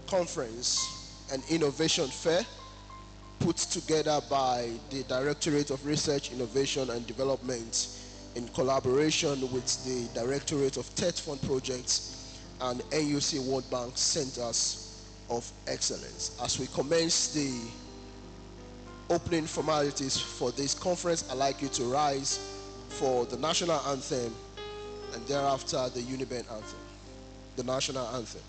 Conference and Innovation Fair put together by the Directorate of Research, Innovation and Development in collaboration with the Directorate of Tech Fund Projects and NUC World Bank Centers of Excellence. As we commence the opening formalities for this conference, I'd like you to rise for the national anthem and thereafter the Uniben anthem. The national anthem.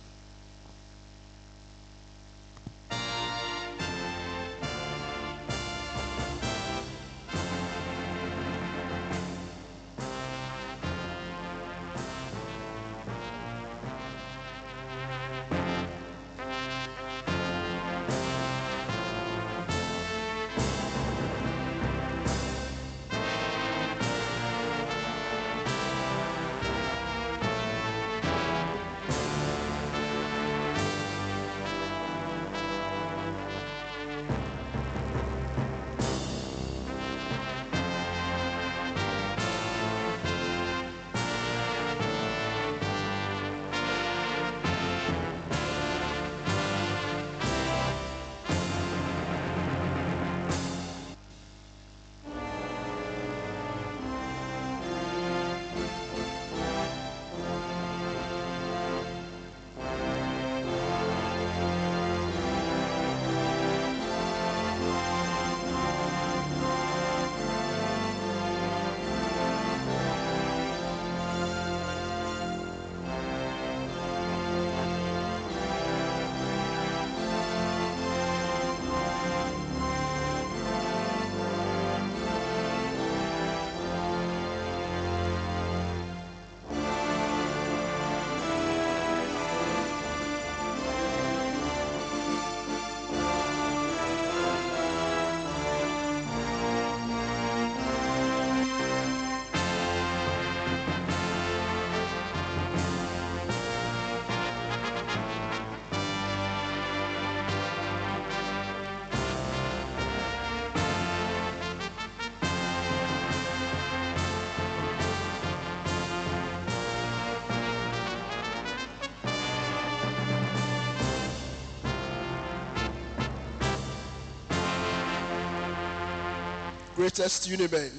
Greatest Uniben,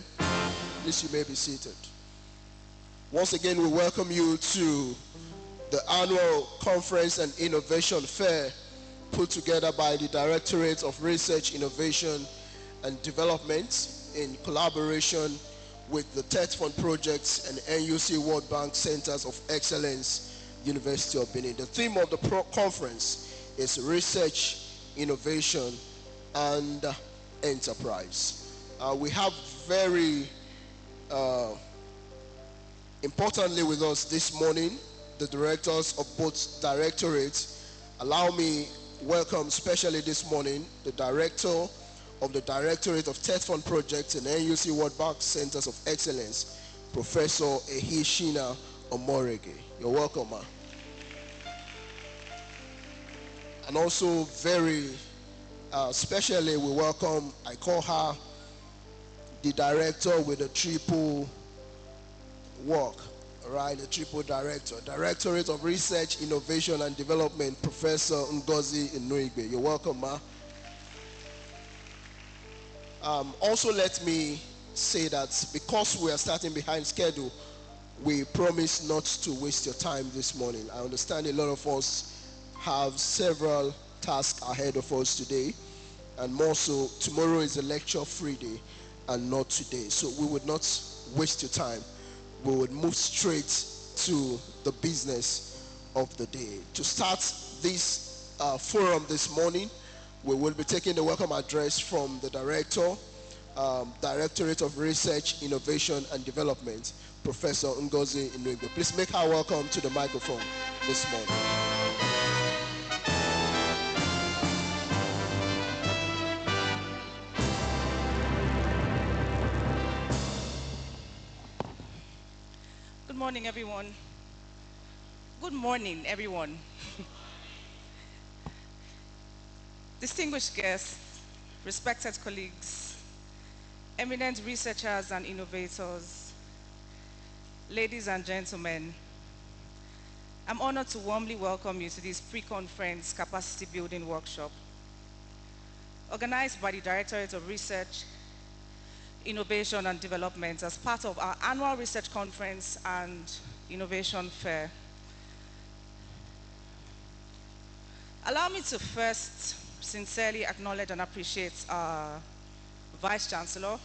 please you may be seated. Once again, we welcome you to the annual Conference and Innovation Fair put together by the Directorate of Research, Innovation and Development in collaboration with the Tech Fund Projects and NUC World Bank Centers of Excellence, University of Benin. The theme of the conference is Research, Innovation and Enterprise. We have very importantly with us this morning the directors of both directorates. Allow me welcome especially this morning the director of the Directorate of Tech Fund Projects and NUC World Bank Centers of Excellence, Professor Ehishina Omorege. You're welcome, ma. And also very especially we welcome, I call her the director with a triple work, right? The triple director, Directorate of Research, Innovation and Development, Professor Ngozi Inuigbe. You're welcome, ma. Also, let me say that because we are starting behind schedule, we promise not to waste your time this morning. I understand a lot of us have several tasks ahead of us today, and more so, tomorrow is a lecture-free day and not today. So we would not waste your time. We would move straight to the business of the day. To start this forum this morning, we will be taking the welcome address from the Director, Directorate of Research, Innovation and Development, Professor Ngozi Inuigbe. Please make her welcome to the microphone this morning. Good morning, everyone. Good morning, everyone. Distinguished guests, respected colleagues, eminent researchers and innovators, ladies and gentlemen, I'm honored to warmly welcome you to this pre-conference capacity building workshop organized by the Directorate of Research, Innovation and Development as part of our annual research conference and innovation fair. Allow me to first sincerely acknowledge and appreciate our Vice Chancellor,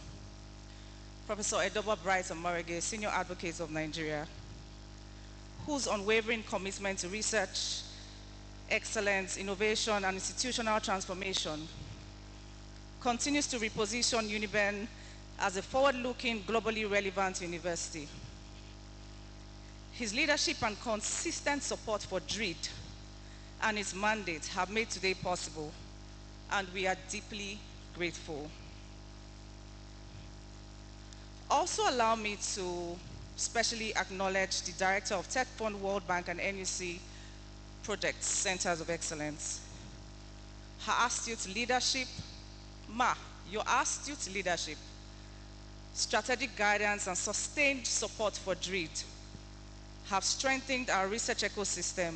Professor Edoba Bright Omorege, Senior Advocate of Nigeria, whose unwavering commitment to research, excellence, innovation, and institutional transformation continues to reposition Uniben as a forward-looking, globally relevant university. His leadership and consistent support for DREED and its mandate have made today possible, and we are deeply grateful. Also allow me to specially acknowledge the Director of Tech Fund, World Bank, and NUC Projects Centers of Excellence. Her astute leadership, your astute leadership, strategic guidance, and sustained support for DREED have strengthened our research ecosystem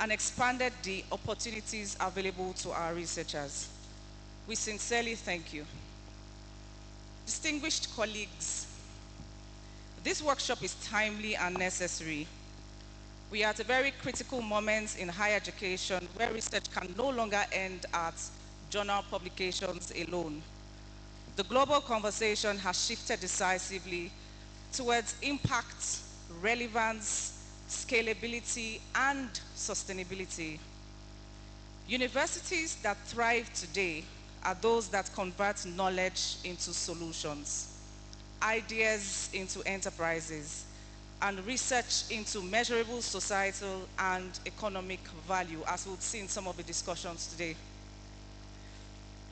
and expanded the opportunities available to our researchers. We sincerely thank you. Distinguished colleagues, this workshop is timely and necessary. We are at a very critical moment in higher education where research can no longer end at journal publications alone. The global conversation has shifted decisively towards impact, relevance, scalability, and sustainability. Universities that thrive today are those that convert knowledge into solutions, ideas into enterprises, and research into measurable societal and economic value, as we'll see in some of the discussions today.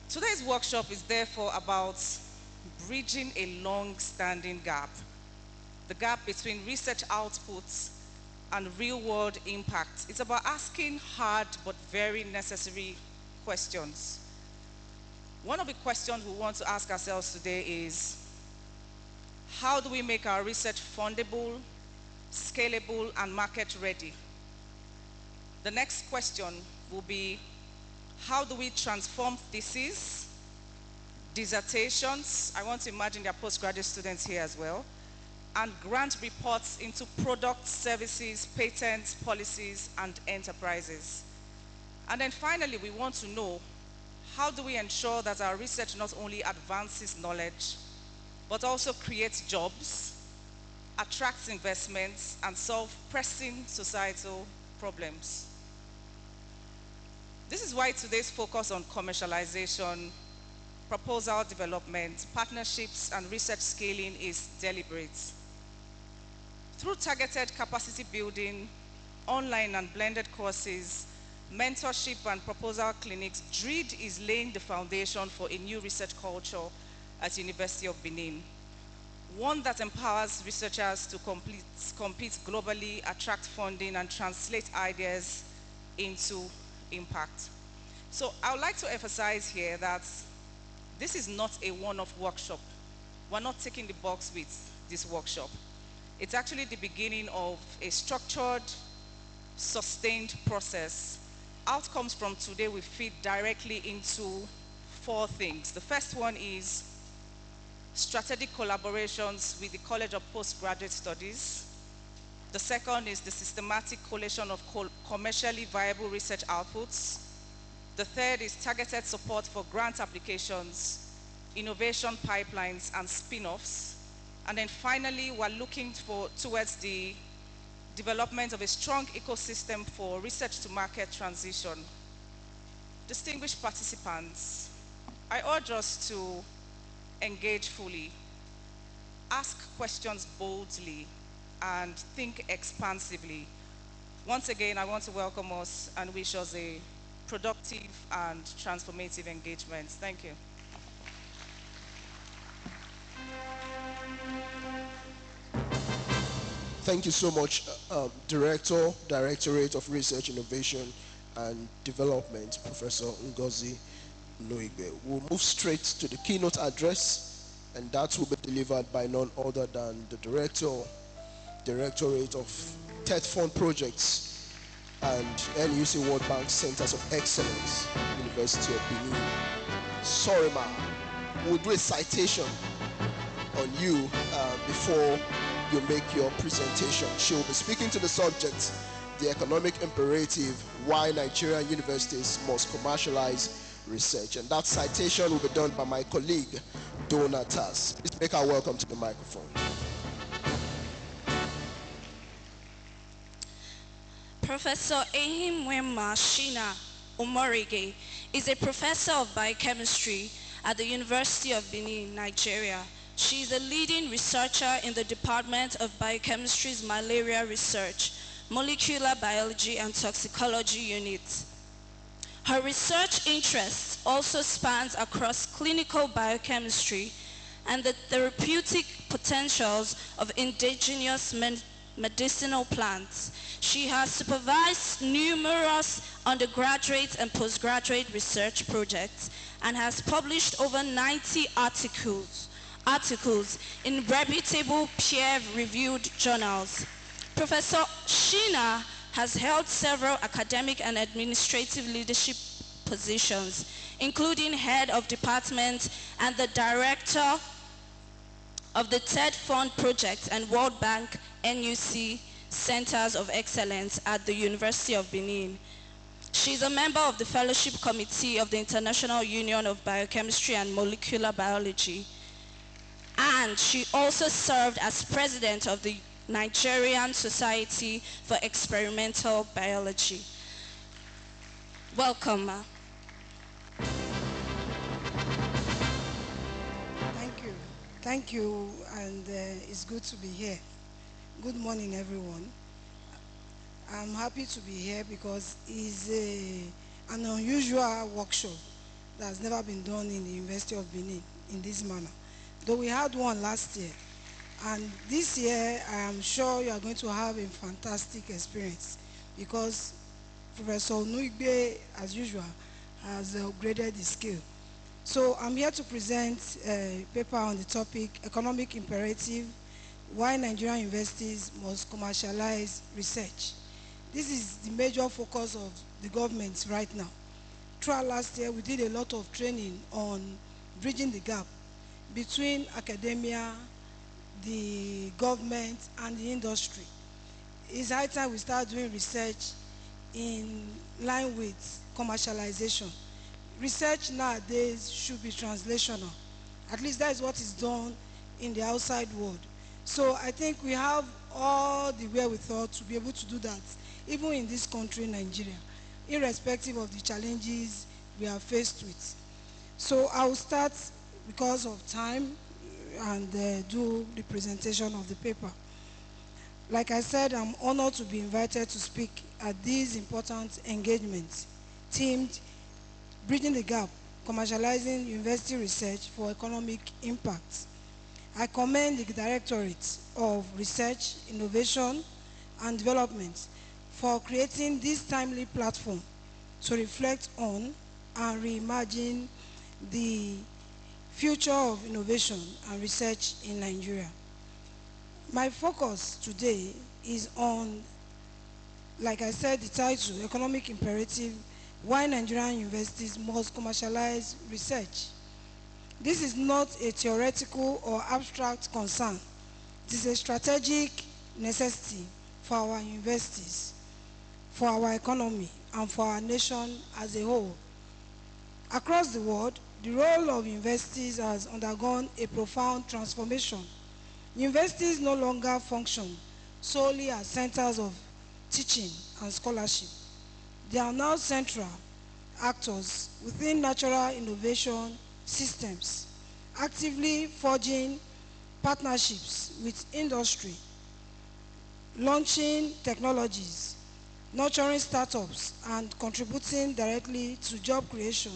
Today's workshop is therefore about bridging a long-standing gap, the gap between research outputs and real-world impact. It's about asking hard but very necessary questions. One of the questions we want to ask ourselves today is, how do we make our research fundable, scalable, and market-ready? The next question will be, how do we transform theses, dissertations, I want to imagine there are postgraduate students here as well, and grant reports into products, services, patents, policies, and enterprises? And then finally, we want to know, how do we ensure that our research not only advances knowledge, but also creates jobs, attracts investments, and solve pressing societal problems? This is why today's focus on commercialization, proposal development, partnerships, and research scaling is deliberate. Through targeted capacity building, online and blended courses, mentorship, and proposal clinics, DREED is laying the foundation for a new research culture at University of Benin, one that empowers researchers to compete globally, attract funding, and translate ideas into impact. So I would like to emphasize here that this is not a one-off workshop. We're not taking the box with this workshop. It's actually the beginning of a structured, sustained process. Outcomes from today will feed directly into 4 things. The first one is strategic collaborations with the College of Postgraduate Studies. The second is the systematic collation of commercially viable research outputs. The third is targeted support for grant applications, innovation pipelines, and spin-offs. And then finally, we're looking towards the development of a strong ecosystem for research to market transition. Distinguished participants, I urge us to engage fully, ask questions boldly, and think expansively. Once again, I want to welcome us and wish us a productive and transformative engagement. Thank you. Thank you so much, Directorate of Research, Innovation, and Development, Professor Ngozi Noigbe. We'll move straight to the keynote address, and that will be delivered by none other than the Directorate of Tech Fund Projects, and NUC World Bank Centers of Excellence, University of Benin. Sorima will do a citation on you before you make your presentation. She will be speaking to the subject, the economic imperative, why Nigerian universities must commercialize research. And that citation will be done by my colleague, Donatas. Please make her welcome to the microphone. Professor Ehimwema Shina Omorige is a professor of biochemistry at the University of Benin, Nigeria. She is a leading researcher in the Department of Biochemistry's Malaria Research, Molecular Biology and Toxicology Unit. Her research interests also spans across clinical biochemistry and the therapeutic potentials of indigenous medicinal plants. She has supervised numerous undergraduate and postgraduate research projects and has published over 90 articles in reputable peer-reviewed journals. Professor Shina has held several academic and administrative leadership positions, including head of department and the director of the TED Fund Project and World Bank NUC Centers of Excellence at the University of Benin. She is a member of the Fellowship Committee of the International Union of Biochemistry and Molecular Biology, and she also served as president of the Nigerian Society for Experimental Biology. Welcome, Ma. Thank you, and it's good to be here. Good morning, everyone. I'm happy to be here because it's an unusual workshop that has never been done in the University of Benin in this manner. Though we had one last year, and this year I am sure you are going to have a fantastic experience because Professor Nuigbe, as usual, has upgraded the skill. So I'm here to present a paper on the topic, Economic Imperative, Why Nigerian Universities Must Commercialize Research. This is the major focus of the government right now. Throughout last year, we did a lot of training on bridging the gap between academia, the government, and the industry. It's high time we start doing research in line with commercialization. Research nowadays should be translational. At least that is what is done in the outside world. So I think we have all the wherewithal to be able to do that, even in this country, Nigeria, irrespective of the challenges we are faced with. So I will start because of time and do the presentation of the paper. Like I said, I'm honored to be invited to speak at these important engagements themed Bridging the Gap, Commercializing University Research for Economic Impact. I commend the Directorate of Research, Innovation and Development for creating this timely platform to reflect on and reimagine the future of innovation and research in Nigeria. My focus today is on, like I said, the title, Economic Imperative, Why Nigerian Universities Must Commercialize Research. This is not a theoretical or abstract concern. It is a strategic necessity for our universities, for our economy, and for our nation as a whole. Across the world, the role of universities has undergone a profound transformation. Universities no longer function solely as centers of teaching and scholarship. They are now central actors within natural innovation systems, actively forging partnerships with industry, launching technologies, nurturing startups, and contributing directly to job creation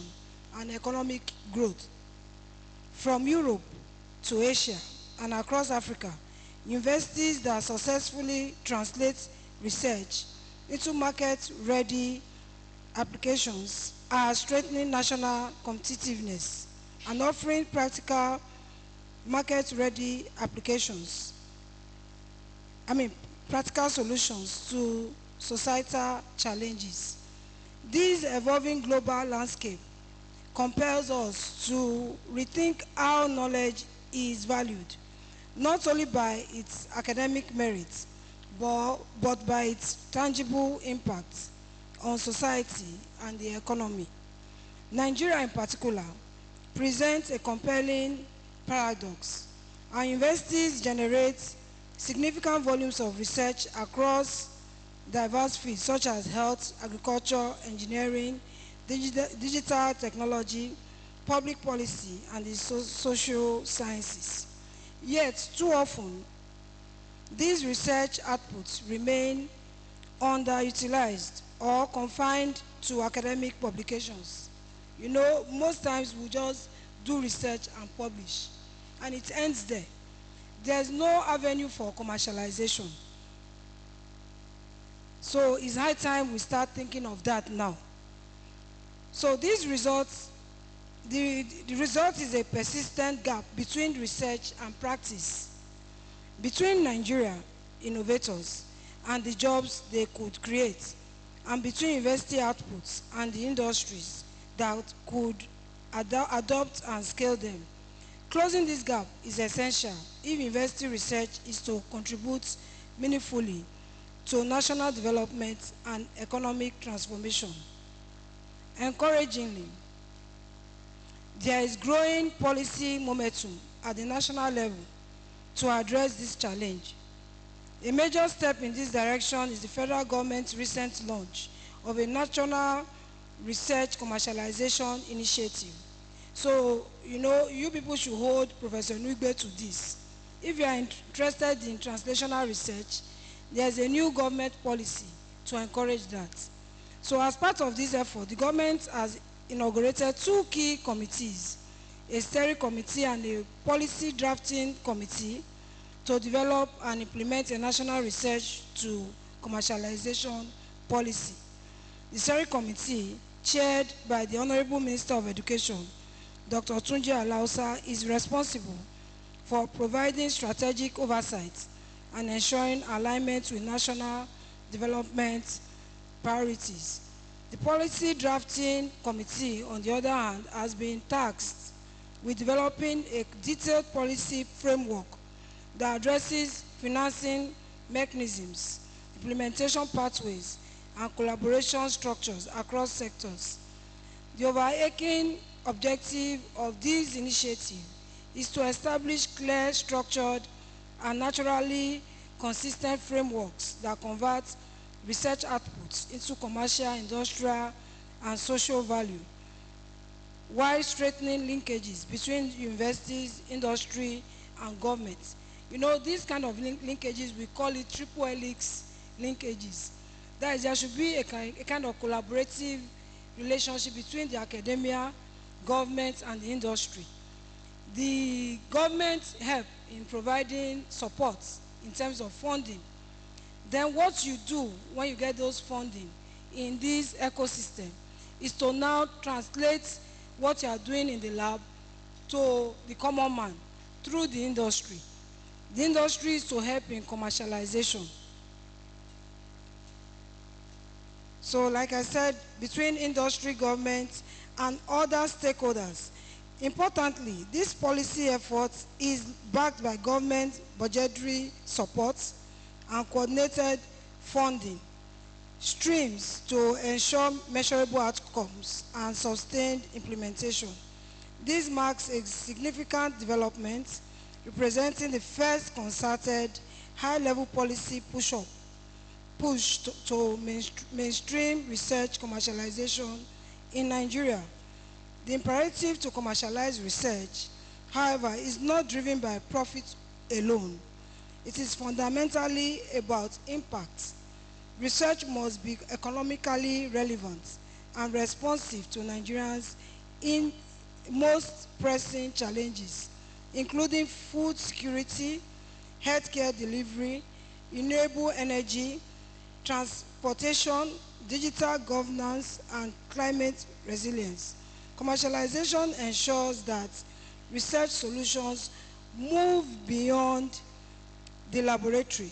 and economic growth. From Europe to Asia and across Africa, universities that successfully translate research into market-ready applications are strengthening national competitiveness and offering practical practical solutions to societal challenges. This evolving global landscape compels us to rethink how knowledge is valued, not only by its academic merits, but by its tangible impact on society and the economy. Nigeria in particular presents a compelling paradox. Our universities generate significant volumes of research across diverse fields such as health, agriculture, engineering, digital technology, public policy, and the social sciences. Yet, too often, these research outputs remain underutilized or confined to academic publications. You know, most times we just do research and publish, and it ends there. There's no avenue for commercialization. So it's high time we start thinking of that now. So these results, the result is a persistent gap between research and practice, between Nigeria innovators and the jobs they could create, and between university outputs and the industries that could adopt and scale them. Closing this gap is essential if university research is to contribute meaningfully to national development and economic transformation. Encouragingly, there is growing policy momentum at the national level to address this challenge. A major step in this direction is the federal government's recent launch of a national research commercialization initiative. So, you know, you people should hold Professor Uniben to this. If you are interested in translational research, there's a new government policy to encourage that. So as part of this effort, the government has inaugurated two key committees, a steering committee and a policy drafting committee, to develop and implement a national research to commercialization policy. The steering committee, chaired by the Honorable Minister of Education, Dr. Tunji Alausa, is responsible for providing strategic oversight and ensuring alignment with national development priorities. The policy drafting committee, on the other hand, has been tasked with developing a detailed policy framework that addresses financing mechanisms, implementation pathways, and collaboration structures across sectors. The overarching objective of this initiative is to establish clear, structured, and naturally consistent frameworks that convert research outputs into commercial, industrial, and social value, while strengthening linkages between universities, industry, and government. You know, these kind of linkages, we call it triple helix linkages. That is, there should be a kind of collaborative relationship between the academia, government, and the industry. The government help in providing support in terms of funding. Then what you do when you get those funding in this ecosystem is to now translate what you are doing in the lab to the common man through the industry. The industry is to help in commercialization. So like I said, between industry, government, and other stakeholders. Importantly, this policy effort is backed by government budgetary support and coordinated funding streams to ensure measurable outcomes and sustained implementation. This marks a significant development, representing the first concerted high-level policy push to mainstream research commercialization in Nigeria. The imperative to commercialize research, however, is not driven by profit alone. It is fundamentally about impact. Research must be economically relevant and responsive to Nigerians in most pressing challenges, including food security, healthcare delivery, renewable energy, transportation, digital governance, and climate resilience. Commercialization ensures that research solutions move beyond the laboratory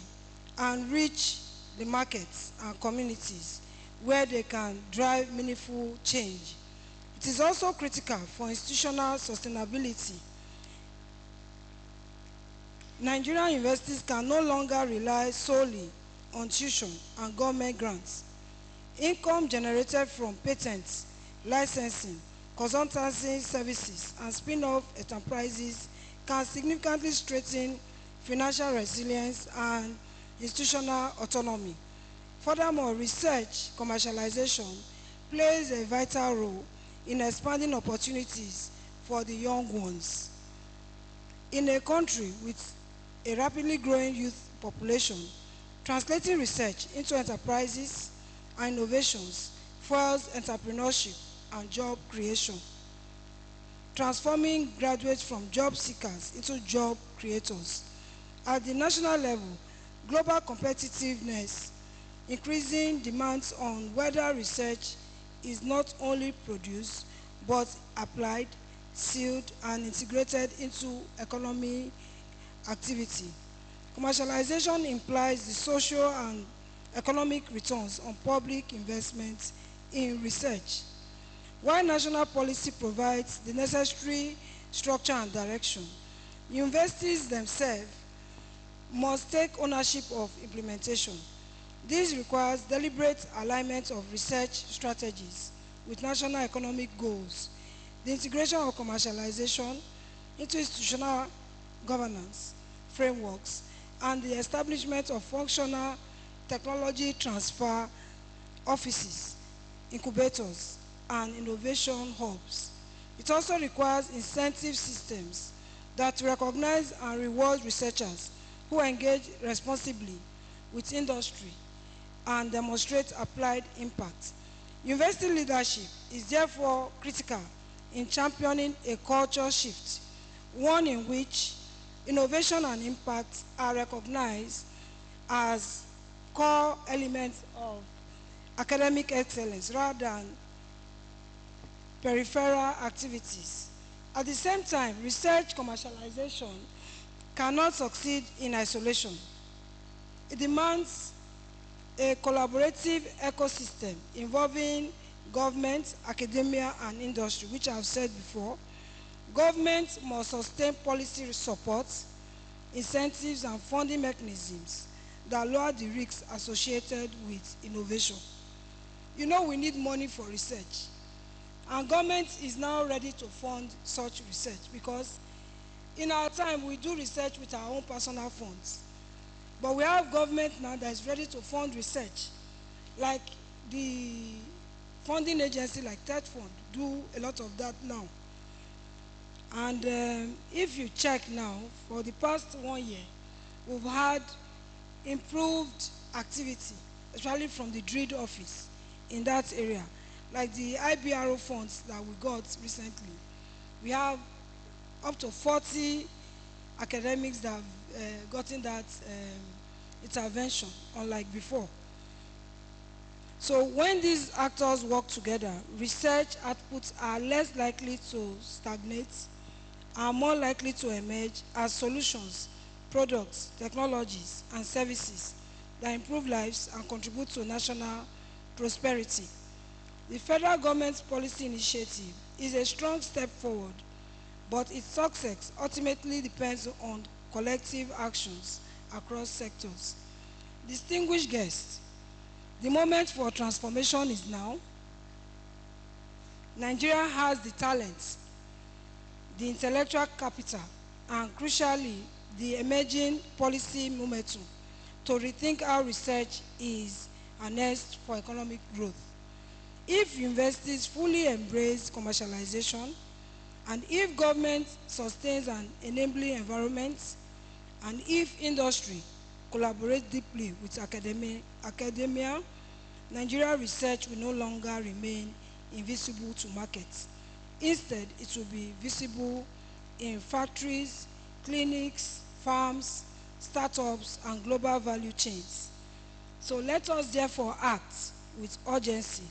and reach the markets and communities where they can drive meaningful change. It is also critical for institutional sustainability. Nigerian universities can no longer rely solely on tuition and government grants. Income generated from patents, licensing, consultancy services, and spin-off enterprises can significantly strengthen financial resilience and institutional autonomy. Furthermore, research commercialization plays a vital role in expanding opportunities for the young ones. In a country with a rapidly growing youth population, translating research into enterprises and innovations fuels entrepreneurship and job creation, transforming graduates from job seekers into job creators. At the national level, global competitiveness, increasing demands on whether research is not only produced but applied, sealed, and integrated into economic activity. Commercialization implies the social and economic returns on public investment in research. While national policy provides the necessary structure and direction, universities themselves must take ownership of implementation. This requires deliberate alignment of research strategies with national economic goals, the integration of commercialization into institutional governance frameworks, and the establishment of functional technology transfer offices, incubators, and innovation hubs. It also requires incentive systems that recognize and reward researchers who engage responsibly with industry and demonstrate applied impact. University leadership is therefore critical in championing a culture shift, one in which innovation and impact are recognized as core elements of academic excellence rather than peripheral activities. At the same time, research commercialization cannot succeed in isolation. It demands a collaborative ecosystem involving government, academia, and industry, which I have said before. Government must sustain policy support, incentives, and funding mechanisms that lower the risks associated with innovation. You know, we need money for research, and government is now ready to fund such research, because in our time we do research with our own personal funds, but we have government now that is ready to fund research, like the funding agency like TED Fund do a lot of that now. And if you check now, for the past 1 year, we've had improved activity, especially from the DRID office in that area, like the IBRO funds that we got recently. We have up to 40 academics that have gotten that intervention, unlike before. So when these actors work together, research outputs are less likely to stagnate, are more likely to emerge as solutions, products, technologies, and services that improve lives and contribute to national prosperity. The federal government's policy initiative is a strong step forward, but its success ultimately depends on collective actions across sectors. Distinguished guests, the moment for transformation is now. Nigeria has the talent, the intellectual capital, and crucially, the emerging policy momentum to rethink how research is harnessed for economic growth. If universities fully embrace commercialization, and if government sustains an enabling environment, and if industry collaborates deeply with academia, Nigeria research will no longer remain invisible to markets. Instead, it will be visible in factories, clinics, farms, startups, and global value chains. So let us therefore act with urgency,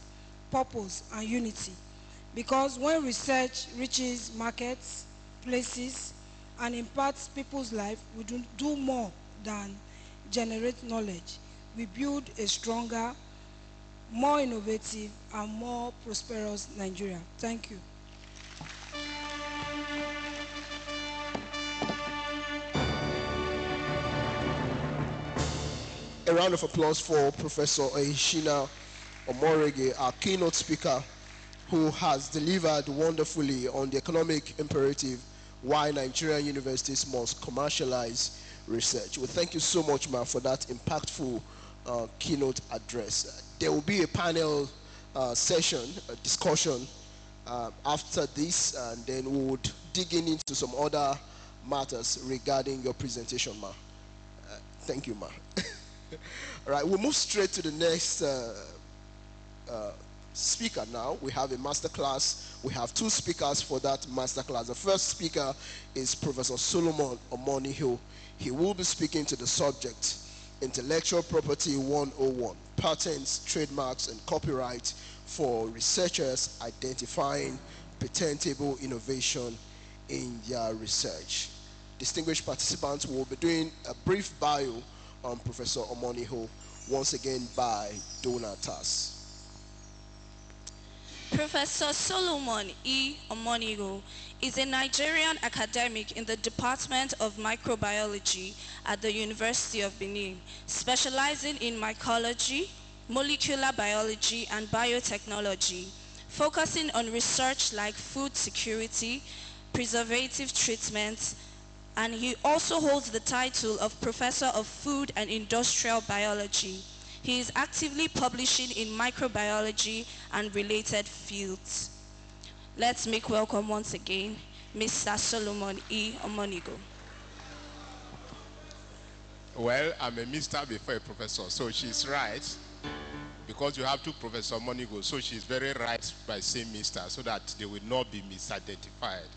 purpose, and unity, because when research reaches markets, places, and impacts people's life, we do more than generate knowledge. we build a stronger, more innovative, and more prosperous Nigeria. Thank you. A round of applause for Professor Ehishina Omorege, our keynote speaker, who has delivered wonderfully on the economic imperative why Nigerian universities must commercialize research. We thank you so much, ma'am, for that impactful keynote address. There will be a panel session, a discussion after this, and then we would dig into some other matters regarding your presentation, ma'am. Thank you, ma'am. All right, we'll move straight to the next speaker now. We have a master class. We have two speakers for that master class. The first speaker is Professor Solomon Omoniho. He will be speaking to the subject, Intellectual Property 101, Patents, Trademarks, and Copyright for Researchers Identifying Patentable Innovation in their research. Distinguished participants will be doing a brief bio on Professor Omoniho, once again by Donatas. Professor Solomon E. Omonigo is a Nigerian academic in the Department of Microbiology at the University of Benin, specializing in mycology, molecular biology, and biotechnology, focusing on research like food security, preservative treatments, and he also holds the title of Professor of Food and Industrial Biology. He is actively publishing in microbiology and related fields. Let's make welcome once again Mr. Solomon E. Omonigo. Well, I'm a Mr. before a professor, so she's right. Because you have two Professor Omonigo, so she's very right by saying Mr. so that they will not be misidentified.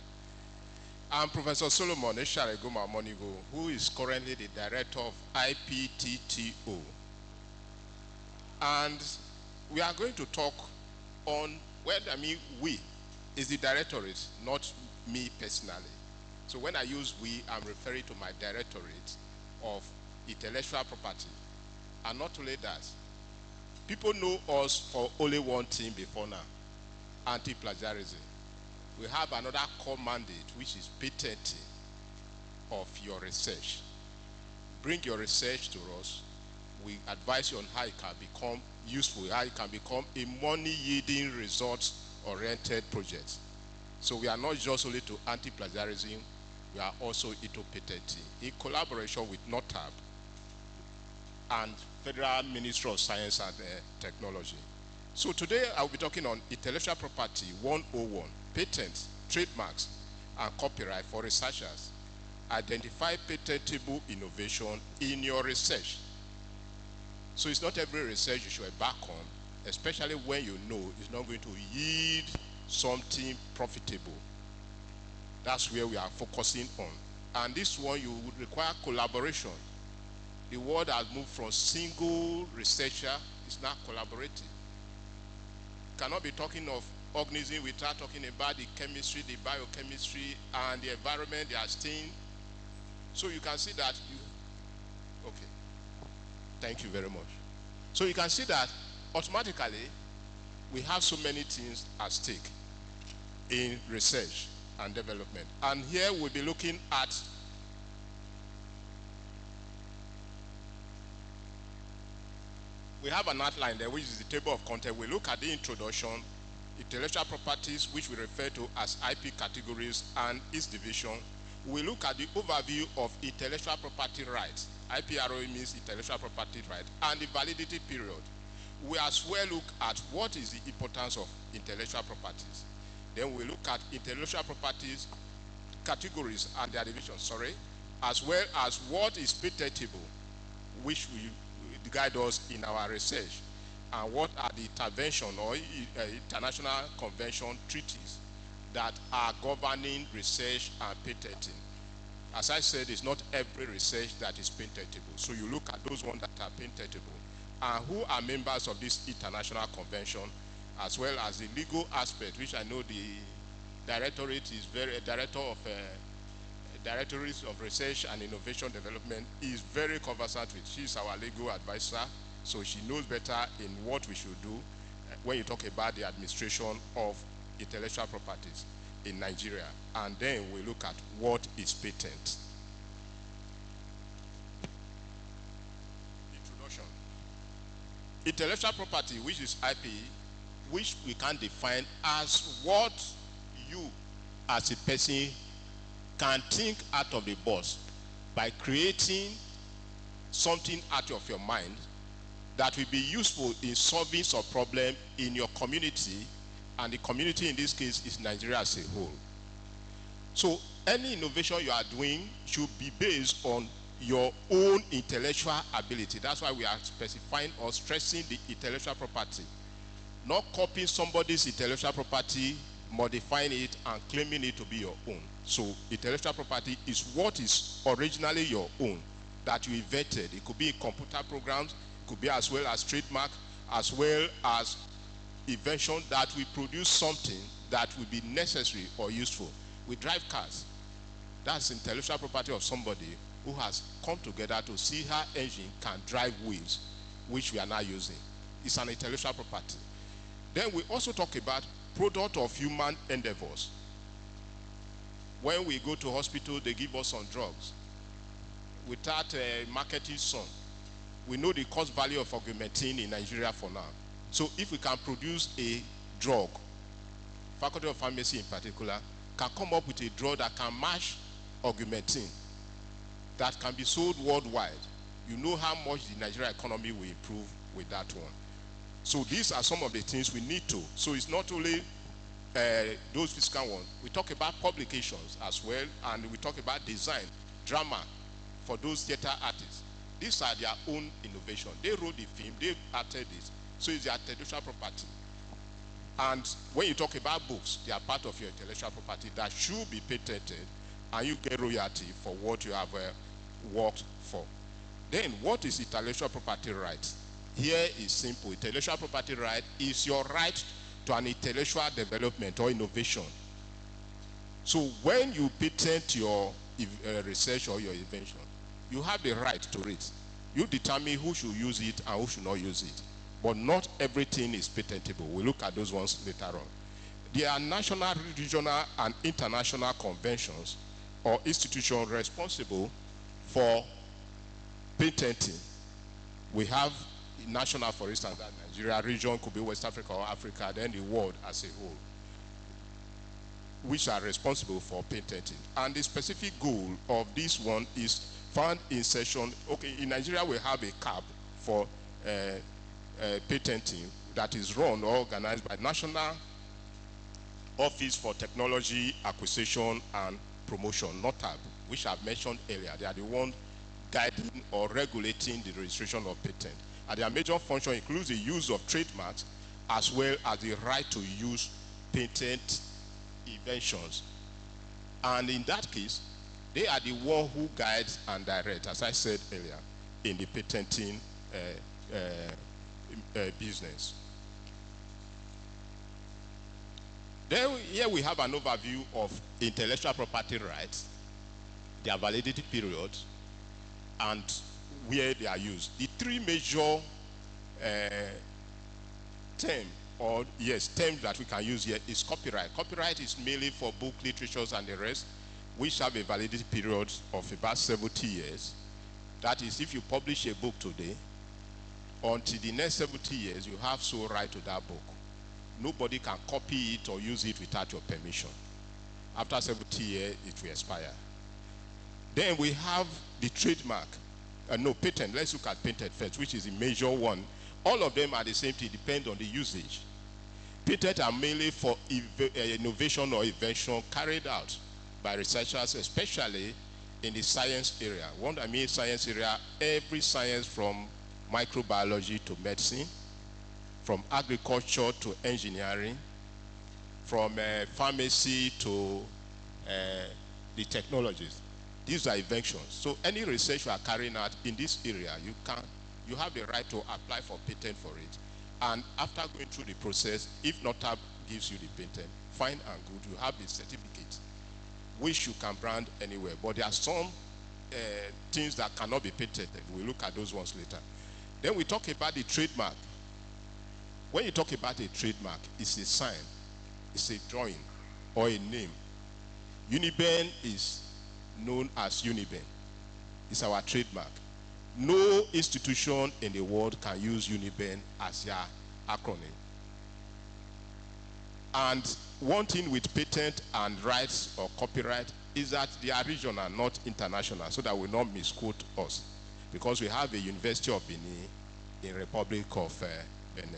I'm Professor Solomon Esharegoma Omonigo, who is currently the director of IPTTO. And we are going to talk on, well, I mean, we is the directorate, not me personally. So when I use we, I'm referring to my directorate of intellectual property. And not only that, people know us for only one thing before now, anti-plagiarism. We have another core mandate, which is patenting of your research. Bring your research to us. We advise you on how it can become useful, how it can become a money-yielding, results-oriented project. So we are not just only to anti-plagiarism, we are also into patenting in collaboration with NOTAB and Federal Ministry of Science and Technology. So today I'll be talking on Intellectual Property 101, Patents, Trademarks, and Copyright for Researchers. Identify patentable innovation in your research. So it's not every research you should embark on, especially when you know it's not going to yield something profitable. That's where we are focusing on. And this one, you would require collaboration. The world has moved from single researcher, it's now collaborative. Cannot be talking of organism without talking about the chemistry, the biochemistry, and the environment they are staying. So you can see that okay. Thank you very much. So you can see that automatically we have so many things at stake in research and development. And here we'll be looking at we have an outline there, which is the table of content. We look at the introduction, intellectual properties, which we refer to as IP categories and its division. We look at the overview of intellectual property rights. IPRO means intellectual property right, and the validity period. We as well look at what is the importance of intellectual properties. Then we look at intellectual properties categories and their division, as well as what is patentable, which will guide us in our research, and what are the intervention or international convention treaties that are governing research and patenting. As I said, it's not every research that is patentable. So you look at those ones that are patentable and who are members of this international convention, as well as the legal aspect, which I know the directorate is director of Directorates of Research and Innovation Development, is very conversant with. She's our legal advisor, so she knows better in what we should do when you talk about the administration of intellectual properties in Nigeria. And then we look at what is patent. Introduction. Intellectual property, which is IP, which we can define as what you as a person can think out of the box by creating something out of your mind that will be useful in solving some problem in your community, and the community in this case is Nigeria as a whole. So any innovation you are doing should be based on your own intellectual ability. That's why we are specifying or stressing the intellectual property. Not copying somebody's intellectual property, modifying it, and claiming it to be your own. So intellectual property is what is originally your own, that you invented. It could be computer programs, it could be as well as trademark, as well as invention that will produce something that will be necessary or useful. We drive cars. That's intellectual property of somebody who has come together to see her engine can drive wheels, which we are now using. It's an intellectual property. Then we also talk about product of human endeavors. When we go to hospital, they give us some drugs. Without marketing some, we know the cost value of augmentin in Nigeria for now. So if we can produce a drug, Faculty of Pharmacy in particular, can come up with a drug that can match augmentin, that can be sold worldwide, you know how much the Nigerian economy will improve with that one. So these are some of the things we need to. So it's not only those physical ones. We talk about publications as well, and we talk about design, drama for those theater artists. These are their own innovation. They wrote the film, they acted it. So it's their intellectual property. And when you talk about books, they are part of your intellectual property that should be patented, and you get royalty for what you have worked for. Then what is intellectual property right? Here is simple. Intellectual property right is your right to an intellectual development or innovation. So when you patent your research or your invention, you have the right to it. You determine who should use it and who should not use it. But not everything is patentable. We'll look at those ones later on. There are national, regional, and international conventions or institutions responsible for patenting. We have national, for instance, that Nigeria region, could be West Africa or Africa, then the world as a whole, which are responsible for patenting. And the specific goal of this one is found in section, okay, in Nigeria we have a CAB for patenting that is run or organized by National Office for Technology Acquisition and Promotion, NOTAB, which I've mentioned earlier. They are the ones guiding or regulating the registration of patent. And their major function includes the use of trademarks as well as the right to use patent inventions. And in that case, they are the one who guides and directs, as I said earlier, in the patenting business. Then here we have an overview of intellectual property rights, their validity periods, and where they are used. The three major terms that we can use here is copyright. Copyright is mainly for book, literatures, and the rest, which have a validity period of about 70 years. That is, if you publish a book today, until the next 70 years, you have sole right to that book. Nobody can copy it or use it without your permission. After 70 years, it will expire. Then we have the trademark. Patent. Let's look at patent first, which is the major one. All of them are the same thing, depend on the usage. Patents are mainly for innovation or invention carried out by researchers, especially in the science area. What I mean science area, every science from microbiology to medicine, from agriculture to engineering, from pharmacy to the technologies. These are inventions. So any research you are carrying out in this area, you have the right to apply for patent for it. And after going through the process, if NOTAB gives you the patent, fine and good, you have the certificate which you can brand anywhere. But there are some things that cannot be patented. We'll look at those ones later. Then we talk about the trademark. When you talk about a trademark, it's a sign, it's a drawing, or a name. Uniben is known as Uniben. It's our trademark. No institution in the world can use Uniben as their acronym. And one thing with patent and rights or copyright is that they are regional, not international, so that we not misquote us. Because we have a University of Benin in Republic of Benin.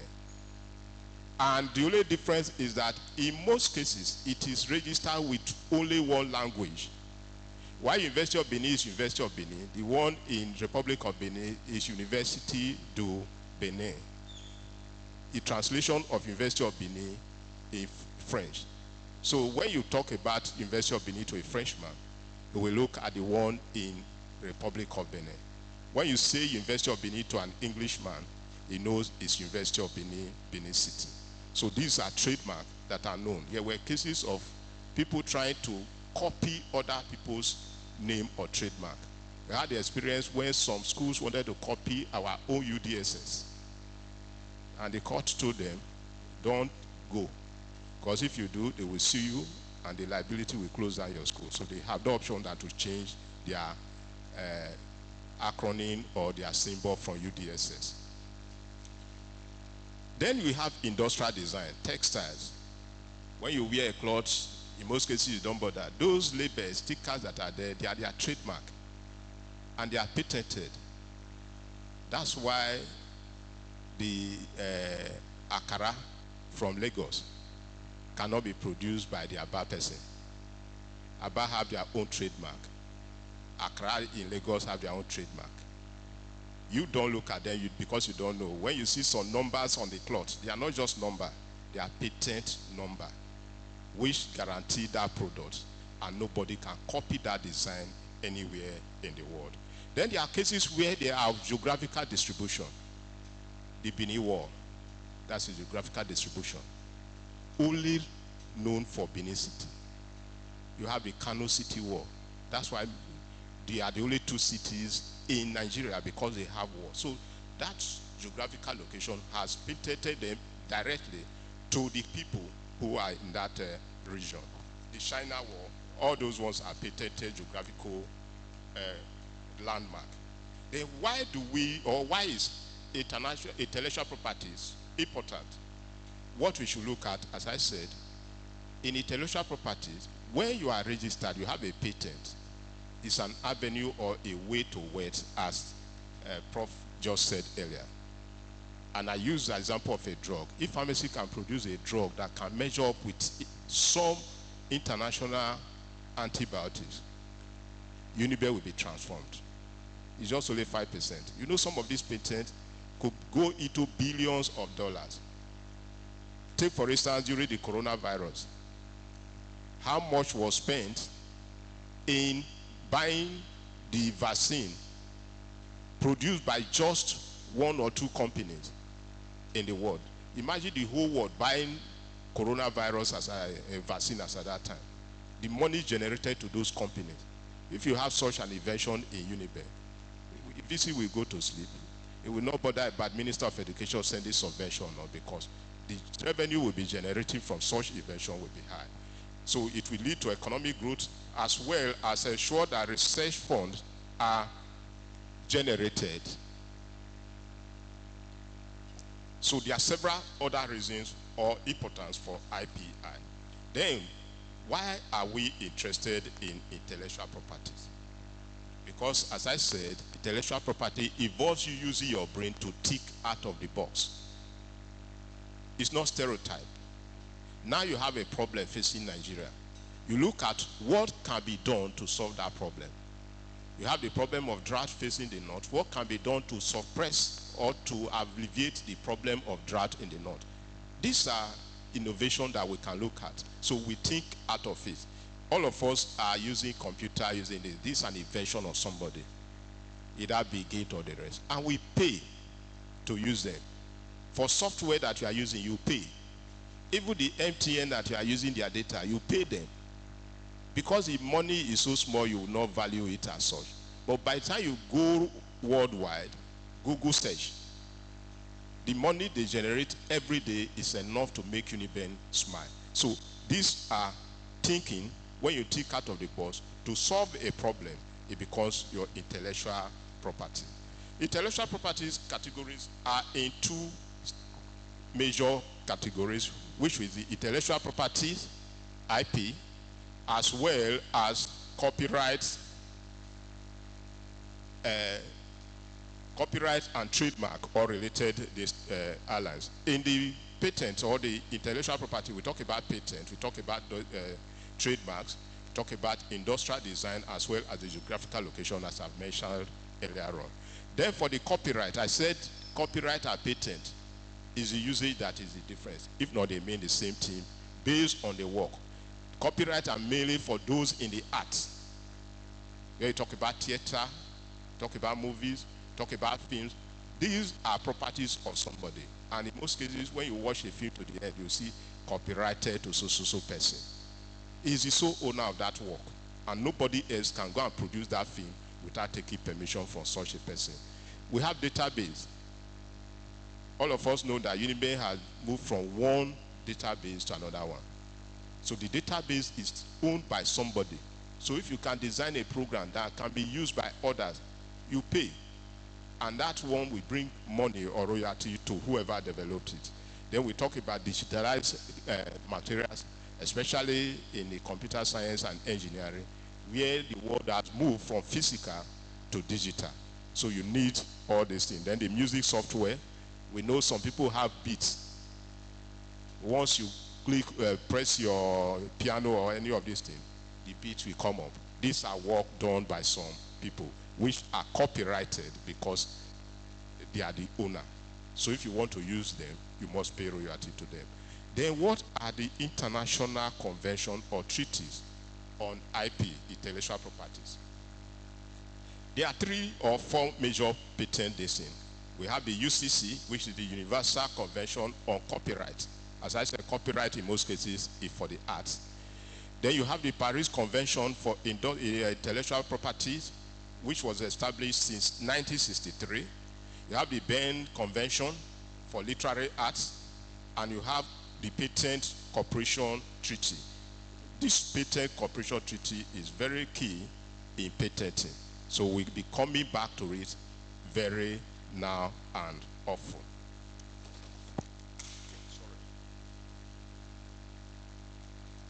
And the only difference is that in most cases, it is registered with only one language. While University of Benin is University of Benin, the one in Republic of Benin is Université du Benin. The translation of University of Benin in French. So when you talk about University of Benin to a Frenchman, you will look at the one in Republic of Benin. When you say University of Benin to an Englishman, he knows it's University of Benin, Benin City. So these are trademarks that are known. There were cases of people trying to copy other people's name or trademark. We had the experience where some schools wanted to copy our own UDSS. And the court told them, don't go. Because if you do, they will sue you and the liability will close down your school. So they have the option that to change their acronym or their symbol from UDSS. Then we have industrial design, textiles. When you wear a cloth, in most cases you don't bother. Those labels, stickers that are there, they are their trademark. And they are patented. That's why the Akara from Lagos cannot be produced by the Aba person. Aba have their own trademark. Accra in Lagos have their own trademark. You don't look at them because you don't know. When you see some numbers on the cloth, they are not just number, they are patent number, which guarantee that product, and nobody can copy that design anywhere in the world. Then there are cases where they have geographical distribution. The Benin Wall, that's a geographical distribution, only known for Benin City. You have the Kano City Wall. That's why they are the only two cities in Nigeria because they have war. So that geographical location has patented them directly to the people who are in that region. The China Wall, all those ones are patented geographical landmark. Then why is intellectual properties important? What we should look at, as I said, in intellectual properties, when you are registered, you have a patent. It's an avenue or a way to work, as Prof just said earlier. And I use the example of a drug. If pharmacy can produce a drug that can measure up with some international antibiotics, Uniben will be transformed. It's just only 5%. You know, some of these patents could go into billions of dollars. Take, for instance, during the coronavirus, how much was spent in buying the vaccine produced by just one or two companies in the world. Imagine the whole world buying coronavirus as a vaccine as at that time. The money generated to those companies. If you have such an invention in Uniben, if VC will go to sleep, it will not bother about Minister of Education sending subvention or not, because the revenue will be generated from such invention will be high. So it will lead to economic growth, as well as ensure that research funds are generated. So there are several other reasons or importance for IPI. Then, why are we interested in intellectual properties? Because, as I said, intellectual property involves you using your brain to think out of the box. It's not stereotype. Now you have a problem facing Nigeria. You look at what can be done to solve that problem. You have the problem of drought facing the north. What can be done to suppress or to alleviate the problem of drought in the north? These are innovations that we can look at. So we think out of it. All of us are using computer, using this. This is an invention of somebody, either Bill Gates or the rest. And we pay to use them. For software that you are using, you pay. Even the MTN that you are using their data, you pay them. because the money is so small, you will not value it as such. But by the time you go worldwide, Google search, the money they generate every day is enough to make Uniben smile. So these are thinking, when you think out of the box, to solve a problem, it becomes your intellectual property. Intellectual properties categories are in two major categories, which is the intellectual properties, IP, as well as copyright and trademark or related allies. In the patent or the intellectual property, we talk about patent, we talk about trademarks, we talk about industrial design as well as the geographical location, as I've mentioned earlier on. Then for the copyright, I said copyright and patent is the usage that is the difference. If not, they mean the same thing based on the work. Copyright are mainly for those in the arts. Where you talk about theater, talk about movies, talk about films. These are properties of somebody. And in most cases, when you watch a film to the end, you see copyrighted to so person. He is the sole owner of that work. And nobody else can go and produce that film without taking permission from such a person. We have database. All of us know that Uniben has moved from one database to another one. So the database is owned by somebody. So if you can design a program that can be used by others, you pay. And that one will bring money or royalty to whoever developed it. Then we talk about digitalized materials, especially in the computer science and engineering, where the world has moved from physical to digital. So you need all these things. Then the music software, we know some people have beats. Once you press your piano or any of these things, the beats will come up. These are work done by some people, which are copyrighted because they are the owner. So if you want to use them, you must pay royalty to them. Then what are the international conventions or treaties on IP, intellectual properties? There are 3 or 4 major patent designs. We have the UCC, which is the Universal Convention on Copyright. As I said, copyright in most cases is for the arts. Then you have the Paris Convention for Intellectual Properties, which was established since 1963. You have the Berne Convention for Literary Arts, and you have the Patent Cooperation Treaty. This Patent Cooperation Treaty is very key in patenting. So we'll be coming back to it very now and often.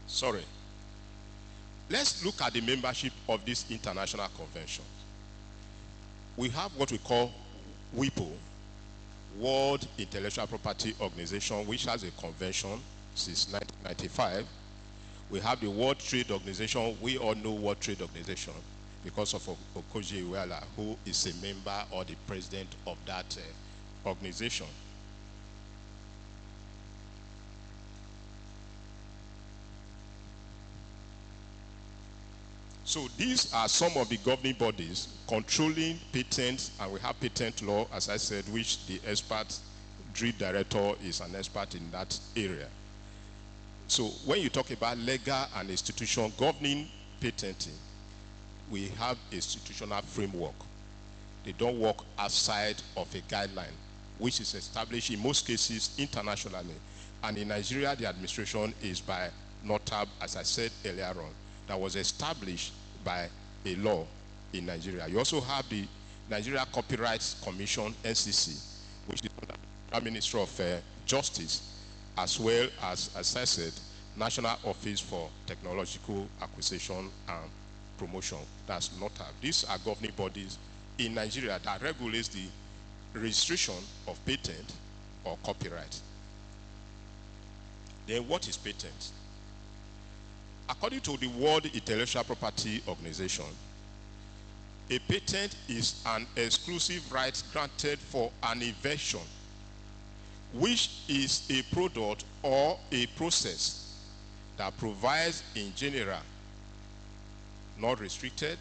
Sorry. Let's look at the membership of this international convention. We have what we call WIPO, World Intellectual Property Organization, which has a convention since 1995. We have the World Trade Organization. We all know World Trade Organization because of Okoje Iweala, who is a member or the president of that organization. So these are some of the governing bodies controlling patents, and we have patent law, as I said, which the expert DREAD director is an expert in that area. So when you talk about legal and institution governing patenting, we have institutional framework. They don't work outside of a guideline, which is established in most cases internationally. And in Nigeria, the administration is by NOTAB, as I said earlier on, that was established by a law in Nigeria. You also have the Nigeria Copyright Commission, NCC, which is under the Prime Minister of Justice, as well as I said, National Office for Technological Acquisition and Promotion. That's NOTAB. These are governing bodies in Nigeria that regulates the registration of patent or copyright. Then what is patent? According to the World Intellectual Property Organization, a patent is an exclusive right granted for an invention, which is a product or a process that provides in general, not restricted,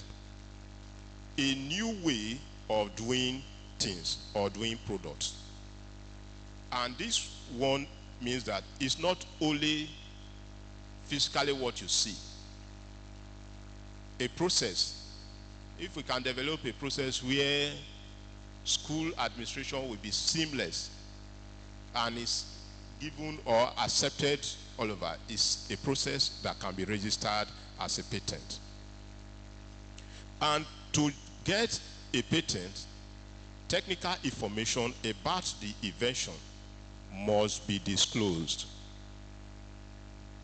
a new way of doing things or doing products. And this one means that it's not only physically what you see. a process. If we can develop a process where school administration will be seamless and is given or accepted all over, is a process that can be registered as a patent. And to get a patent, technical information about the invention must be disclosed.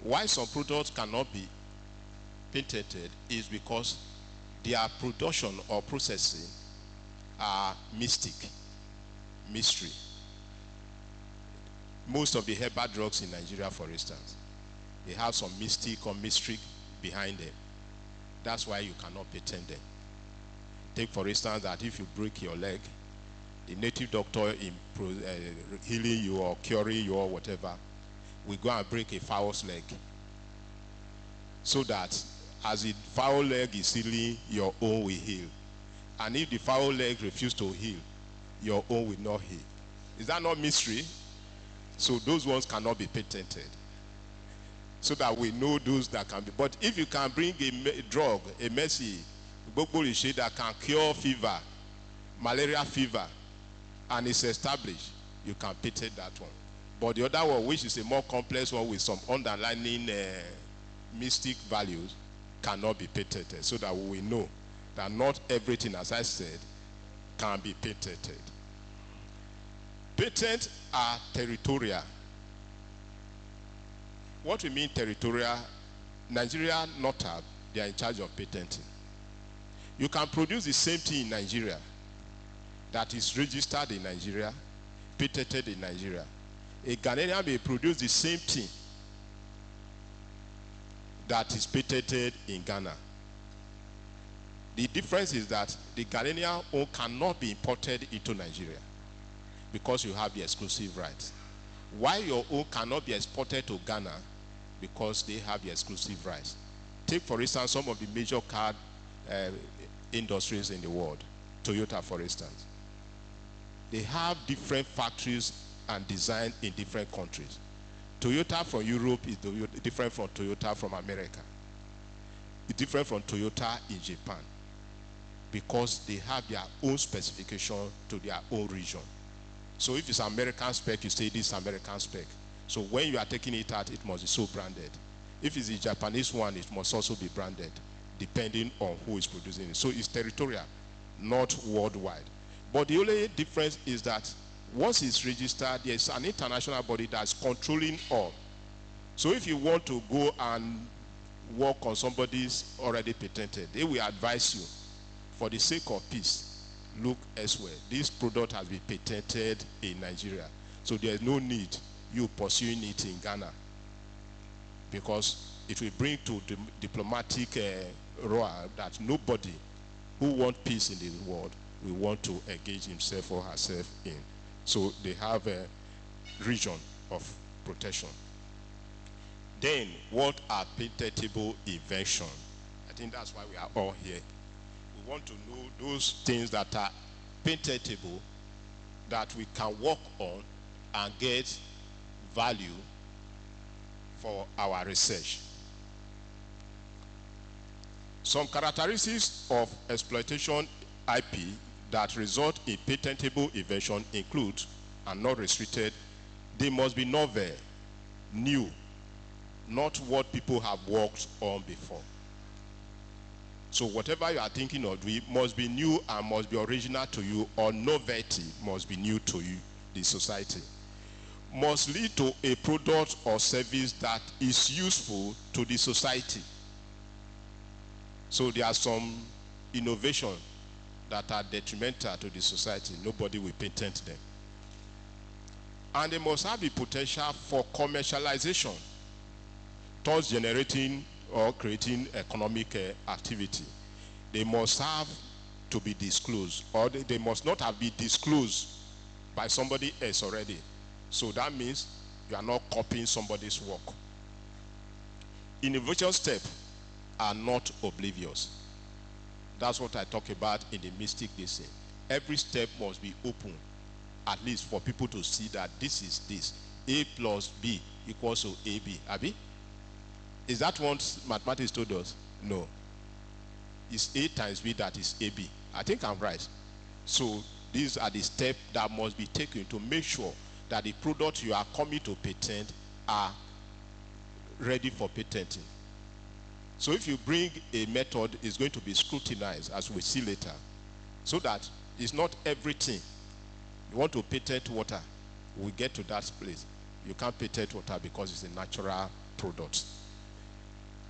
Why some products cannot be patented is because their production or processing are mystery. Most of the herbal drugs in Nigeria, for instance, they have some mystic or mystery behind them. That's why you cannot patent them. Take, for instance, that if you break your leg, the native doctor in healing you or curing you or whatever will go and break a fowl's leg, so that as the fowl leg is healing, your own will heal. And if the fowl leg refuses to heal, your own will not heal. Is that not mystery? So those ones cannot be patented. So that we know those that can be. But if you can bring a drug, a medicine, that can cure fever, malaria fever, and it's established, you can patent that one. But the other one, which is a more complex one with some underlying mystic values, cannot be patented, so that we know that not everything, as I said, can be patented. Patents are territorial. What we mean territorial, Nigeria, NOTAB, they are in charge of patenting. You can produce the same thing in Nigeria that is registered in Nigeria, patented in Nigeria. A Ghanaian may produce the same thing that is patented in Ghana. The difference is that the Ghanaian own cannot be imported into Nigeria because you have the exclusive rights. While your own cannot be exported to Ghana because they have the exclusive rights. Take, for instance, some of the major car industries in the world. Toyota, for instance. They have different factories and design in different countries. Toyota from Europe is different from Toyota from America. It's different from Toyota in Japan because they have their own specification to their own region. So if it's American spec, you say this is American spec. So when you are taking it out, it must be so branded. If it's a Japanese one, it must also be branded, depending on who is producing it. So it's territorial, not worldwide. But the only difference is that once it's registered, there's an international body that's controlling all. So if you want to go and work on somebody's already patented, they will advise you, for the sake of peace, look elsewhere. This product has been patented in Nigeria. So there's no need you pursuing it in Ghana, because it will bring to the diplomatic roar that nobody who wants peace in the world will want to engage himself or herself in. So they have a region of protection. Then, what are patentable inventions? I think that's why we are all here. We want to know those things that are patentable, that we can work on and get value for our research. Some characteristics of exploitation IP that result in patentable invention include, and not restricted, they must be novel, new, not what people have worked on before. So whatever you are thinking of doing must be new and must be original to you, or novelty must be new to you, the society. Must lead to a product or service that is useful to the society. So there are some innovations that are detrimental to the society. Nobody will patent them. And they must have the potential for commercialization, thus generating or creating economic activity. They must have to be disclosed, or they must not have been disclosed by somebody else already. So that means you are not copying somebody's work. Innovation steps are not oblivious. That's what I talk about in the mystic DC. Every step must be open, at least for people to see that this is this. A plus B equals to AB. Abi? Is that what mathematics told us? No. is A times B that is AB. I think I'm right. So these are the steps that must be taken to make sure that the products you are coming to patent are ready for patenting. So if you bring a method, it's going to be scrutinized, as we see later, so that it's not everything. You want to patent water, we get to that place. You can't patent water because it's a natural product.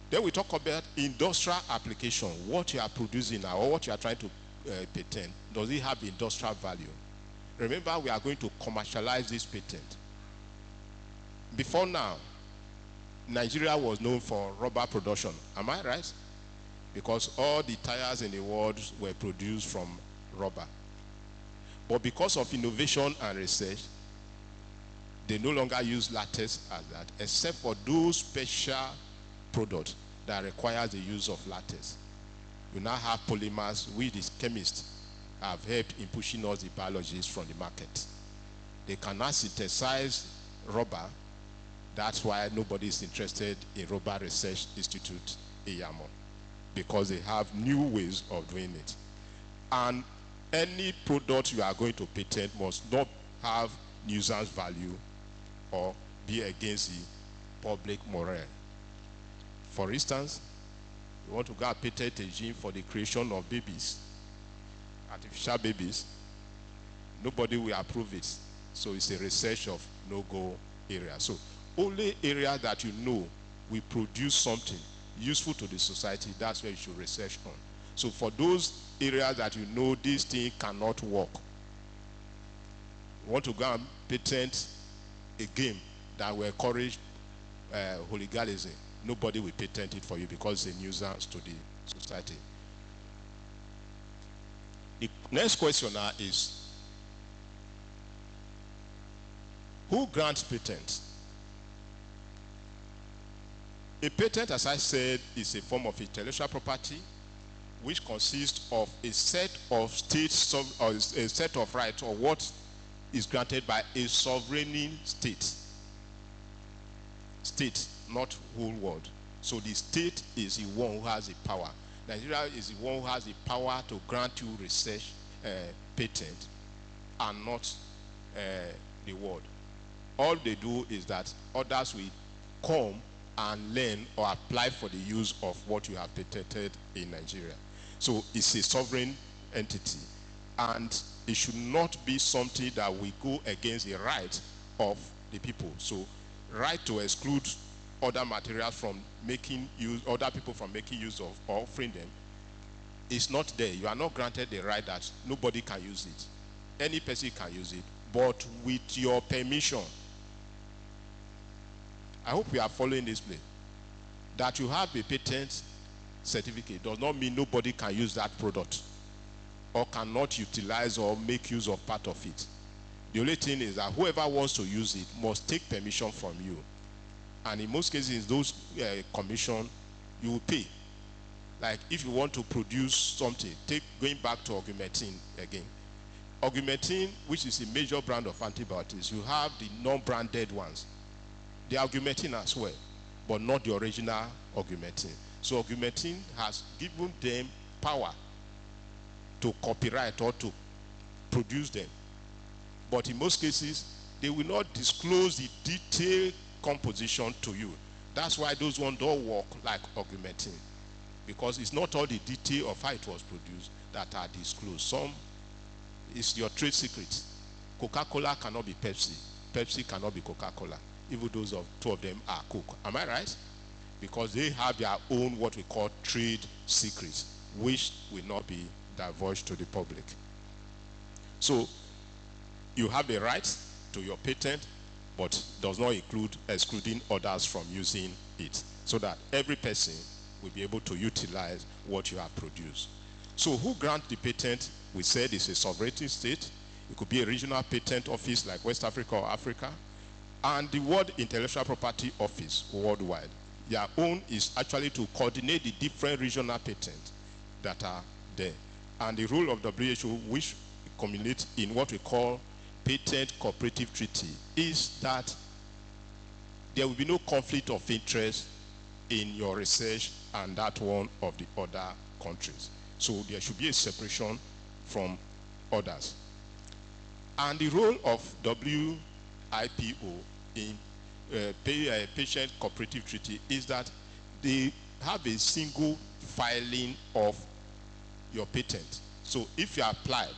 Then we talk about industrial application. What you are producing now, or what you are trying to patent, does it have industrial value? Remember, we are going to commercialize this patent. Before now, Nigeria was known for rubber production. Am I right? Because all the tires in the world were produced from rubber. But because of innovation and research, they no longer use latex as that, except for those special products that require the use of latex. You now have polymers, which the chemists have helped in pushing us the biologists from the market. They cannot synthesize rubber. That's why nobody is interested in Rubber Research Institute, IAMO, because they have new ways of doing it. And any product you are going to patent must not have nuisance value or be against the public morale. For instance, you want to go and patent a gene for the creation of babies, artificial babies, nobody will approve it. So it's a research of no-go area. So only area that you know will produce something useful to the society, that's where you should research on. So for those areas that you know this thing cannot work, you want to go and patent a game that will encourage hooliganism, nobody will patent it for you because it's a nuisance to the society. The next question now is, who grants patents? A patent, as I said, is a form of intellectual property which consists of a set of states or a set of rights, or what is granted by a sovereign state. State, not whole world. So the state is the one who has the power. Nigeria is the one who has the power to grant you research patent, and not the world. All they do is that others will come and learn or apply for the use of what you have patented in Nigeria. So it's a sovereign entity, and it should not be something that will go against the right of the people. So right to exclude other materials from making use, other people from making use of or offering them, is not there. You are not granted the right that nobody can use it. Any person can use it, but with your permission. I hope we are following this play. That you have a patent certificate does not mean nobody can use that product or cannot utilize or make use of part of it. The only thing is that whoever wants to use it must take permission from you. And in most cases, those commission, you will pay. Like if you want to produce something, going back to Augmentin again. Augmentin, which is a major brand of antibiotics, you have the non-branded ones. The Augmentin as well, but not the original Augmentin. So Augmentin has given them power to copyright or to produce them. But in most cases, they will not disclose the detailed composition to you. That's why those ones don't work like Augmentin, because it's not all the detail of how it was produced that are disclosed. Some is your trade secret. Coca-Cola cannot be Pepsi. Pepsi cannot be Coca-Cola. Even those two of them are Coke. Am I right? Because they have their own what we call trade secrets, which will not be divulged to the public. So you have the right to your patent, but does not include excluding others from using it, so that every person will be able to utilize what you have produced. So who grants the patent? We said it's a sovereign state. It could be a regional patent office like West Africa or Africa. And the World Intellectual Property Office worldwide. Their own is actually to coordinate the different regional patents that are there. And the role of WHO, which culminates in what we call Patent Cooperative Treaty, is that there will be no conflict of interest in your research and that one of the other countries. So there should be a separation from others. And the role of WIPO in patient cooperative treaty is that they have a single filing of your patent. So if you applied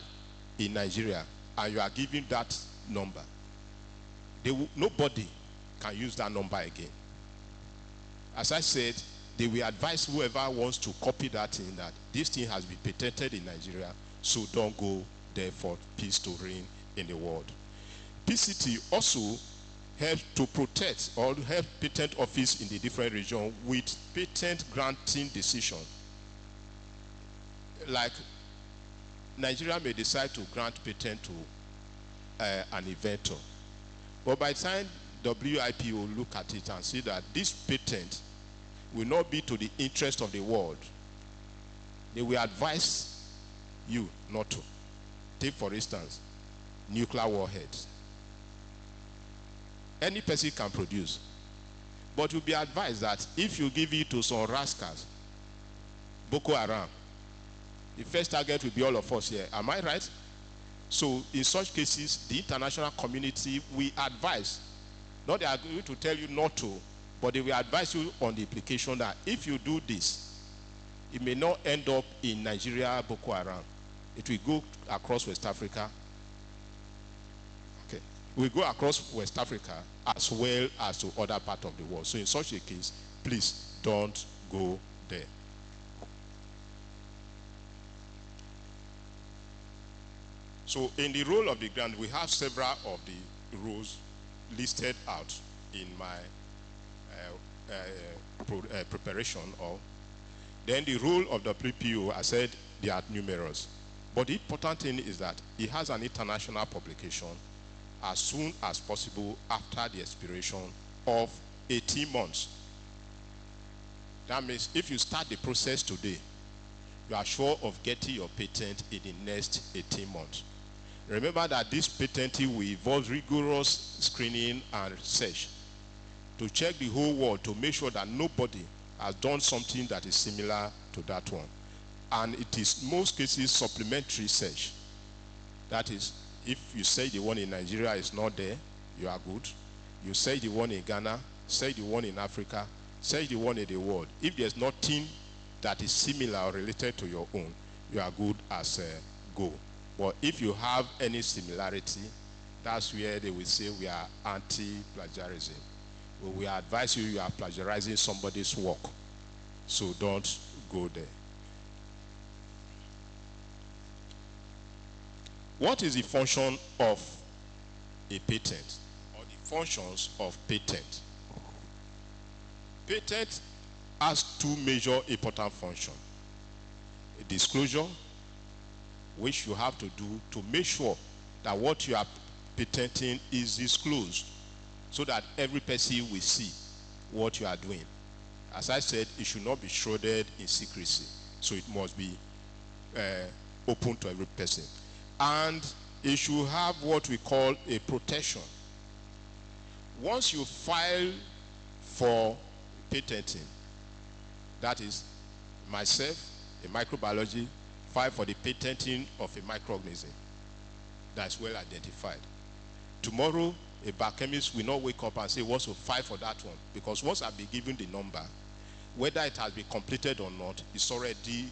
in Nigeria and you are given that number, nobody can use that number again. As I said, they will advise whoever wants to copy that thing that this thing has been patented in Nigeria, so don't go there for peace to reign in the world. PCT also helps to protect or help patent office in the different regions with patent granting decision. Like Nigeria may decide to grant patent to an inventor, but by the time WIPO will look at it and see that this patent will not be to the interest of the world, they will advise you not to. Take, for instance, nuclear warheads. Any person can produce, but you'll be advised that if you give it to some rascals, Boko Haram, the first target will be all of us here. Am I right? So in such cases, the international community will advise, not they are going to tell you not to, but they will advise you on the implication that if you do this, it may not end up in Nigeria, Boko Haram. It will go across West Africa. Okay. It will go across West Africa as well as to other parts of the world. So in such a case, please don't go there. So in the role of the grant, we have several of the roles listed out in my preparation. Then the role of the PPO, I said they are numerous. But the important thing is that it has an international publication as soon as possible after the expiration of 18 months. That means if you start the process today, you are sure of getting your patent in the next 18 months. Remember that this patenting will involve rigorous screening and research to check the whole world to make sure that nobody has done something that is similar to that one. And it is, most cases, supplementary research. That is, if you say the one in Nigeria is not there, you are good. You say the one in Ghana, say the one in Africa, say the one in the world. If there's nothing that is similar or related to your own, you are good as a go. But if you have any similarity, that's where they will say we are anti-plagiarism. Well, we advise you are plagiarizing somebody's work, so don't go there. What is the function of a patent, or the functions of patent? Patent has two major important functions. A disclosure, which you have to do to make sure that what you are patenting is disclosed so that every person will see what you are doing. As I said, it should not be shrouded in secrecy, so it must be open to every person. And it should have what we call a protection. Once you file for patenting, that is myself, a microbiology, file for the patenting of a microorganism that's well identified. Tomorrow, a biochemist will not wake up and say, wants to file for that one, because once I've been given the number, whether it has been completed or not, it's already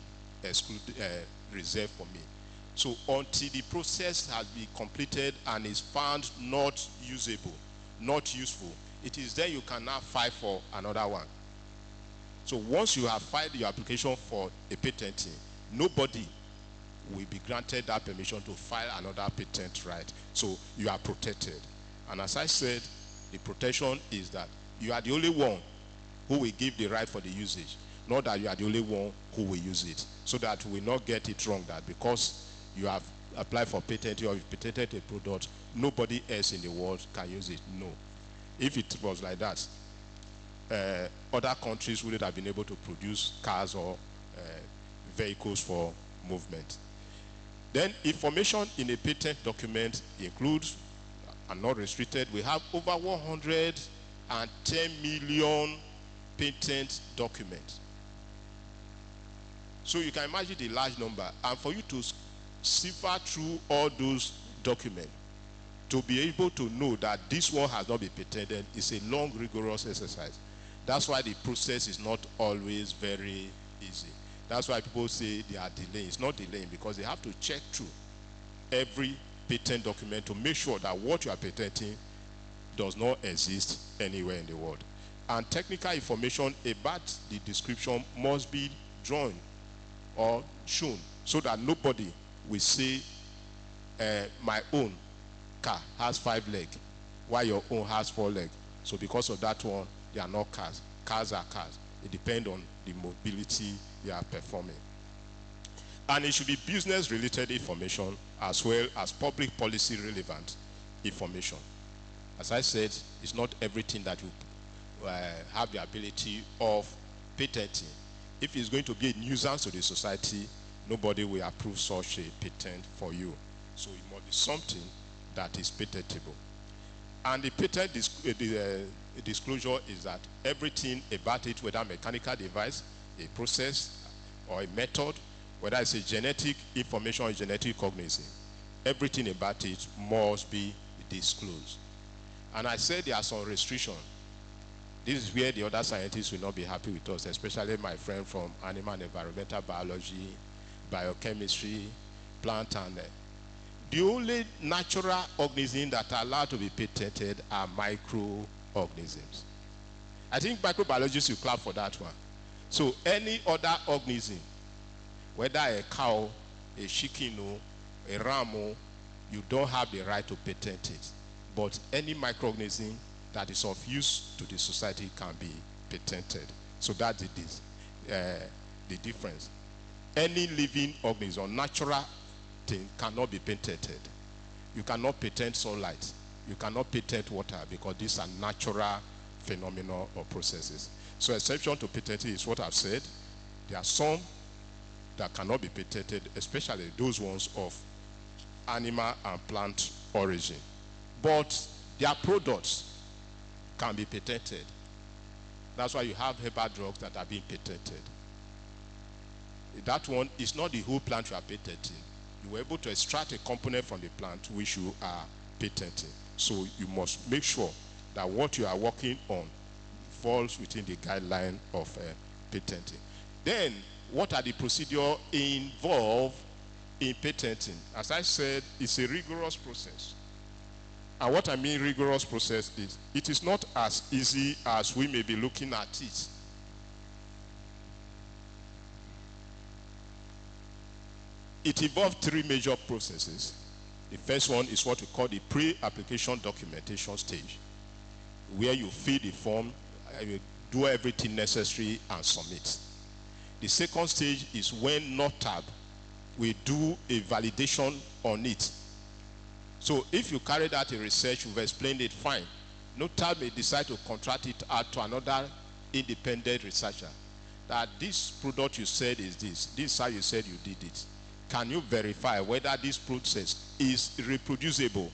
reserved for me. So until the process has been completed and is found not usable, not useful, it is then you can now file for another one. So once you have filed your application for a patenting, nobody will be granted that permission to file another patent right. So you are protected. And as I said, the protection is that you are the only one who will give the right for the usage, not that you are the only one who will use it. So that we will not get it wrong that because you have applied for patenting or you patented a product, nobody else in the world can use it. No. If it was like that, other countries wouldn't have been able to produce cars or vehicles for movement. Then information in a patent document includes, and not restricted, we have over 110 million patent documents. So you can imagine the large number. And for you to cipher through all those documents, to be able to know that this one has not been patented is a long, rigorous exercise. That's why the process is not always very easy. That's why people say they are delaying. It's not delaying because they have to check through every patent document to make sure that what you are patenting does not exist anywhere in the world. And technical information about the description must be drawn or shown so that nobody will say my own car has 5 legs while your own has 4 legs. So because of that one, they are not cars. Cars are cars. It depends on the mobility they are performing. And it should be business-related information as well as public policy relevant information. As I said, it's not everything that you have the ability of patenting. If it's going to be a nuisance to the society, nobody will approve such a patent for you. So it must be something that is patentable. And the patent disclosure is that everything about it, whether a mechanical device, a process, or a method, whether it's a genetic information or genetic organism, everything about it must be disclosed. And I said there are some restrictions. This is where the other scientists will not be happy with us, especially my friend from animal and environmental biology, biochemistry, plant and the only natural organisms that are allowed to be patented are microorganisms. I think microbiologists will clap for that one. So any other organism, whether a cow, a chicken, a ram, you don't have the right to patent it. But any microorganism that is of use to the society can be patented. So that's the difference. Any living organism or natural thing cannot be patented. You cannot patent sunlight. You cannot patent water because these are natural phenomena or processes. So exception to patenting is what I've said. There are some that cannot be patented, especially those ones of animal and plant origin. But their products can be patented. That's why you have herbal drugs that are being patented. That one is not the whole plant you are patenting. You were able to extract a component from the plant which you are patenting. So you must make sure that what you are working on falls within the guideline of patenting. Then, what are the procedures involved in patenting? As I said, it's a rigorous process. And what I mean rigorous process is, it is not as easy as we may be looking at it. It involves 3 major processes. The first one is what we call the pre-application documentation stage, where you fill the form, you do everything necessary and submit. The second stage is when NOTAB will do a validation on it. So if you carried out a research, you've explained it, fine. NOTAB may decide to contract it out to another independent researcher. That this product you said is this is how you said you did it. Can you verify whether this process is reproducible?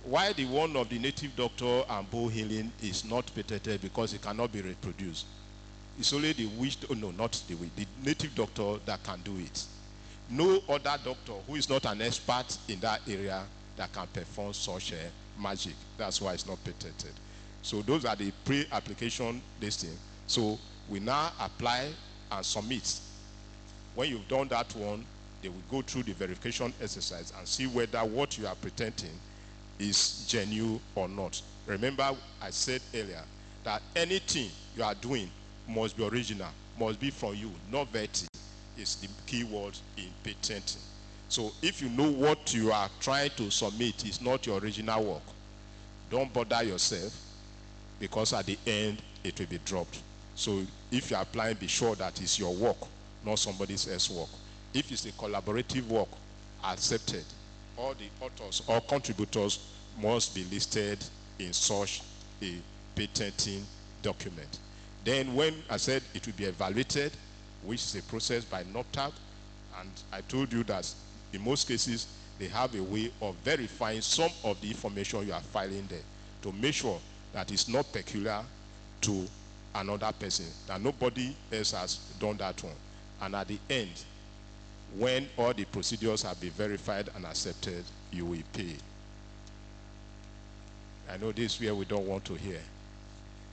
Why the one of the native doctor and bone healing is not patented? Because it cannot be reproduced. It's only the native doctor that can do it. No other doctor who is not an expert in that area that can perform such a magic. That's why it's not patented. So those are the pre-application listing. So we now apply and submit. When you've done that one, they will go through the verification exercise and see whether what you are patenting is genuine or not. Remember, I said earlier that anything you are doing must be original, must be from you. Novelty is the key word in patenting. So if you know what you are trying to submit is not your original work, don't bother yourself, because at the end it will be dropped. So if you are applying, be sure that it's your work, not somebody else's work. If it's a collaborative work, accepted. All the authors or contributors must be listed in such a patenting document. Then when I said it will be evaluated, which is a process by NOTAB, and I told you that in most cases they have a way of verifying some of the information you are filing there to make sure that it's not peculiar to another person, that nobody else has done that one. And at the end, when all the procedures have been verified and accepted, you will pay. I know this is where we don't want to hear.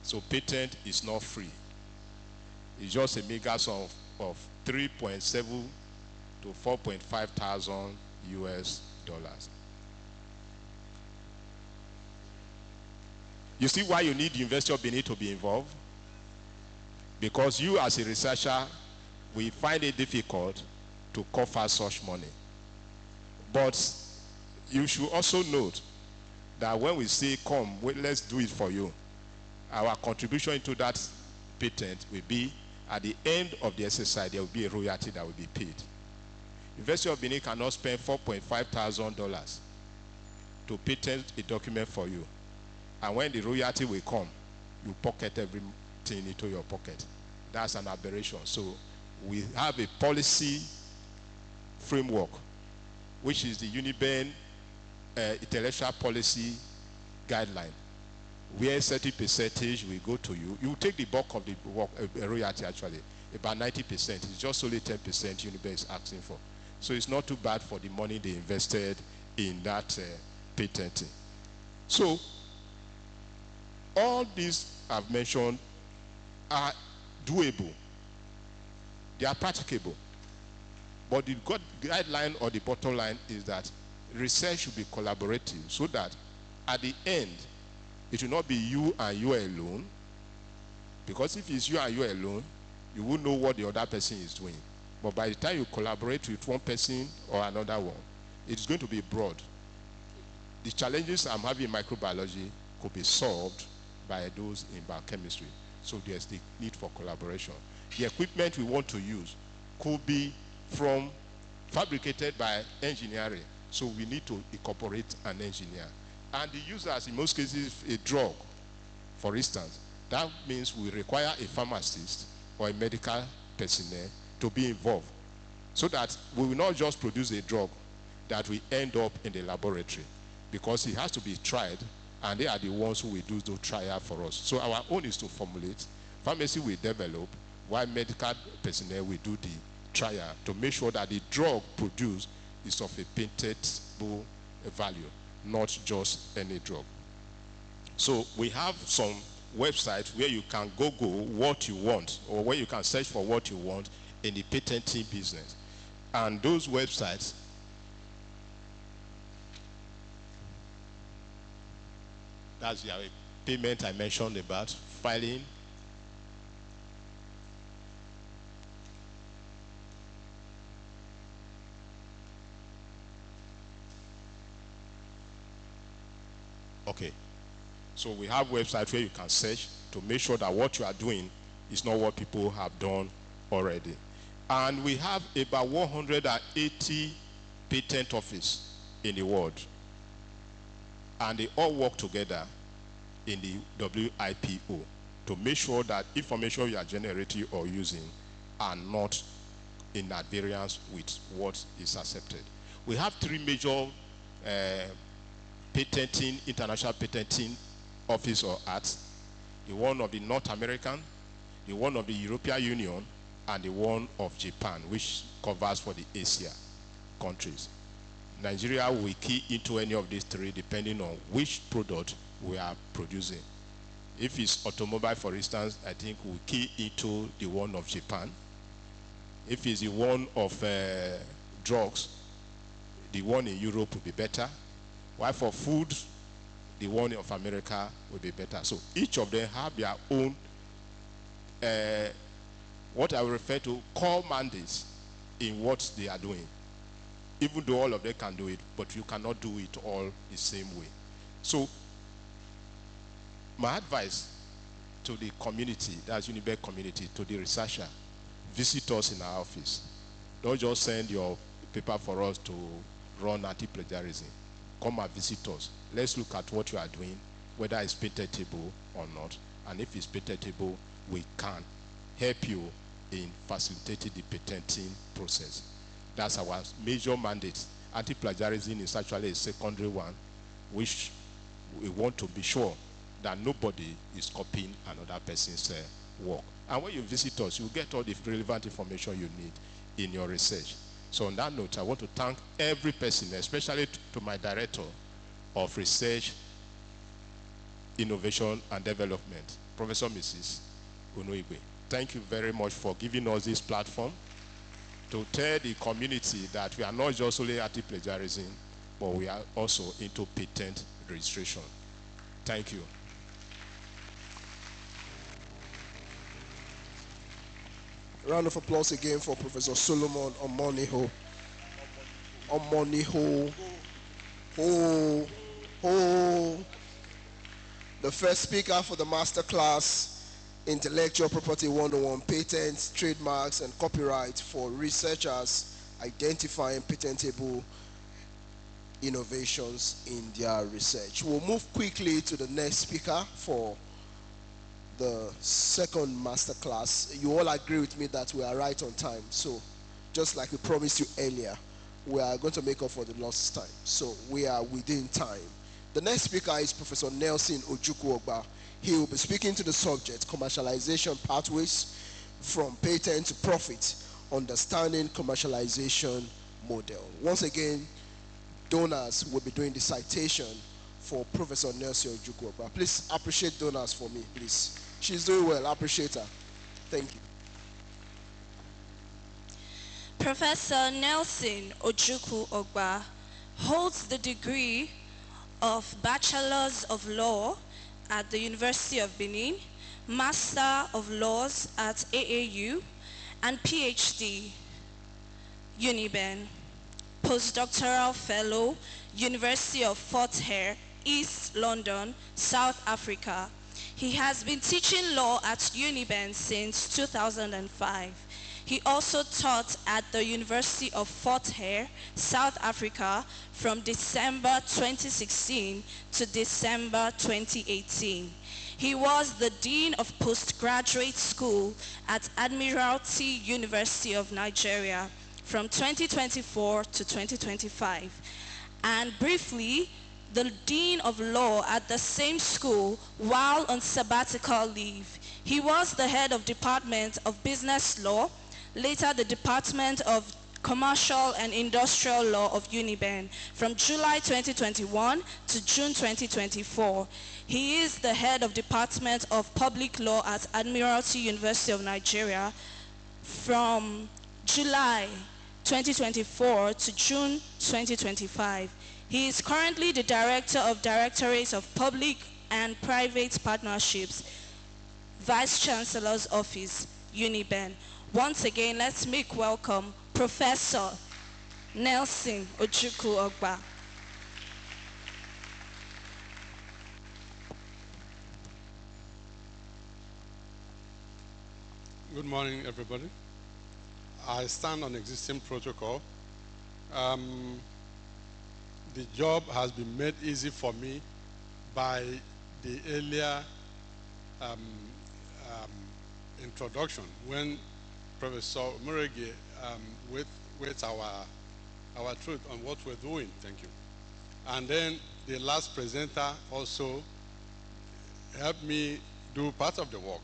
So patent is not free. It's just a mega sum of 3.7 to 4.5 thousand US dollars. You see why you need the University of Benin to be involved? Because you as a researcher will find it difficult to cover such money. But you should also note that when we say, come, let's do it for you, our contribution into that patent will be, at the end of the exercise, there will be a royalty that will be paid. University of Benin cannot spend $4.5 thousand to patent a document for you. And when the royalty will come, you pocket everything into your pocket. That's an aberration. So we have a policy framework, which is the Uniben intellectual policy guideline, where 30% will go to you. You take the bulk of the work, royalty actually, about 90%. It's just only 10% Uniben is asking for. So it's not too bad for the money they invested in that patenting. So all these I've mentioned are doable. They are practicable. But the guideline or the bottom line is that research should be collaborative, so that at the end, it will not be you and you alone. Because if it's you and you alone, you won't know what the other person is doing. But by the time you collaborate with one person or another one, it's going to be broad. The challenges I'm having in microbiology could be solved by those in biochemistry. So there's the need for collaboration. The equipment we want to use could be fabricated by engineering. So we need to incorporate an engineer. And the users, in most cases, a drug, for instance, that means we require a pharmacist or a medical personnel to be involved, so that we will not just produce a drug that will end up in the laboratory, because it has to be tried, and they are the ones who will do the trial for us. So our own is to formulate, pharmacy will develop, while medical personnel will do the trial to make sure that the drug produced is of a patentable value, not just any drug. So we have some websites where you can Google what you want, or where you can search for what you want in the patenting business. And those websites that's the payment I mentioned about, filing. Okay. So we have websites where you can search to make sure that what you are doing is not what people have done already. And we have about 180 patent offices in the world. And they all work together in the WIPO to make sure that information you are generating or using are not in variance with what is accepted. We have three major international patenting office or acts: the one of the North American, the one of the European Union, and the one of Japan, which covers for the Asia countries. Nigeria will key into any of these three depending on which product we are producing. If it's automobile, for instance, I think we'll key into the one of Japan. If it's the one of drugs, the one in Europe will be better. While for food, the one of America will be better. So each of them have their own, what I will refer to, core mandates in what they are doing. Even though all of them can do it, but you cannot do it all the same way. So my advice to the community, that's Uniben community, to the researcher, visit us in our office. Don't just send your paper for us to run anti-plagiarism. Come and visit us. Let's look at what you are doing, whether it's patentable or not. And if it's patentable, we can help you in facilitating the patenting process. That's our major mandate. Anti-plagiarism is actually a secondary one, which we want to be sure that nobody is copying another person's work. And when you visit us, you get all the relevant information you need in your research. So on that note, I want to thank every person, especially to my Director of Research, Innovation and Development, Professor Mrs. Unoigwe. Thank you very much for giving us this platform to tell the community that we are not just only anti-plagiarism, but we are also into patent registration. Thank you. Round of applause again for Professor Solomon Omoniho. Omoniho. The first speaker for the masterclass, Intellectual Property 101, Patents, Trademarks, and Copyright for Researchers Identifying Patentable Innovations in their research. We'll move quickly to the next speaker for the second masterclass. You all agree with me that we are right on time. So, just like we promised you earlier, we are going to make up for the lost time. So, we are within time. The next speaker is Professor Nelson Ojukwu-Ogba. He will be speaking to the subject, Commercialization Pathways from Patent to Profit, Understanding Commercialization Model. Once again, donors will be doing the citation for Professor Nelson Ojukwu-Ogba. Please appreciate donors for me, please. She's doing well. Appreciate her. Thank you. Professor Nelson Ojukwu-Ogba holds the degree of Bachelor's of Law at the University of Benin, Master of Laws at AAU, and PhD, Uniben, Postdoctoral Fellow, University of Fort Hare, East London, South Africa. He has been teaching law at Uniben since 2005. He also taught at the University of Fort Hare, South Africa from December 2016 to December 2018. He was the Dean of Postgraduate School at Admiralty University of Nigeria from 2024 to 2025. And briefly, the Dean of Law at the same school while on sabbatical leave. He was the head of Department of Business Law, later the Department of Commercial and Industrial Law of Uniben from July 2021 to June 2024. He is the head of Department of Public Law at Admiralty University of Nigeria from July 2024 to June 2025. He is currently the Director of Directorates of Public and Private Partnerships, Vice Chancellor's Office, Uniben. Once again, let's make welcome Professor Nelson Ojukwu-Ogba. Good morning, everybody. I stand on existing protocol. The job has been made easy for me by the earlier introduction when Professor Umurege with our truth on what we're doing. Thank you. And then the last presenter also helped me do part of the work.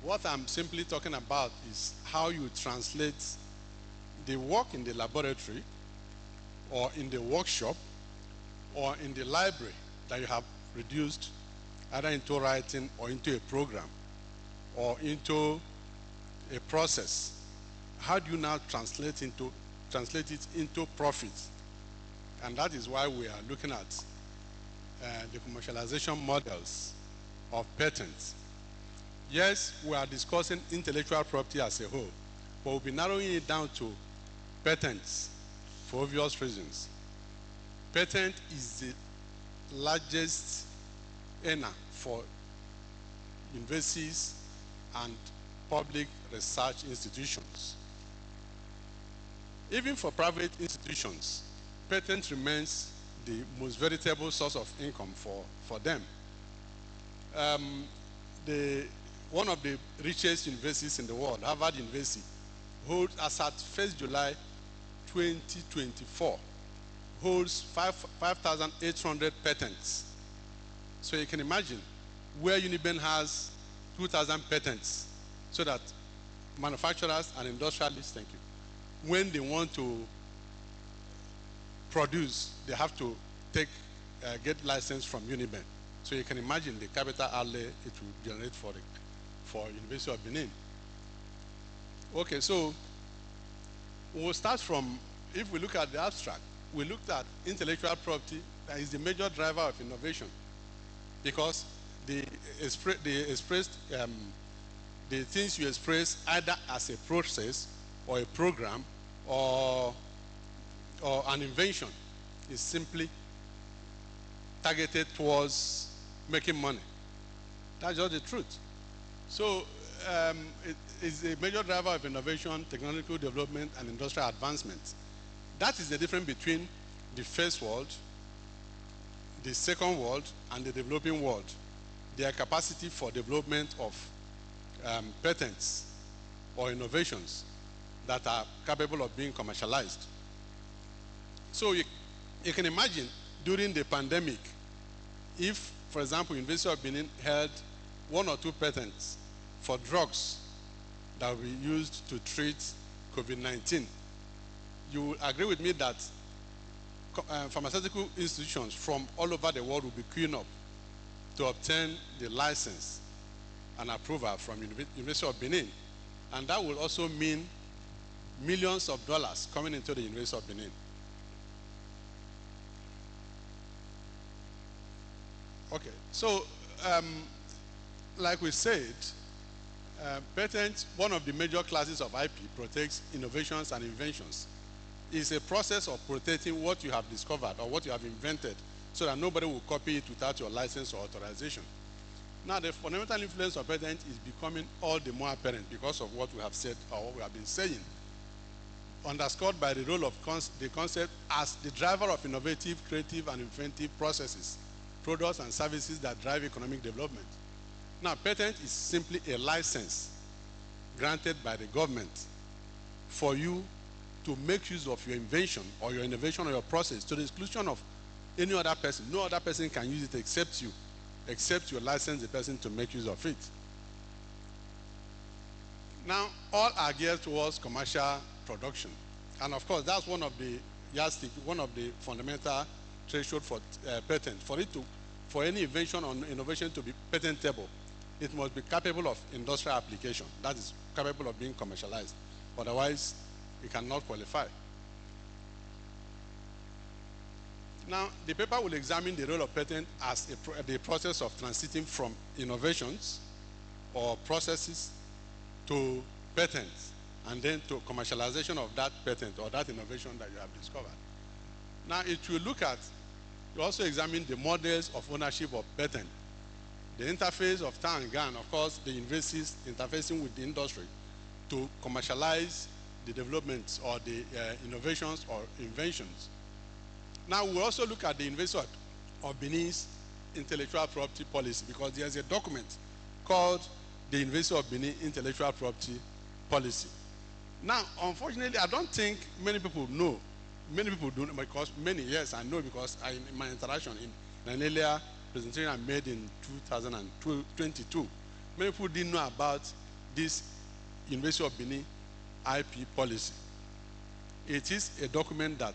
What I'm simply talking about is how you translate the work in the laboratory or in the workshop or in the library that you have reduced either into writing or into a program or into a process. How do you now translate it into profit? And that is why we are looking at the commercialization models of patents. Yes, we are discussing intellectual property as a whole, but we'll be narrowing it down to patents for obvious reasons. Patent is the largest earner for universities and public research institutions. Even for private institutions, patent remains the most veritable source of income for them. One of the richest universities in the world, Harvard University, holds, as at 1st July 2024, holds 5,800 patents. So you can imagine where Uniben has 2,000 patents so that manufacturers and industrialists, thank you, when they want to produce, they have to get license from Uniben. So you can imagine the capital outlay it will generate for University of Benin. Okay, so we'll start from, if we look at the abstract, we looked at intellectual property that is the major driver of innovation, because the things you express either as a process or a program or an invention is simply targeted towards making money. That's just the truth. So it is a major driver of innovation, technological development, and industrial advancement. That is the difference between the first world, the second world, and the developing world. Their capacity for development of patents or innovations that are capable of being commercialized. So you can imagine during the pandemic, if, for example, University of Benin held 1 or 2 patents for drugs that will be used to treat COVID-19, you will agree with me that pharmaceutical institutions from all over the world will be queuing up to obtain the license and approval from University of Benin. And that will also mean millions of dollars coming into the University of Benin. Okay, so like we said, patent, one of the major classes of IP, protects innovations and inventions. It's a process of protecting what you have discovered or what you have invented so that nobody will copy it without your license or authorization. Now, the fundamental influence of patent is becoming all the more apparent because of what we have said or what we have been saying, underscored by the role of the concept as the driver of innovative, creative, and inventive processes, products, and services that drive economic development. Now, patent is simply a license granted by the government for you to make use of your invention or your innovation or your process to the exclusion of any other person. No other person can use it except you, except you license the person to make use of it. Now, all are geared towards commercial production. And of course, that's one of the yardstick, one of the fundamental threshold for patent. For any invention or innovation to be patentable, it must be capable of industrial application. That is capable of being commercialized. Otherwise, it cannot qualify. Now, the paper will examine the role of patent as the process of transiting from innovations or processes to patents, and then to commercialization of that patent or that innovation that you have discovered. Now, it will look at, you also examine the models of ownership of patent, the interface of town and GAN, of course, the universities interfacing with the industry to commercialize the developments or the innovations or inventions. Now, we'll also look at the University of Benin's intellectual property policy, because there's a document called the University of Benin Intellectual Property Policy. Now, unfortunately, I don't think many people know. Many people don't, because yes, I know, because in my interaction in an earlier presentation I made in 2022, many people didn't know about this University of Benin IP policy. It is a document that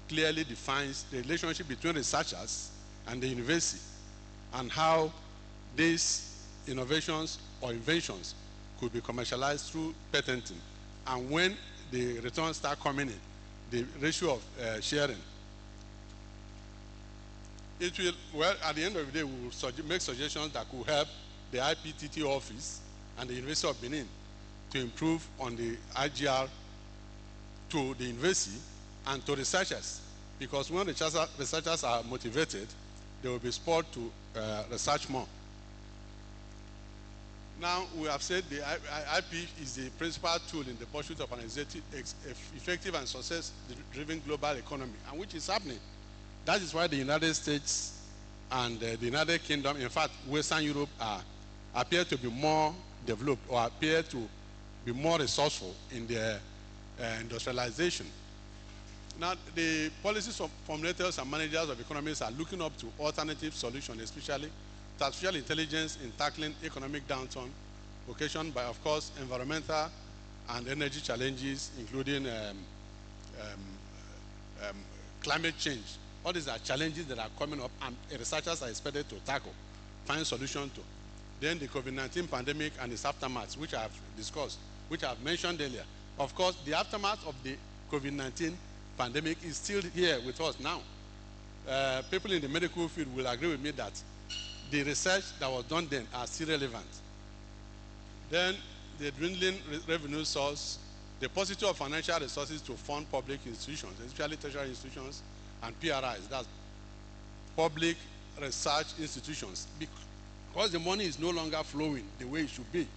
clearly defines the relationship between researchers and the university and how these innovations or inventions could be commercialized through patenting. And when the returns start coming in, the ratio of sharing. It will, well, at the end of the day, we will make suggestions that could help the IPTT office and the University of Benin to improve on the IGR to the university and to researchers. Because when researchers are motivated, they will be spurred to research more. Now, we have said the IP is the principal tool in the pursuit of an effective and success-driven global economy, and which is happening. That is why the United States and the United Kingdom, in fact, Western Europe, appear to be more developed or appear to be more resourceful in their industrialization. Now, the policies of formulators and managers of economies are looking up to alternative solutions, especially artificial intelligence in tackling economic downturn occasioned by, of course, environmental and energy challenges, including climate change. All these are challenges that are coming up and researchers are expected to tackle, find solutions to. Then the COVID-19 pandemic and its aftermath, which I have discussed, which I have mentioned earlier. Of course, the aftermath of the COVID-19 pandemic is still here with us now. People in the medical field will agree with me that the research that was done then are still relevant. Then the dwindling revenue source, the paucity of financial resources to fund public institutions, especially tertiary institutions and PRIs, that's public research institutions, because the money is no longer flowing the way it should be.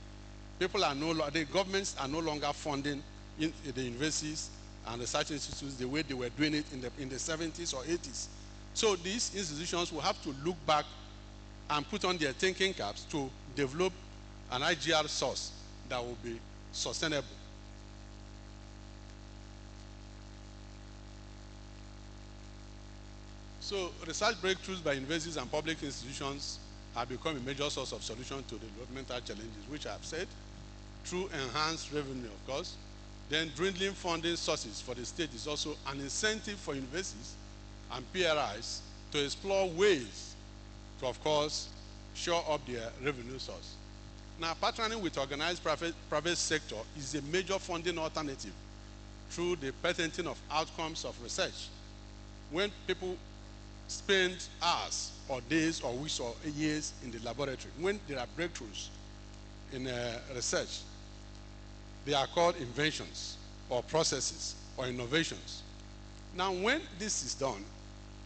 The governments are no longer funding in the universities and research institutes the way they were doing it in the 70s or 80s. So these institutions will have to look back and put on their thinking caps to develop an IGR source that will be sustainable. So research breakthroughs by universities and public institutions have become a major source of solution to the developmental challenges, which I have said, through enhanced revenue, of course. Then dwindling funding sources for the state is also an incentive for universities and PRIs to explore ways to, of course, shore up their revenue source. Now, partnering with organized private sector is a major funding alternative through the patenting of outcomes of research. When people spend hours or days or weeks or years in the laboratory, when there are breakthroughs in research, they are called inventions or processes or innovations. Now, when this is done,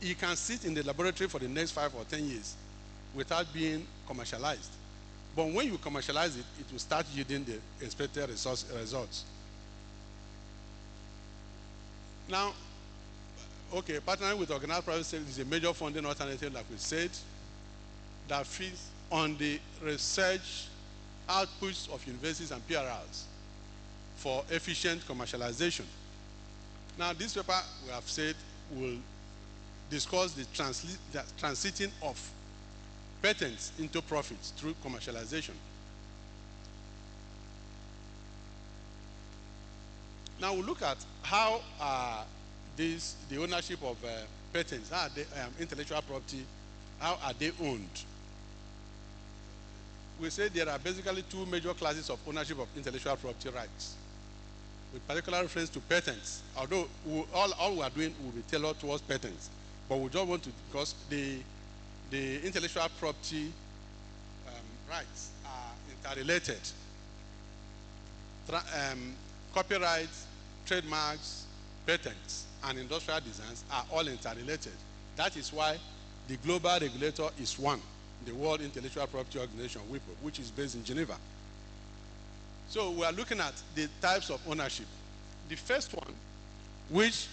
you can sit in the laboratory for the next 5 or 10 years without being commercialized. But when you commercialize it, it will start yielding the expected results. Now, okay, partnering with organized private sector is a major funding alternative, like we said, that feeds on the research outputs of universities and PRRs for efficient commercialization. Now, this paper, we have said, will discuss the transiting of patents into profits through commercialization. Now, we'll look at how the ownership of patents, how they, intellectual property, how are they owned? We say there are basically 2 major classes of ownership of intellectual property rights, with particular reference to patents. Although all we are doing will be tailored towards patents, but we don't want to, because the intellectual property rights are interrelated. Copyright, trademarks, patents, and industrial designs are all interrelated. That is why the global regulator is one, the World Intellectual Property Organization, WIPO, which is based in Geneva. So we are looking at the types of ownership. The first one, which,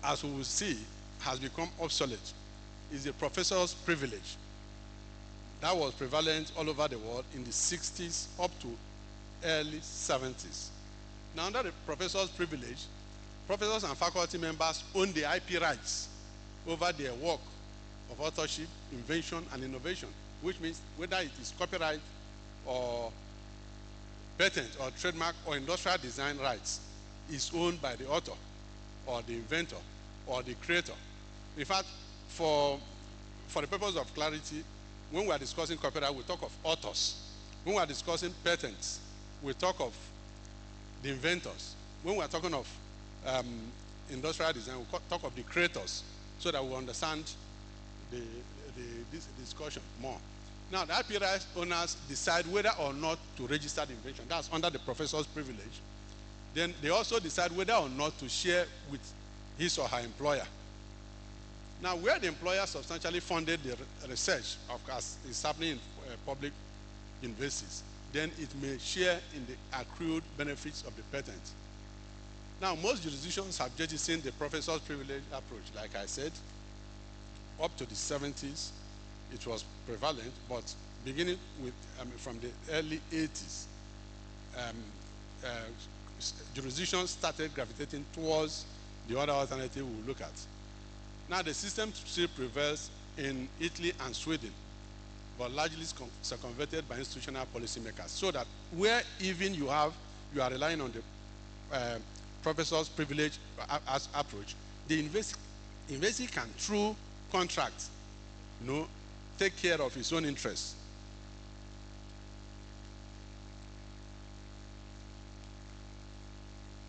as we will see, has become obsolete, is the professor's privilege. That was prevalent all over the world in the 60s up to early 70s. Now, under the professor's privilege, professors and faculty members own the IP rights over their work of authorship, invention, and innovation, which means whether it is copyright or patent or trademark or industrial design rights is owned by the author or the inventor or the creator. In fact, for the purpose of clarity, when we are discussing copyright, we talk of authors. When we are discussing patents, we talk of the inventors. When we are talking of industrial design, we talk of the creators, so that we understand this discussion more. Now, the IP rights owners decide whether or not to register the invention. That's under the professor's privilege. Then they also decide whether or not to share with his or her employer. Now, where the employer substantially funded the research, as is happening in public universities, then it may share in the accrued benefits of the patent. Now, most jurisdictions have jettisoned the professor's privilege approach. Like I said, up to the 70s, it was prevalent, but beginning with, from the early 80s, jurisdictions started gravitating towards the other alternative we'll look at. Now, the system still prevails in Italy and Sweden. but largely circumvented by institutional policymakers. So that where even you are relying on the professor's privilege approach, the university can, through contracts, take care of its own interests.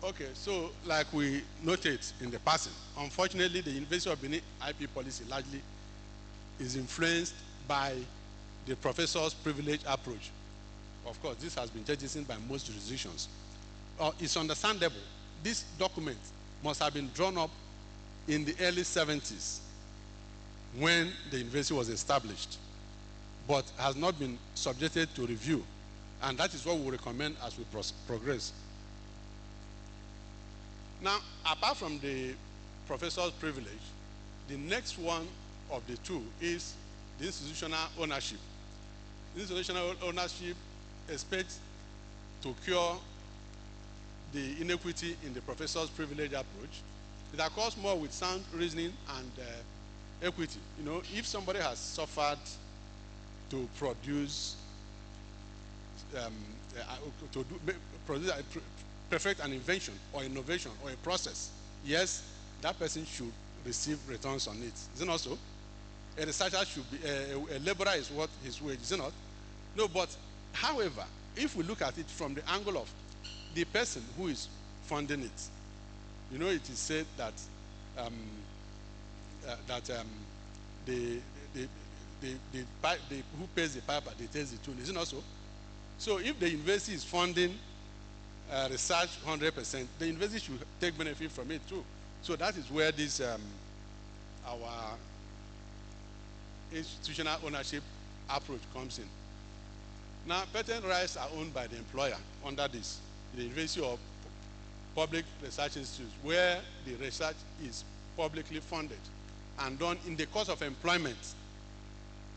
Okay, so like we noted in the passing, unfortunately, the University of Benin IP policy largely is influenced by the professor's privilege approach. Of course, this has been jettisoned by most jurisdictions. It's understandable. This document must have been drawn up in the early 70s when the university was established, but has not been subjected to review. And that is what we recommend as we progress. Now, apart from the professor's privilege, the next one of the two is the institutional ownership. The institutional ownership expects to cure the inequity in the professor's privilege approach. It occurs more with sound reasoning and equity. If somebody has suffered to produce, perfect an invention or innovation or a process, yes, that person should receive returns on it. Is it not so? A researcher should be, a laborer is worth his wage, is it not? No, but however, if we look at it from the angle of the person who is funding it, it is said that who pays the piper, they taste the tune, is it not so? So if the university is funding research 100%, the university should take benefit from it too. So that is where this our institutional ownership approach comes in. Now, patent rights are owned by the employer under this, the university or public research institutes, where the research is publicly funded and done in the course of employment.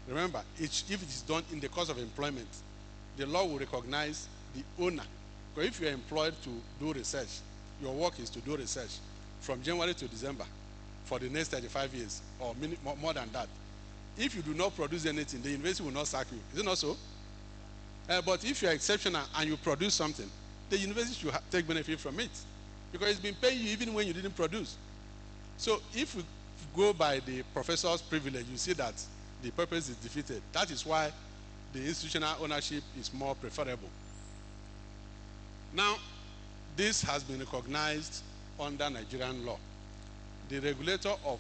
Remember, if it is done in the course of employment, the law will recognize the owner. Because if you're employed to do research, your work is to do research from January to December for the next 35 years or more than that. If you do not produce anything, the university will not sack you. Is it not so? But if you're exceptional and you produce something, the university should take benefit from it because it's been paying you even when you didn't produce. So if we go by the professor's privilege, you see that the purpose is defeated. That is why the institutional ownership is more preferable. Now, this has been recognized under Nigerian law. The regulator of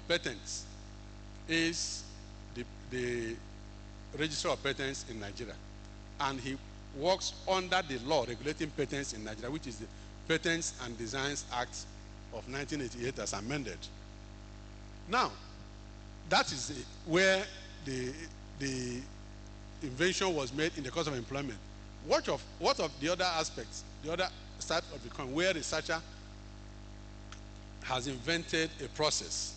patents is the Registrar of Patents in Nigeria, and he works under the law regulating patents in Nigeria, which is the Patents and Designs Act of 1988 as amended. Now, that is where the invention was made in the course of employment. What of the other aspects, the other side of the coin, where a researcher has invented a process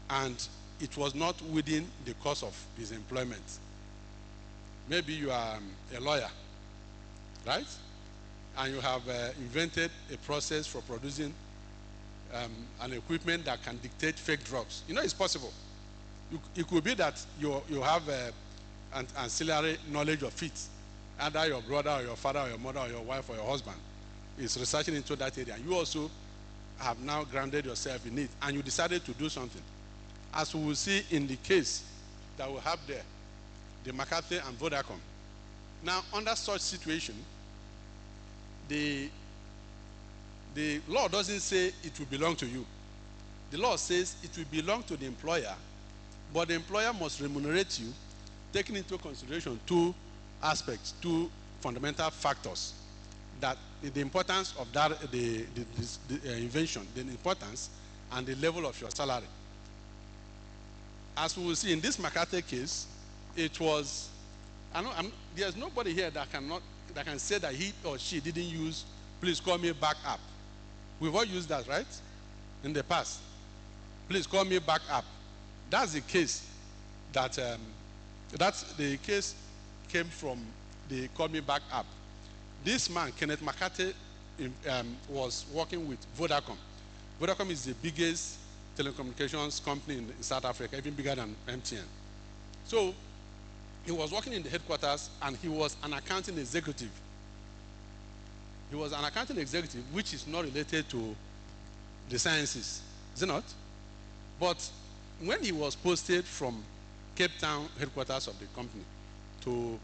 and it was not within the course of his employment? Maybe you are a lawyer, right? And you have invented a process for producing an equipment that can dictate fake drugs. It's possible. It could be that you have an ancillary knowledge of it. Either your brother or your father or your mother or your wife or your husband is researching into that area. You also have now grounded yourself in it and you decided to do something. As we will see in the case that we have there, the McCarthy and Vodacom. Now, under such situation, the law doesn't say it will belong to you. The law says it will belong to the employer, but the employer must remunerate you, taking into consideration two aspects, two fundamental factors, that the importance of that the invention, the importance and the level of your salary. As we will see in this McCarthy case, it was, there's nobody here that can say that he or she didn't use "please call me back up." We've all used that, right? In the past. Please call me back up. That's the case that's the case came from the "call me back up." This man, Kenneth McCarthy, was working with Vodacom. Vodacom is the biggest telecommunications company in South Africa, even bigger than MTN. So he was working in the headquarters and he was an accounting executive. He was an accounting executive, which is not related to the sciences, is it not? But when he was posted from Cape Town headquarters of the company to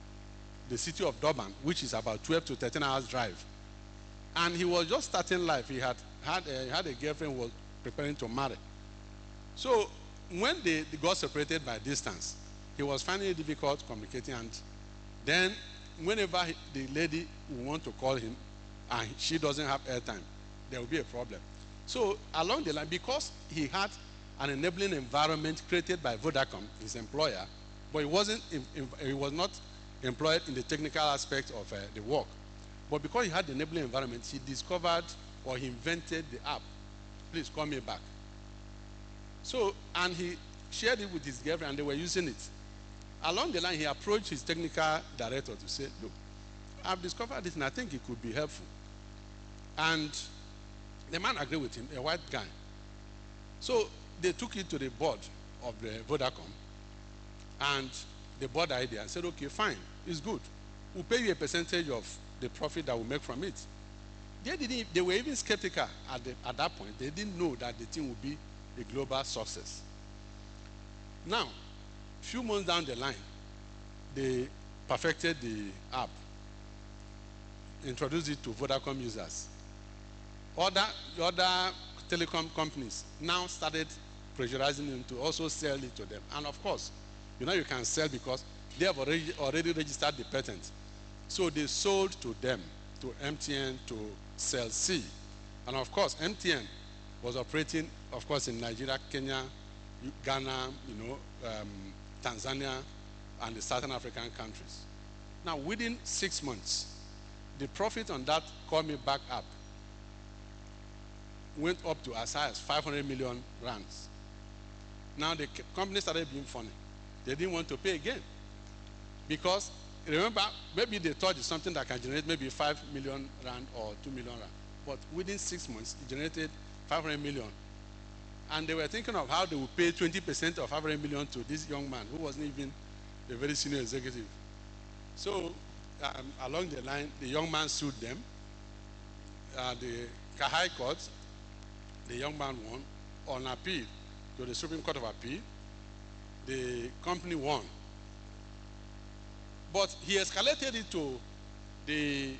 the city of Durban, which is about 12 to 13 hours drive, and he was just starting life. He had a girlfriend who was preparing to marry. So when they got separated by distance, he was finding it difficult communicating, and then whenever the lady will want to call him and she doesn't have airtime, there will be a problem. So along the line, because he had an enabling environment created by Vodacom, his employer, but he was not employed in the technical aspect of the work. But because he had the enabling environment, he discovered or he invented the app, Please Call Me Back. So, and he shared it with his girlfriend and they were using it. Along the line, he approached his technical director to say, look, I've discovered this and I think it could be helpful. And the man agreed with him, a white guy. So they took it to the board of the Vodacom, and the board idea and said, okay, fine, it's good. We'll pay you a percentage of the profit that we'll make from it. They were even skeptical at that point. They didn't know that the thing would be a global success. Now, a few months down the line, they perfected the app, introduced it to Vodacom users. Other telecom companies now started pressurizing them to also sell it to them. And of course, you can sell because they have already registered the patent. So they sold to them, to MTN, to Cell C. And of course, MTN was operating, of course, in Nigeria, Kenya, Ghana, Tanzania, and the Southern African countries. Now, within 6 months, the profit on that Call Me Back app went up to as high as 500 million rands. Now the company started being funny. They didn't want to pay again. Because, remember, maybe they thought it's something that can generate maybe 5 million rand or 2 million rand. But within 6 months, it generated 500 million. And they were thinking of how they would pay 20% of 500 million to this young man who wasn't even a very senior executive. So, along the line, the young man sued them. The High Court, the young man won. On appeal to the Supreme Court of Appeal, the company won. But he escalated it to the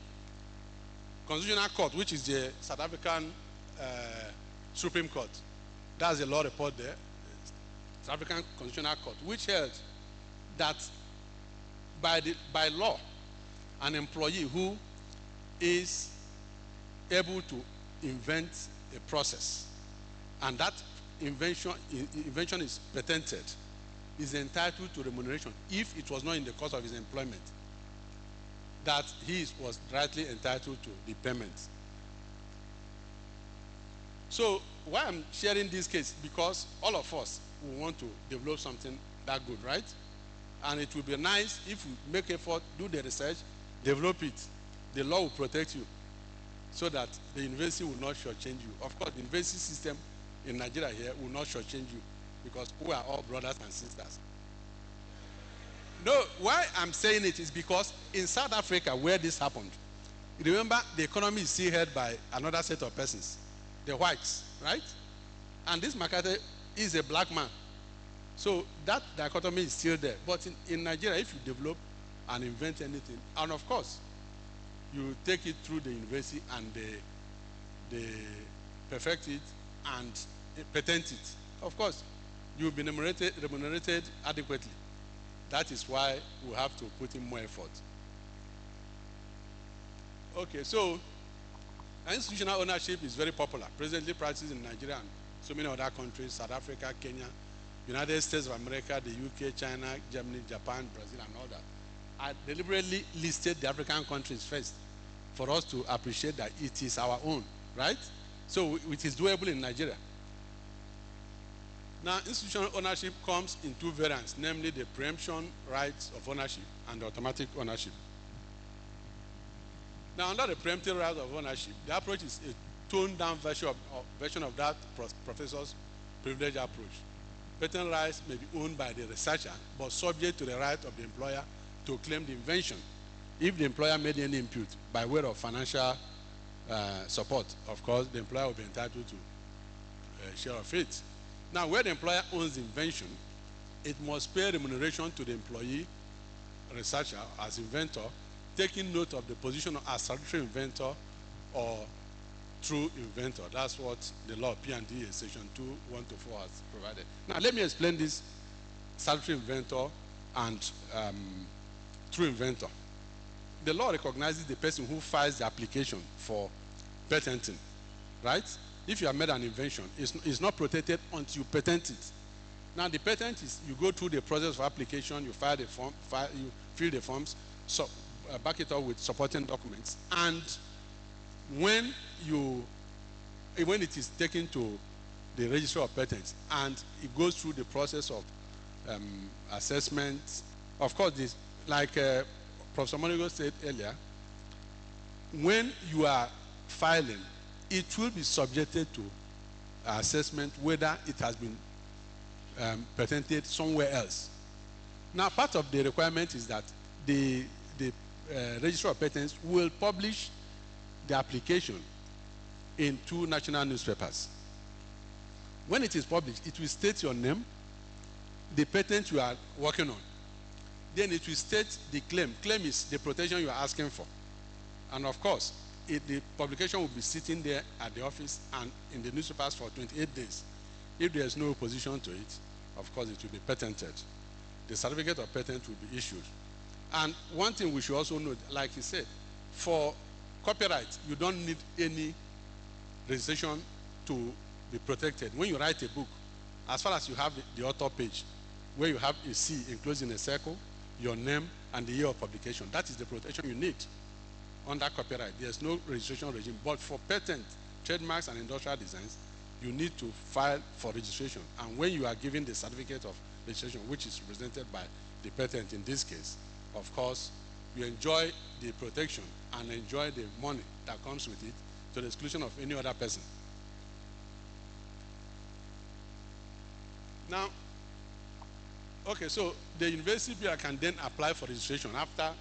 Constitutional Court, which is the South African Supreme Court. That's the law report there. The South African Constitutional Court, which held that by law, an employee who is able to invent a process, and that invention is patented, is entitled to remuneration if it was not in the course of his employment, that he was rightly entitled to the payment. So why I'm sharing this case, because all of us will want to develop something that good, right? And it will be nice if we make effort, do the research, develop it. The law will protect you so that the university will not shortchange you. Of course, the university system in Nigeria here will not shortchange you because we are all brothers and sisters. No, why I'm saying it is because in South Africa, where this happened, remember the economy is still held by another set of persons, the whites, right? And this Makate is a black man. So that dichotomy is still there. But in Nigeria, if you develop and invent anything, and of course, you take it through the university and they perfect it and patent it. Of course, you'll be remunerated adequately. That is why we have to put in more effort. Okay, so institutional ownership is very popular, presently practiced in Nigeria and so many other countries, South Africa, Kenya, United States of America, the UK, China, Germany, Japan, Brazil, and all that. I deliberately listed the African countries first for us to appreciate that it is our own, right? So it is doable in Nigeria. Now, institutional ownership comes in two variants, namely the preemption rights of ownership and the automatic ownership. Now, under the preemptive right of ownership, the approach is a toned-down version of that professor's privilege approach. patent rights may be owned by the researcher, but subject to the right of the employer to claim the invention. If the employer made any input by way of financial support, of course, the employer will be entitled to a share of it. Now, where the employer owns the invention, it must pay remuneration to the employee, researcher, as inventor, taking note of the position as statutory inventor or true inventor. That's what the law P&D section 2:1-4 has provided. Now, let me explain this statutory inventor and true inventor. The law recognizes the person who files the application for patenting, right? If you have made an invention, it's not protected until you patent it. Now, the patent is, you go through the process of application, you file the form, you fill the forms, so back it up with supporting documents, and when it is taken to the Registry of Patents and it goes through the process of assessment, of course, this, like Professor Monigo said earlier, when you are filing, it will be subjected to assessment whether it has been patented somewhere else. Now, part of the requirement is that the Registry of Patents will publish the application in 2 national newspapers. When it is published, it will state your name, the patent you are working on. Then it will state the claim. Claim is the protection you are asking for. And of course, the publication will be sitting there at the office and in the newspapers for 28 days. If there is no opposition to it, of course, it will be patented. The certificate of patent will be issued. And one thing we should also note, like he said, for copyright, you don't need any registration to be protected. When you write a book, as far as you have the author page, where you have a C enclosed in a circle, your name, and the year of publication, that is the protection you need under copyright. There's no registration regime. But for patent, trademarks, and industrial designs, you need to file for registration. And when you are given the certificate of registration, which is represented by the patent in this case, of course, you enjoy the protection and enjoy the money that comes with it to the exclusion of any other person. Now, okay, so the university bureau can then apply for registration after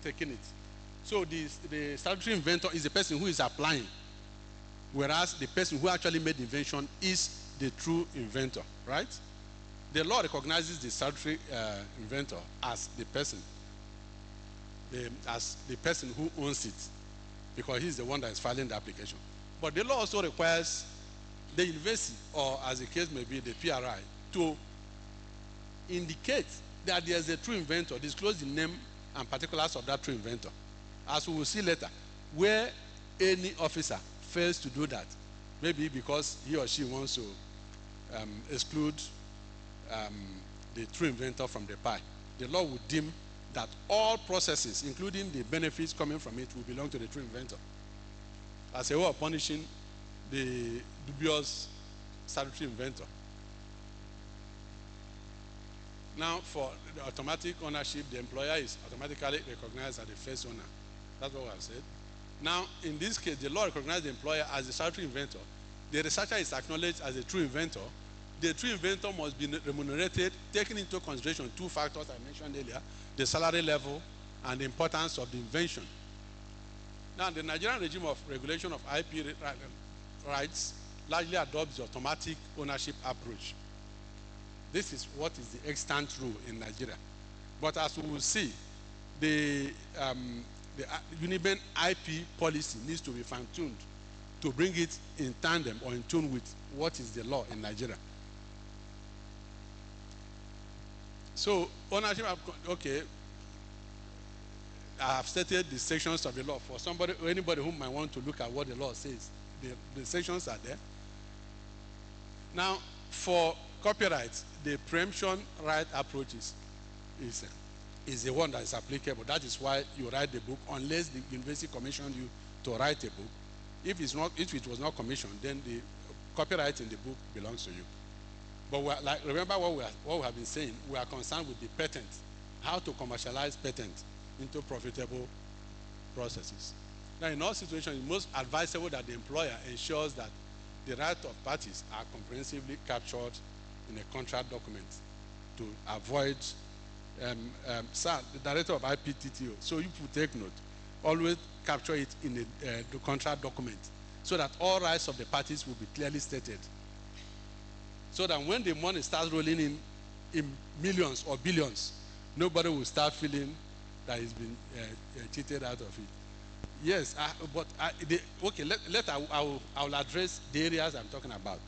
taking it. So the statutory inventor is the person who is applying, whereas the person who actually made the invention is the true inventor, right? The law recognizes the statutory inventor as the person, who owns it, because he's the one that is filing the application. But the law also requires the university, or as the case may be, the PRI, to indicate that there's a true inventor, disclose the name and particulars of that true inventor. As we will see later, where any officer fails to do that, maybe because he or she wants to exclude the true inventor from the pie, the law would deem that all processes, including the benefits coming from it, will belong to the true inventor, as a way of punishing the dubious statutory inventor. Now, for the automatic ownership, the employer is automatically recognized as the first owner. That's what I've said. Now, in this case, the law recognizes the employer as the statutory inventor. The researcher is acknowledged as a true inventor. The true inventor must be remunerated, taking into consideration 2 factors I mentioned earlier, the salary level and the importance of the invention. Now, the Nigerian regime of regulation of IP rights largely adopts the automatic ownership approach. This is what is the extant rule in Nigeria. But as we will see, the Uniben IP policy needs to be fine-tuned to bring it in tandem or in tune with what is the law in Nigeria. So, ownership, okay, I have stated the sections of the law. For somebody or anybody who might want to look at what the law says, the sections are there. Now, for copyright, the preemption right approach is the one that is applicable. That is why you write the book, unless the university commissioned you to write a book. If it was not commissioned, then the copyright in the book belongs to you. But remember what we have been saying, we are concerned with the patent, how to commercialize patent into profitable processes. Now, in all situations, it's most advisable that the employer ensures that the rights of parties are comprehensively captured in a contract document to avoid, sir, the director of IPTTO, so you will take note, always capture it in the contract document so that all rights of the parties will be clearly stated. So that when the money starts rolling in millions or billions, nobody will start feeling that he's been cheated out of it. Yes, okay, I will address the areas I'm talking about.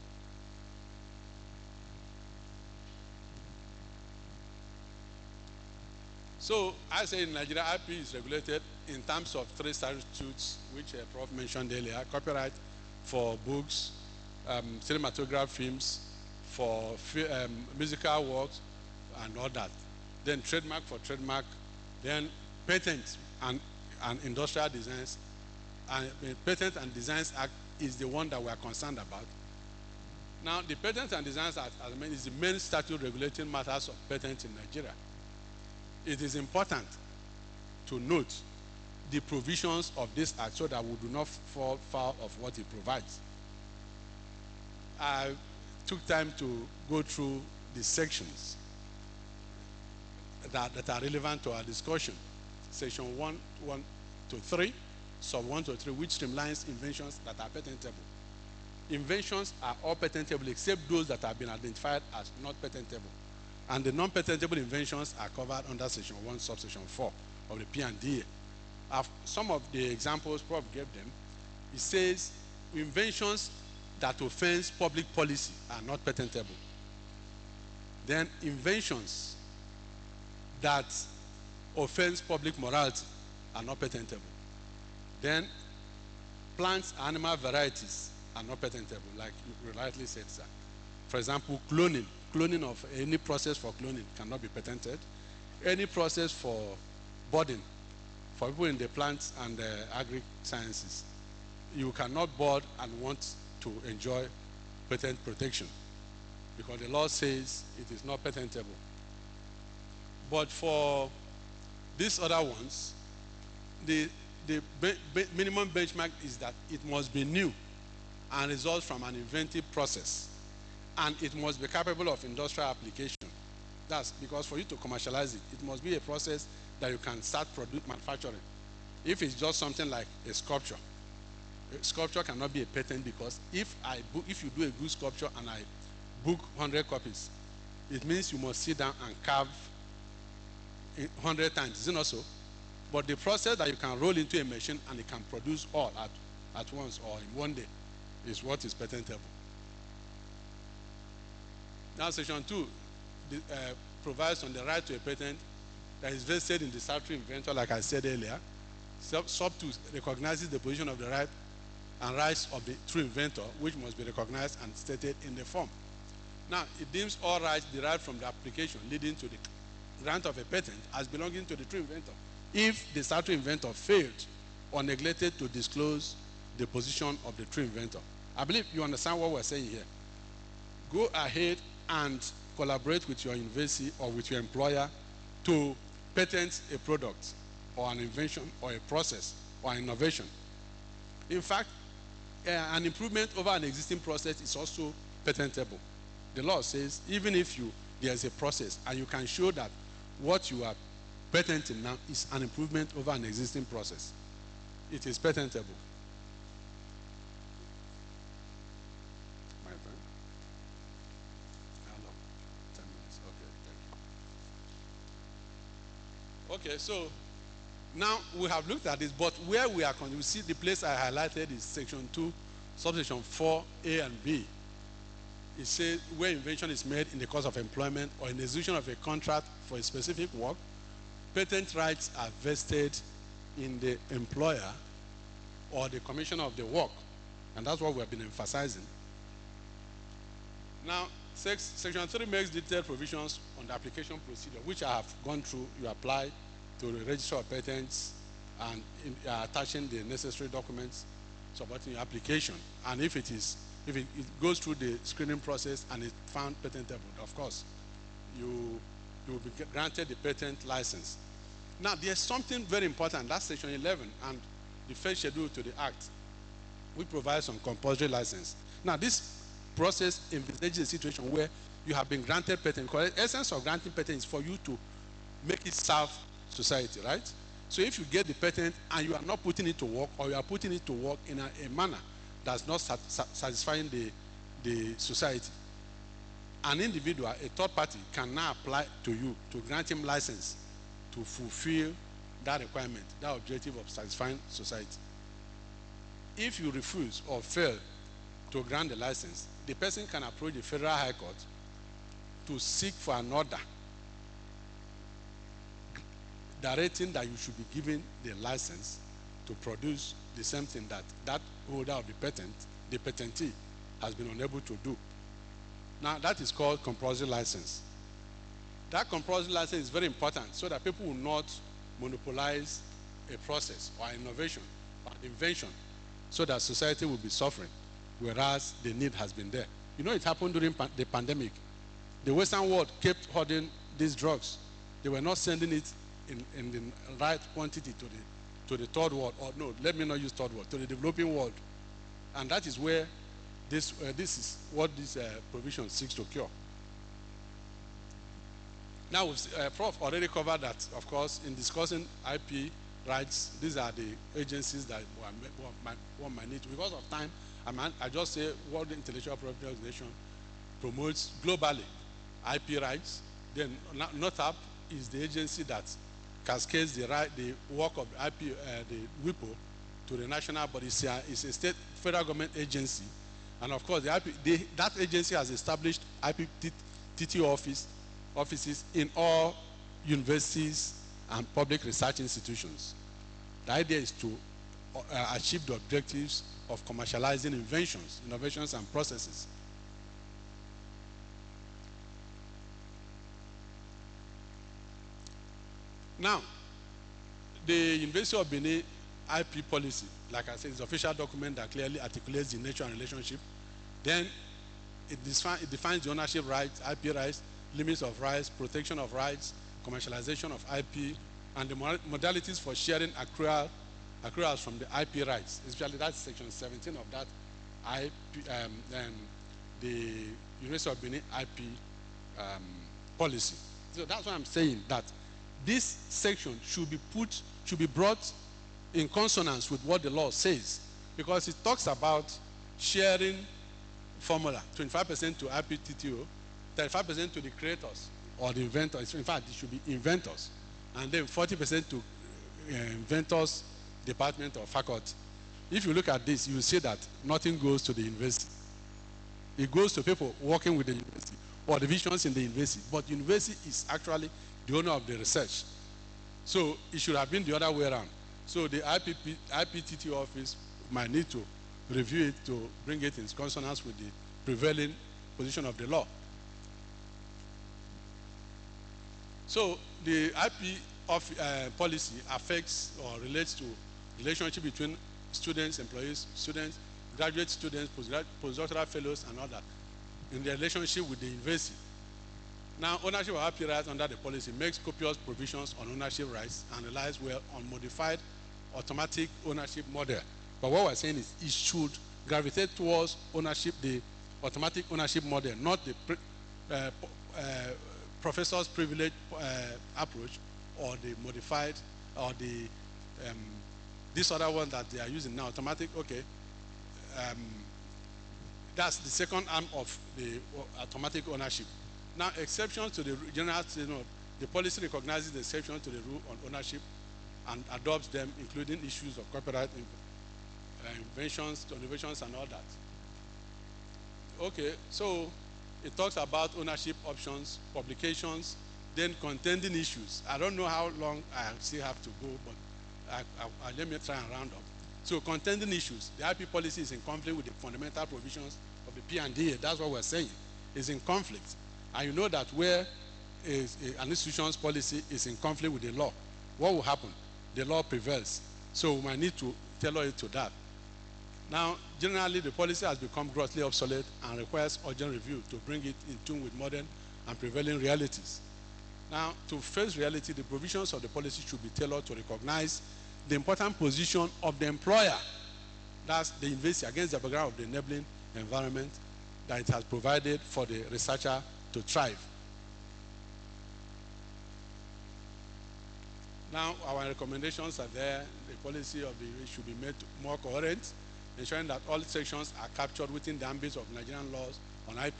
So I say in Nigeria, IP is regulated in terms of 3 statutes, which Prof mentioned earlier: copyright for books, cinematograph films, for musical works, and all that. Then trademark for trademark, then patents and industrial designs. And the Patent and Designs Act is the one that we are concerned about. Now, the Patent and Designs Act, as I mean, is the main statute regulating matters of patent in Nigeria. It is important to note the provisions of this act so that we do not fall foul of what it provides. I took time to go through the sections that are relevant to our discussion. Section 1 to 3, sub 1 to 3, which streamlines inventions that are patentable. Inventions are all patentable except those that have been identified as not patentable. And the non-patentable inventions are covered under Section 1, subsection 4 of the P&DA. Some of the examples Prof gave them, it says inventions that offend public policy are not patentable. Then inventions that offend public morality are not patentable. Then plants and animal varieties are not patentable, like you rightly said, sir. For example, cloning. Cloning of any process for cloning cannot be patented. Any process for budding, for people in the plants and the agri-sciences, you cannot bud and want to enjoy patent protection because the law says it is not patentable. But for these other ones, the minimum benchmark is that it must be new and result from an inventive process. And it must be capable of industrial application. That's because for you to commercialize it, it must be a process that you can start manufacturing. If it's just something like a sculpture cannot be a patent because if you do a good sculpture and I book 100 copies, it means you must sit down and carve 100 times. Is it not so? But the process that you can roll into a machine and it can produce all at once or in one day is what is patentable. Now, Section 2 provides on the right to a patent that is vested in the statutory inventor, like I said earlier. Sub 2 recognizes the position of the right and rights of the true inventor, which must be recognized and stated in the form. Now, it deems all rights derived from the application leading to the grant of a patent as belonging to the true inventor if the statutory inventor failed or neglected to disclose the position of the true inventor. I believe you understand what we're saying here. Go ahead and collaborate with your university or with your employer to patent a product or an invention or a process or an innovation. In fact, an improvement over an existing process is also patentable. The law says even if there's a process and you can show that what you are patenting now is an improvement over an existing process, it is patentable. Okay, so now we have looked at this, but where we are, you see the place I highlighted is Section 2, subsection 4A and B. It says where invention is made in the course of employment or in the execution of a contract for a specific work, patent rights are vested in the employer or the commissioner of the work. And that's what we have been emphasizing. Now, Section 3 makes detailed provisions on the application procedure, which I have gone through. You apply to the Register of Patents and attaching the necessary documents supporting your application. And if it goes through the screening process and it's found patentable, of course, you will be granted the patent license. Now, there's something very important. That's Section 11 and the first schedule to the Act, which provides some compulsory license. Now, this process envisages a situation where you have been granted patent. Because the essence of granting patent is for you to make it serve society, right? So if you get the patent and you are not putting it to work, or you are putting it to work in a manner that's not satisfying the society, an individual, a third party, can now apply to you to grant him license to fulfill that requirement, that objective of satisfying society. If you refuse or fail to grant the license, the person can approach the Federal High Court to seek for an order directing that you should be given the license to produce the same thing that that holder of the patent, the patentee, has been unable to do. Now, that is called compulsory license. That compulsory license is very important so that people will not monopolize a process or innovation or invention so that society will be suffering, whereas the need has been there. You know, it happened during the pandemic. The Western world kept hoarding these drugs. They were not sending it in the right quantity to the third world, or no, let me not use third world, to the developing world. And that is where this is what this provision seeks to cure. Now, Prof already covered that, of course, in discussing IP rights. These are the agencies that one might need to. Because of time, I just say World Intellectual Property Organization promotes globally IP rights. Then NOTAP is the agency that cascades the work of IP, the WIPO, to the national body. It's a state federal government agency. And of course, that agency has established IPTT offices in all universities and public research institutions. The idea is to achieve the objectives of commercializing inventions, innovations, and processes. Now, the University of Benin IP policy, like I said, is an official document that clearly articulates the nature and relationship. Then it defines the ownership rights, IP rights, limits of rights, protection of rights, commercialization of IP, and the modalities for sharing accruals from the IP rights. Especially that's section 17 of that IP, the University of Benin IP policy. So that's why I'm saying that this section should be brought in consonance with what the law says, because it talks about sharing formula, 25% to IPTTO, 35% to the creators or the inventors. In fact, it should be inventors, and then 40% to inventors, department, or faculty. If you look at this, you will see that nothing goes to the university. It goes to people working with the university or divisions in the university, but university is actually the owner of the research. So it should have been the other way around. So the IPTT office might need to review it to bring it in consonance with the prevailing position of the law. So the IP policy affects or relates to relationship between students, employees, students, graduate students, postdoctoral fellows, and others in their relationship with the university. Now, ownership of IP rights under the policy makes copious provisions on ownership rights and relies well on modified automatic ownership model. But what we're saying is it should gravitate towards ownership, the automatic ownership model, not the professor's privilege approach, or the modified, or the this other one that they are using now, automatic. Okay, that's the second arm of the automatic ownership. Now, exceptions to the general, the policy recognizes the exceptions to the rule on ownership and adopts them, including issues of copyright, inventions, innovations, and all that. Okay, so it talks about ownership options, publications, then contending issues. I don't know how long I still have to go, but let me try and round up. So contending issues, the IP policy is in conflict with the fundamental provisions of the P&DA. That's what we're saying. It's in conflict. And you know that where an institution's policy is in conflict with the law, what will happen? The law prevails. So we might need to tailor it to that. Now, generally, the policy has become grossly obsolete and requires urgent review to bring it in tune with modern and prevailing realities. Now, to face reality, the provisions of the policy should be tailored to recognize the important position of the employer, that's the university, against the background of the enabling environment that it has provided for the researcher to thrive. Now, our recommendations are there. The policy of the UAE should be made more coherent, ensuring that all sections are captured within the ambit of Nigerian laws on IP.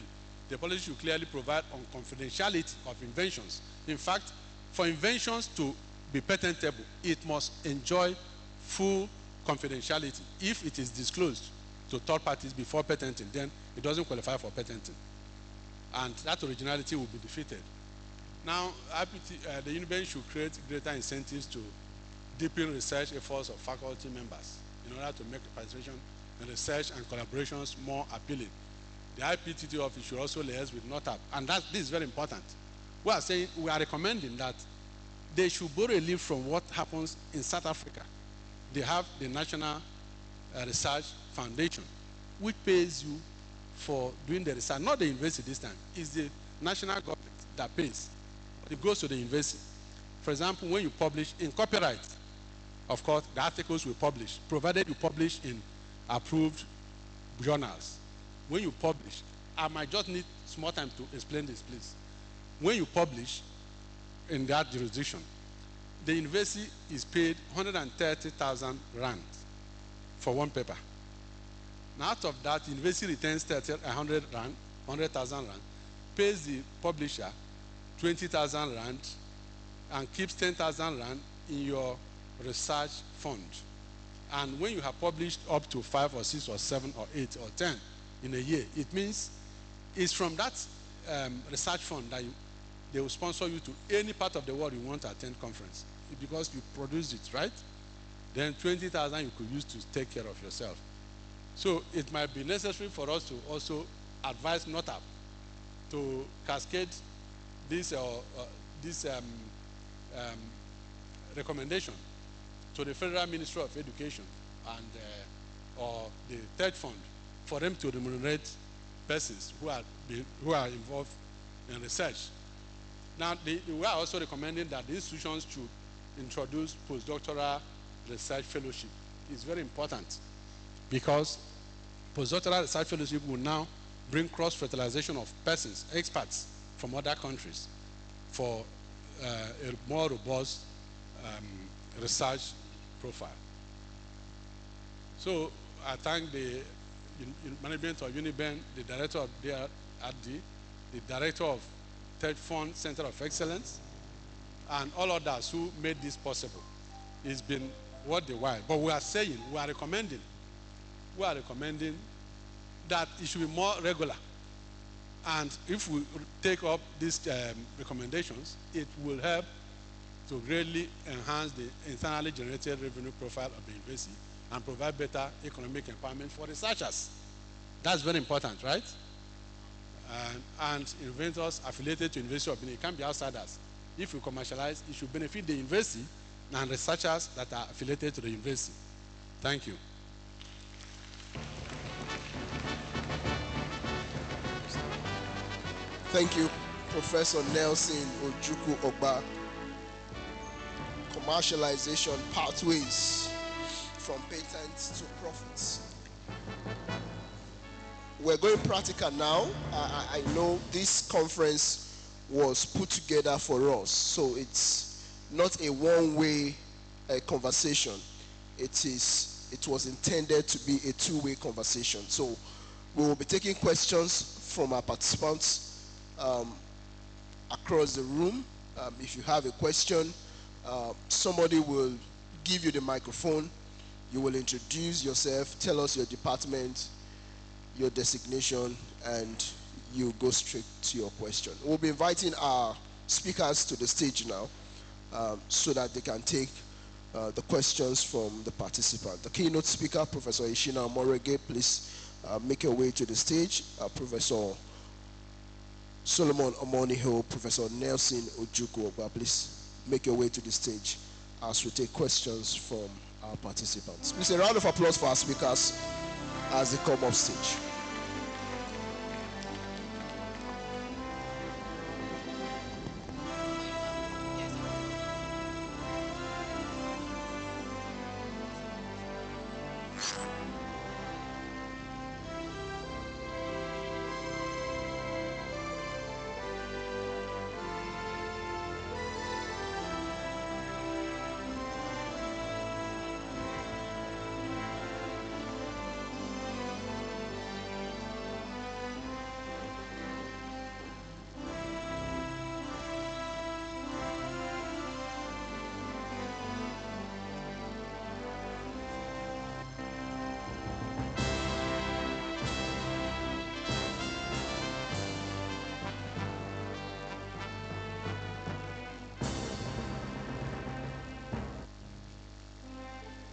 The policy should clearly provide on confidentiality of inventions. In fact, for inventions to be patentable, it must enjoy full confidentiality. If it is disclosed to third parties before patenting, then it doesn't qualify for patenting. And that originality will be defeated. Now, the Uniben should create greater incentives to deepen research efforts of faculty members in order to make participation in research and collaborations more appealing. The IPTT office should also liaise with NOTAP, and this is very important. We are recommending that they should borrow a leaf from what happens in South Africa. They have the National Research Foundation, which pays you for doing the research, not the university this time. It's the national government that pays. It goes to the university. For example, when you publish in copyright, of course, the articles will publish, provided you publish in approved journals. When you publish, I might just need small time to explain this, please. When you publish in that jurisdiction, the university is paid 130,000 rand for one paper. Now, out of that, the university retains 100,000 rand, pays the publisher 20,000 rand, and keeps 10,000 rand in your research fund. And when you have published up to 5 or 6 or 7 or 8 or 10 in a year, it means it's from that research fund that they will sponsor you to any part of the world you want to attend conference, because you produced it, right? Then 20,000 you could use to take care of yourself. So it might be necessary for us to also advise NOTAP to cascade this recommendation to the Federal Ministry of Education and or the third fund for them to remunerate persons who are involved in research. Now, we are also recommending that the institutions should introduce postdoctoral research fellowship. It's very important because postdoctoral research fellowship will now bring cross-fertilization of persons, experts from other countries for a more robust research profile. So I thank the management of Uniben, the director of DRD, the director of Third Fund Center of Excellence, and all others who made this possible. It's been worth the while. But we are recommending that it should be more regular. And if we take up these recommendations, it will help to greatly enhance the internally generated revenue profile of the university and provide better economic empowerment for researchers. That's very important, right? And inventors affiliated to University of Benin can be outsiders. If we commercialize, it should benefit the university and researchers that are affiliated to the university. Thank you. Thank you, Professor Nelson Ojukwu Ogba. Commercialization pathways from patents to profits. We're going practical now. I know this conference was put together for us, so it's not a one-way conversation. It was intended to be a two-way conversation. So we will be taking questions from our participants across the room. If you have a question, somebody will give you the microphone. You will introduce yourself, tell us your department, your designation, and you go straight to your question. We'll be inviting our speakers to the stage now so that they can take the questions from the participant. The keynote speaker, Professor Ishina Morege, please make your way to the stage. Professor Solomon Omoniho, Professor Nelson Ojukwu Ogba, please make your way to the stage as we take questions from our participants. Please, a round of applause for our speakers as they come up stage.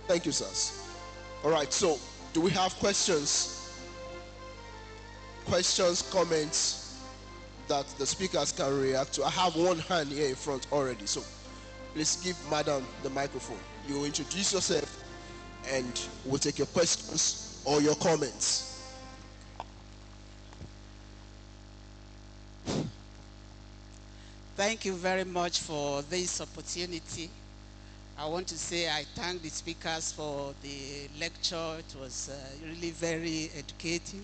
Thank you, sirs. All right, so do we have questions? Questions, comments that the speakers can react to? I have one hand here in front already, so please give Madam the microphone. You introduce yourself and we'll take your questions or your comments. Thank you very much for this opportunity. I want to say I thank the speakers for the lecture. It was really very educative,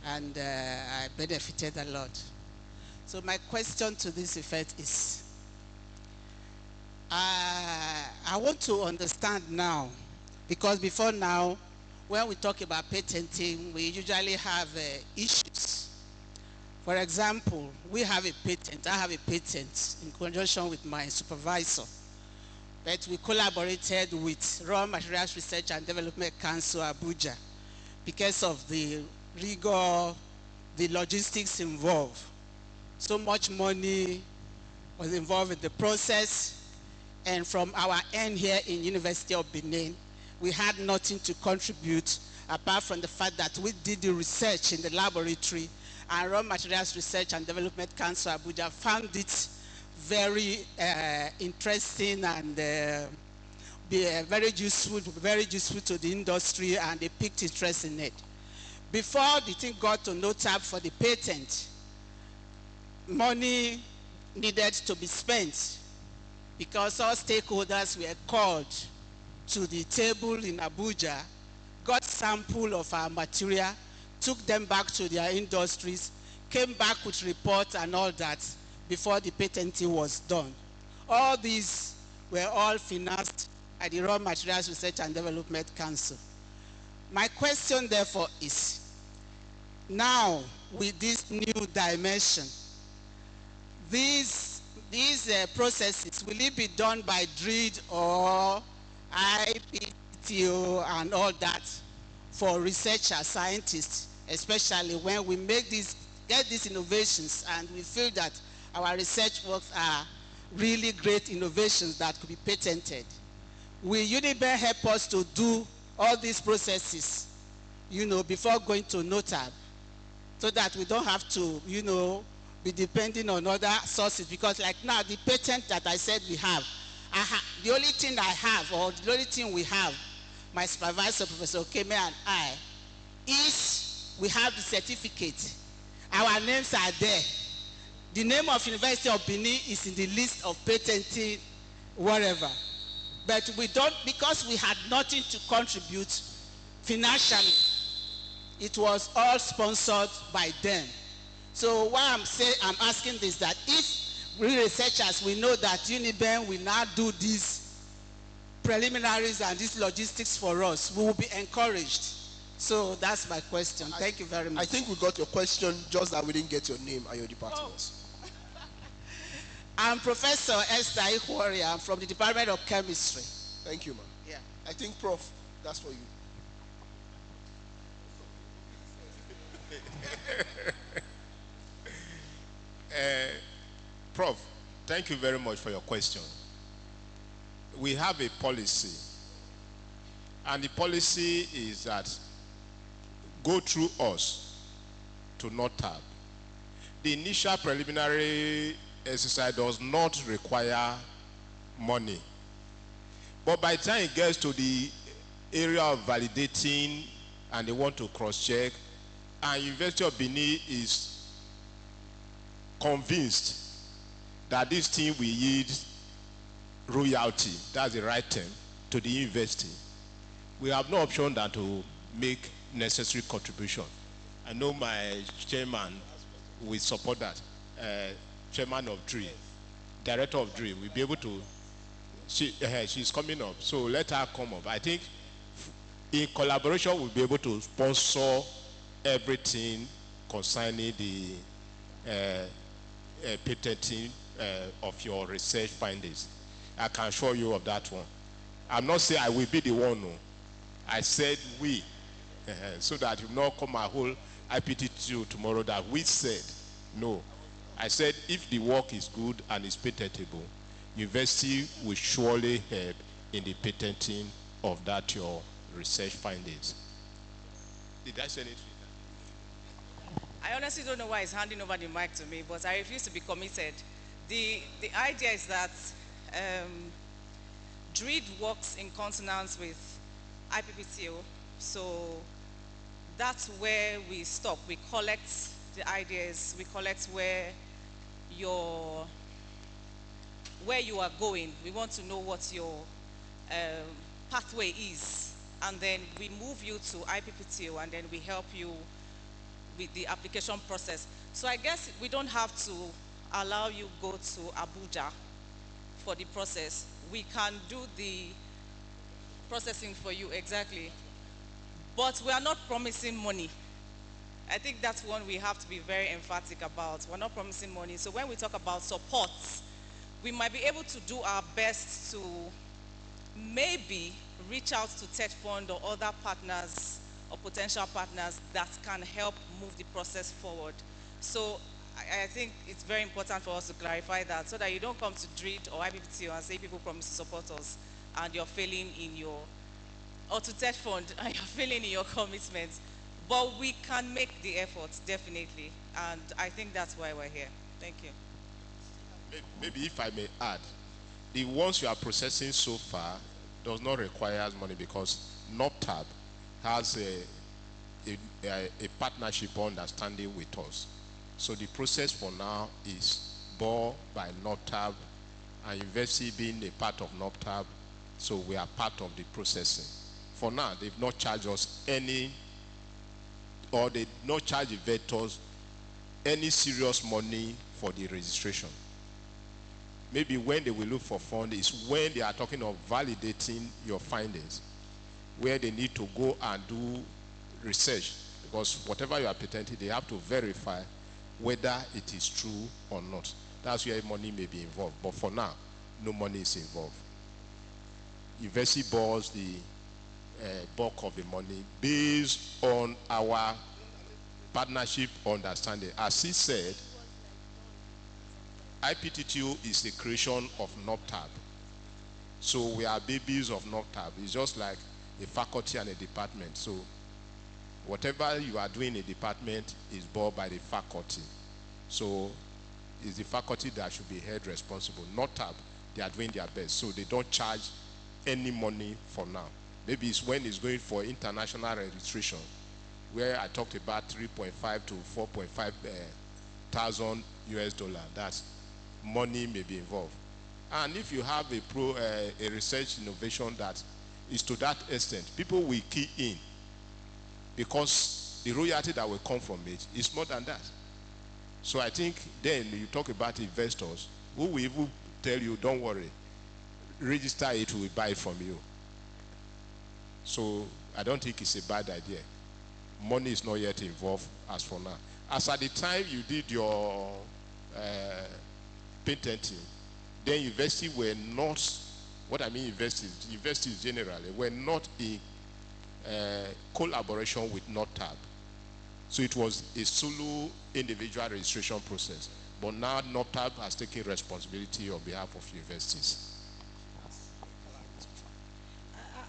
and I benefited a lot. So my question to this effect is, I want to understand now, because before now, when we talk about patenting, we usually have issues. For example, we have a patent, I have a patent in conjunction with my supervisor, but we collaborated with Raw Materials Research and Development Council, Abuja, because of the rigor, the logistics involved. So much money was involved in the process, and from our end here in University of Benin, we had nothing to contribute apart from the fact that we did the research in the laboratory, and Raw Materials Research and Development Council Abuja found it very interesting and very useful to the industry, and they picked interest in it. Before the thing got to NOTAB for the patent, money needed to be spent because all stakeholders were called to the table in Abuja, got sample of our material, took them back to their industries, came back with reports and all that before the patenting was done. All these were all financed by the Raw Materials Research and Development Council. My question therefore is, now with this new dimension, these processes, will it be done by DREED or IPTO and all that for researchers, scientists, especially when we get these innovations and we feel that our research works are really great innovations that could be patented? Will Uniben help us to do all these processes, before going to NOTAB, so that we don't have to, be depending on other sources? Because like now, the patent that I said we have, the only thing I have, or the only thing we have, my supervisor, Professor Okeme, and I, is we have the certificate. Our names are there. The name of University of Benin is in the list of patenting, whatever. But we don't, because we had nothing to contribute financially. It was all sponsored by them. So why I'm asking this, that if we researchers, we know that Uniben will now do these preliminaries and these logistics for us, we will be encouraged. So that's my question. Thank you very much. I think we got your question, just that we didn't get your name and your department. I'm Professor Esther Ikwori. I'm from the Department of Chemistry. Thank you, ma'am. Yeah. I think, Prof, that's for you. Prof, thank you very much for your question. We have a policy, and the policy is that go through us to NOTAB. The initial preliminary exercise does not require money. But by the time it gets to the area of validating and they want to cross-check, and University of Benin is convinced that this thing will yield royalty, that's the right term, to the university, we have no option than to make necessary contribution. I know my chairman will support that. Chairman of DREE, director of DREE, will be able to, she's coming up, so let her come up. I think in collaboration we'll be able to sponsor everything concerning the patenting of your research findings. I can assure you of that one. I'm not saying I will be the one, no. I said we, so that you not come a whole IPT2 tomorrow that we said no. I said if the work is good and is patentable, university will surely help in the patenting of that your research findings. Did I say anything? I honestly don't know why he's handing over the mic to me, but I refuse to be committed. The idea is that DREED works in consonance with IPPTO, so that's where we stop. We collect the ideas, we collect where you are going. We want to know what your pathway is, and then we move you to IPPTO, and then we help you with the application process. So I guess we don't have to allow you go to Abuja for the process. We can do the processing for you, exactly. But we are not promising money. I think that's one we have to be very emphatic about. We're not promising money. So when we talk about support, we might be able to do our best to maybe reach out to TED Fund or other partners or potential partners that can help move the process forward. So I think it's very important for us to clarify that so that you don't come to DREED or IPPTO and say people promise to support us and you're failing in your, or to TED Fund and you're failing in your commitments. But we can make the effort, definitely. And I think that's why we're here. Thank you. Maybe if I may add, the ones you are processing so far does not require money because NOPTAB has a partnership understanding with us. So the process for now is bore by NOPTAB and University being a part of NOPTAB, so we are part of the processing. For now, they've not charged us any, or they not charge the vendors any serious money for the registration. Maybe when they will look for fund is when they are talking of validating your findings, where they need to go and do research, because whatever you are patenting, they have to verify whether it is true or not. That's where money may be involved. But for now, no money is involved. University bores the bulk of the money based on our partnership understanding. As he said, IPTTO is the creation of NOPTAB. So we are babies of NOPTAB. It's just like a faculty and a department. So whatever you are doing in a department is borne by the faculty. So it's the faculty that should be held responsible. NOPTAB, they are doing their best. So they don't charge any money for now. Maybe it's when it's going for international registration, where I talked about 3.5 to 4.5 thousand US dollar. That's money may be involved. And if you have a research innovation that is to that extent, people will key in because the royalty that will come from it is more than that. So I think then you talk about investors who will even tell you, don't worry, register it, we will buy it from you. So I don't think it's a bad idea. Money is not yet involved as for now. As at the time you did your patenting, then universities were not, what I mean universities generally, were not in collaboration with NOPTAB. So it was a solo individual registration process. But now NOPTAB has taken responsibility on behalf of universities.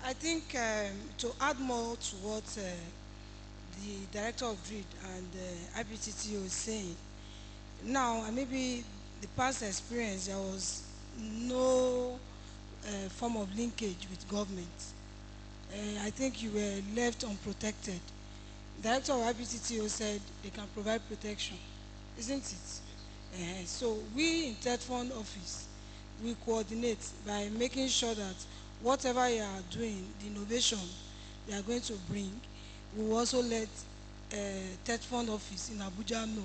I think to add more to what the director of DREED and IPTTO is saying, now maybe the past experience, there was no form of linkage with government. I think you were left unprotected. Director of IPTTO said they can provide protection, isn't it? So we in TED Fund office, we coordinate by making sure that whatever you are doing, the innovation they are going to bring, we will also let TED Fund office in Abuja know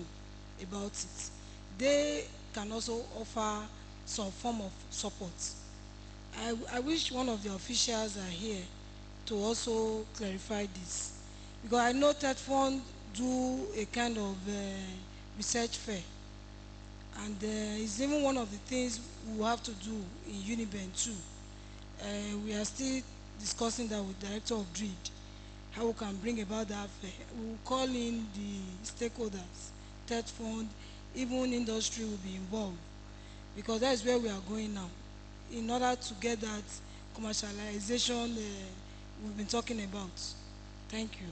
about it. They can also offer some form of support. I wish one of the officials are here to also clarify this, because I know TED Fund do a kind of research fair, and it's even one of the things we have to do in Uniben too. We are still discussing that with Director of DREED, how we can bring about that fair. We will call in the stakeholders, TED Fund, even industry will be involved, because that is where we are going now, in order to get that commercialization we've been talking about. Thank you.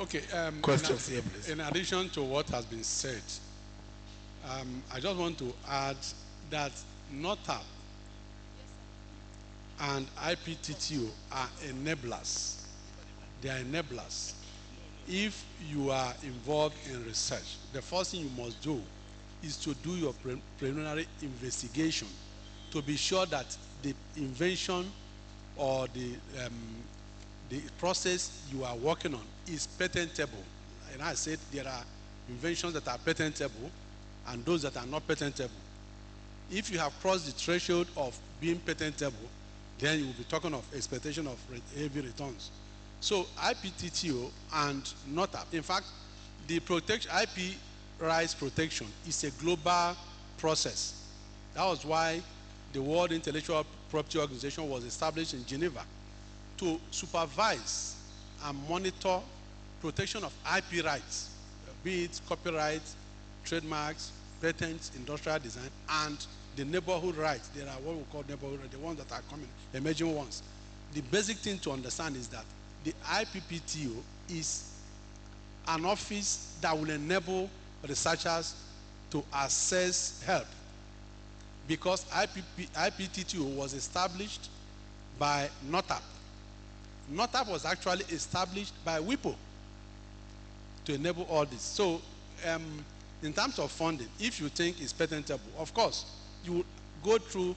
Okay. Questions here, please. In addition to what has been said, I just want to add that NOTAP and IPTTO are enablers. They are enablers. If you are involved in research, the first thing you must do is to do your preliminary investigation to be sure that the invention or the process you are working on is patentable. And I said there are inventions that are patentable and those that are not patentable. If you have crossed the threshold of being patentable, then you will be talking of expectation of heavy returns. So IPTTO and NOTAP, in fact, the IP rights protection is a global process. That was why the World Intellectual Property Organization was established in Geneva to supervise and monitor protection of IP rights, be it copyright, trademarks, patents, industrial design, and the neighborhood rights. There are what we call neighborhood rights, the ones that are coming, emerging ones. The basic thing to understand is that the IPPTO is an office that will enable researchers to access help, because IPTTO was established by NOTAP. NOTAP was actually established by WIPO to enable all this. So in terms of funding, if you think it's patentable, of course, you go through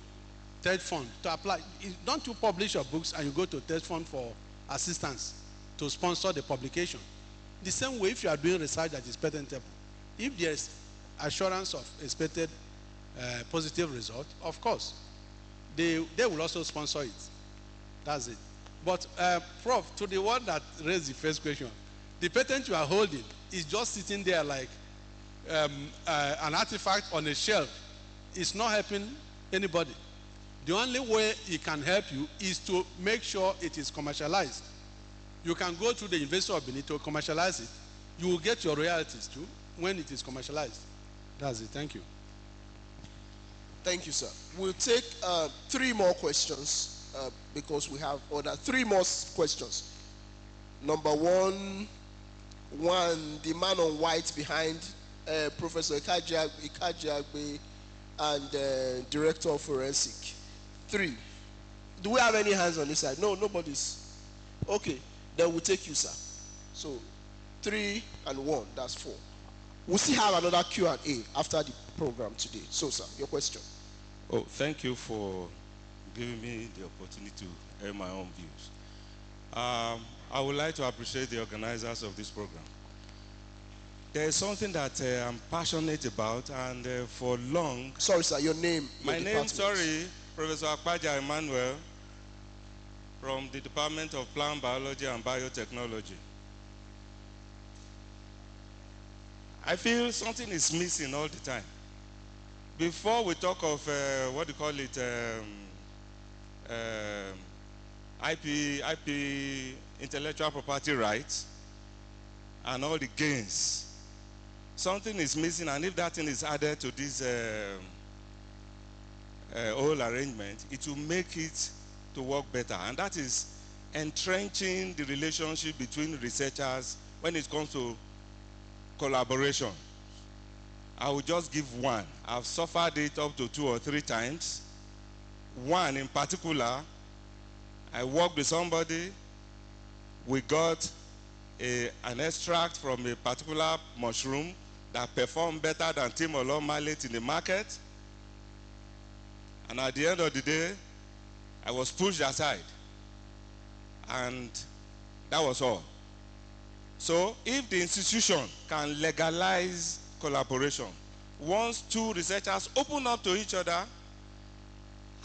TED Fund to apply. Don't you publish your books and you go to TED Fund for assistance to sponsor the publication? The same way, if you are doing research that is patentable, if there is assurance of expected positive result, of course, they will also sponsor it. That's it. But Prof, to the one that raised the first question, the patent you are holding is just sitting there like an artifact on a shelf. It's not helping anybody. The only way it can help you is to make sure it is commercialized. You can go to the University of Benin to commercialize it. You will get your royalties too when it is commercialized. That's it. Thank you. Thank you, sir. We'll take 3 more questions because we have 3 more questions. Number one, the man on white behind Professor Ikajiagbe and Director of Forensic. 3. Do we have any hands on this side? No, nobody's. Okay, then we'll take you, sir. So 3 and 1, that's 4. We'll still have another Q&A after the program today. So, sir, your question. Oh, thank you for giving me the opportunity to air my own views. I would like to appreciate the organizers of this program. There is something that I'm passionate about, and for long... Sorry, sir, your name? My name, Professor Akpaja Emmanuel, from the Department of Plant Biology and Biotechnology. I feel something is missing all the time. Before we talk of what do you call it, IP, intellectual property rights, and all the gains, something is missing, and if that thing is added to this whole arrangement, it will make it to work better, and that is entrenching the relationship between researchers when it comes to collaboration. I will just give one. I've suffered it up to 2 or 3 times. One in particular, I worked with somebody. We got an extract from a particular mushroom that performed better than Timolol mallet in the market. And at the end of the day, I was pushed aside. And that was all. So if the institution can legalize collaboration, once 2 researchers open up to each other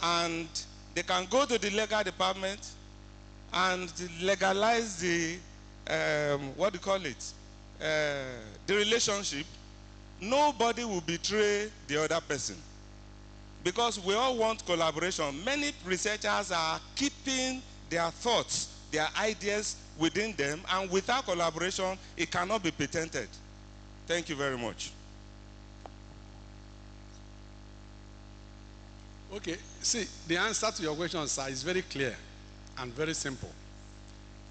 and they can go to the legal department and legalize the, what do you call it, the relationship, nobody will betray the other person. Because we all want collaboration. Many researchers are keeping their thoughts, their ideas within them, and without collaboration, it cannot be patented. Thank you very much. Okay, see, the answer to your question, sir, is very clear and very simple.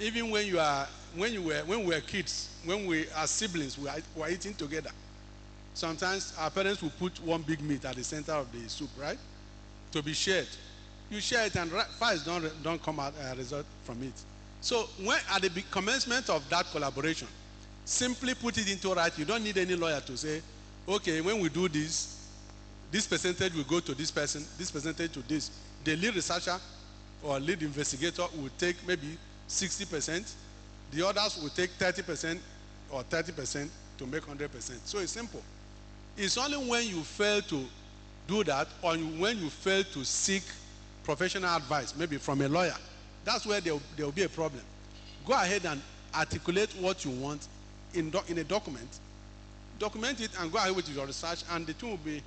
Even when we were kids, when we are siblings, we were eating together. Sometimes our parents will put one big meat at the center of the soup, right? To be shared. You share it and fights don't come out result from it. So when at the commencement of that collaboration, simply put it into writing. You don't need any lawyer to say, okay, when we do this percentage will go to this person, this percentage to this. The lead researcher or lead investigator will take maybe 60%. The others will take 30% or 30% to make 100%. So it's simple. It's only when you fail to do that or when you fail to seek professional advice, maybe from a lawyer, that's where there will be a problem. Go ahead and articulate what you want in a document. Document it and go ahead with your research, and it will be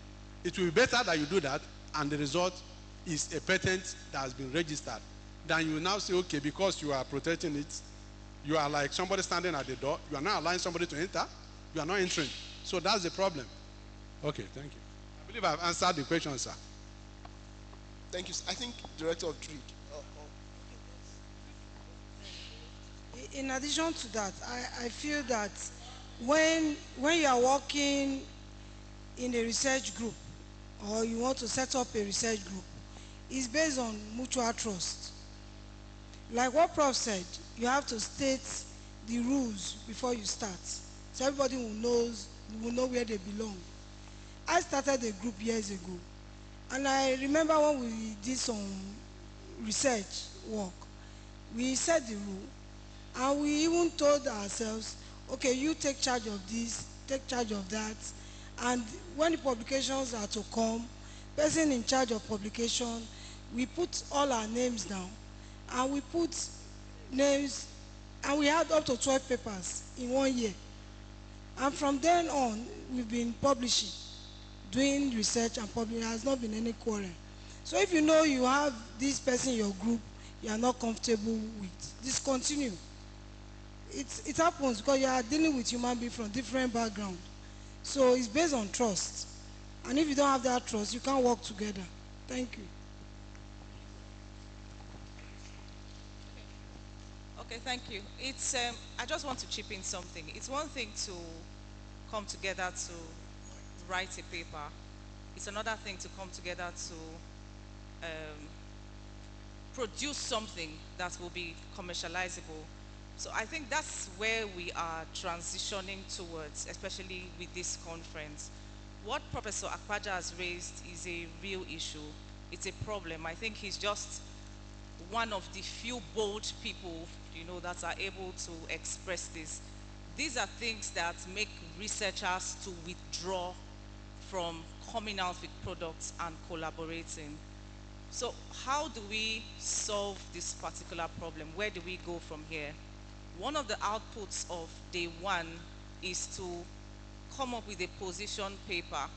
better that you do that, and the result is a patent that has been registered. Then you now say, okay, because you are protecting it, you are like somebody standing at the door. You are not allowing somebody to enter. You are not entering. So that's the problem. Okay, thank you. I believe I've answered the question, sir. Thank you. I think Director of DRIG. In addition to that, I feel that when you are working in a research group or you want to set up a research group, it's based on mutual trust. Like what Prof said, you have to state the rules before you start, so everybody will know where they belong. I started a group years ago, and I remember when we did some research work, we set the rule, and we even told ourselves, okay, you take charge of this, take charge of that, and when the publications are to come, person in charge of publication, we put all our names down, and we put names, and we had up to 12 papers in 1 year. And from then on, we've been publishing, doing research and publishing. There has not been any quarrel. So if you know you have this person in your group you are not comfortable with, discontinue. It happens because you are dealing with human beings from different backgrounds. So it's based on trust. And if you don't have that trust, you can't work together. Thank you. Okay, thank you. It's I just want to chip in something. It's one thing to come together to write a paper. It's another thing to come together to produce something that will be commercializable. So I think that's where we are transitioning towards, especially with this conference. What Professor Akpaja has raised is a real issue. It's a problem. I think he's just one of the few bold people, that are able to express this. These are things that make researchers to withdraw from coming out with products and collaborating. So how do we solve this particular problem? Where do we go from here? One of the outputs of day one is to come up with a position paper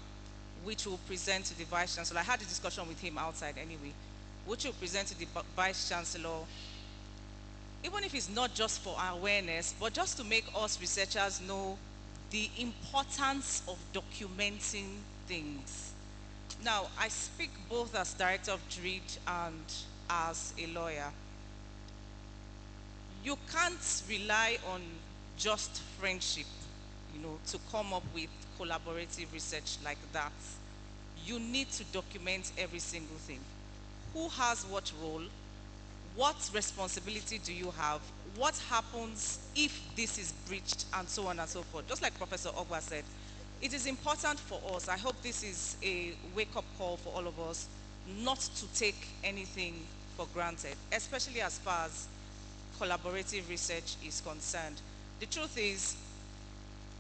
which will present to the Vice Chancellor. I had a discussion with him outside anyway, which will present to the Vice Chancellor, even if it's not just for our awareness, but just to make us researchers know the importance of documenting things. Now, I speak both as Director of DRIG and as a lawyer. You can't rely on just friendship, to come up with collaborative research like that. You need to document every single thing. Who has what role? What responsibility do you have? What happens if this is breached, and so on and so forth? Just like Professor Ogba said, it is important for us. I hope this is a wake-up call for all of us not to take anything for granted, especially as far as collaborative research is concerned. The truth is,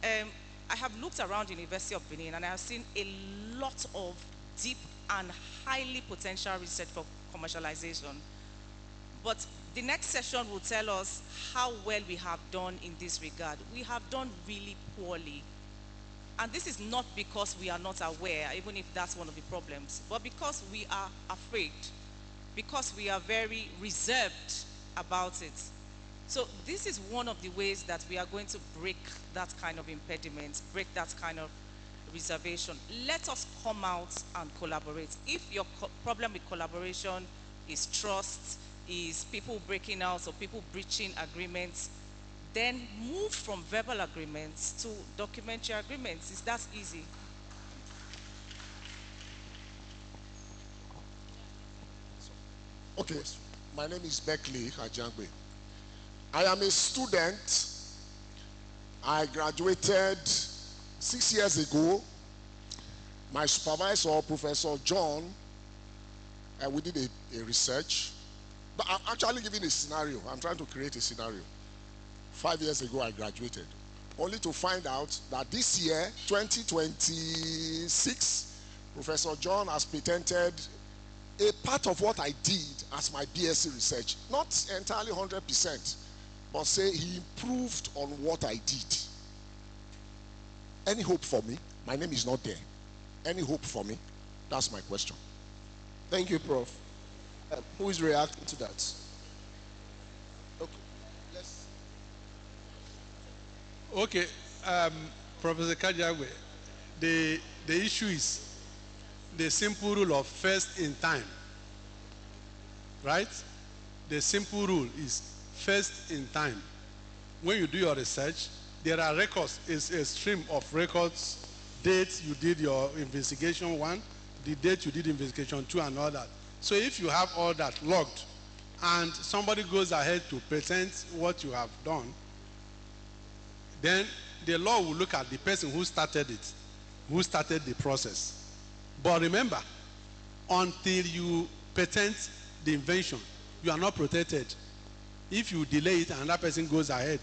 I have looked around the University of Benin and I have seen a lot of deep and highly potential research for commercialization. But the next session will tell us how well we have done in this regard. We have done really poorly. And this is not because we are not aware, even if that's one of the problems, but because we are afraid, because we are very reserved about it. So this is one of the ways that we are going to break that kind of impediment, break that kind of reservation. Let us come out and collaborate. If your problem with collaboration is trust, is people breaking out or people breaching agreements, then move from verbal agreements to documentary agreements. It's that easy. Okay, my name is Beckley Ajangbe. I am a student. I graduated 6 years ago. My supervisor, Professor John, we did a research. But I'm actually giving a scenario. I'm trying to create a scenario. 5 years ago, I graduated, only to find out that this year, 2026, Professor John has patented a part of what I did as my BSc research. Not entirely 100%, but say he improved on what I did. Any hope for me? My name is not there. Any hope for me? That's my question. Thank you, Prof. Who is reacting to that? Okay. Okay, Professor Kajagwe, the issue is the simple rule of first in time, right? The simple rule is first in time. When you do your research, there are records, it's a stream of records, dates you did your investigation 1, the date you did investigation 2 and all that. So if you have all that logged and somebody goes ahead to present what you have done, then the law will look at the person who started it, who started the process. But remember, until you patent the invention, you are not protected. If you delay it and another person goes ahead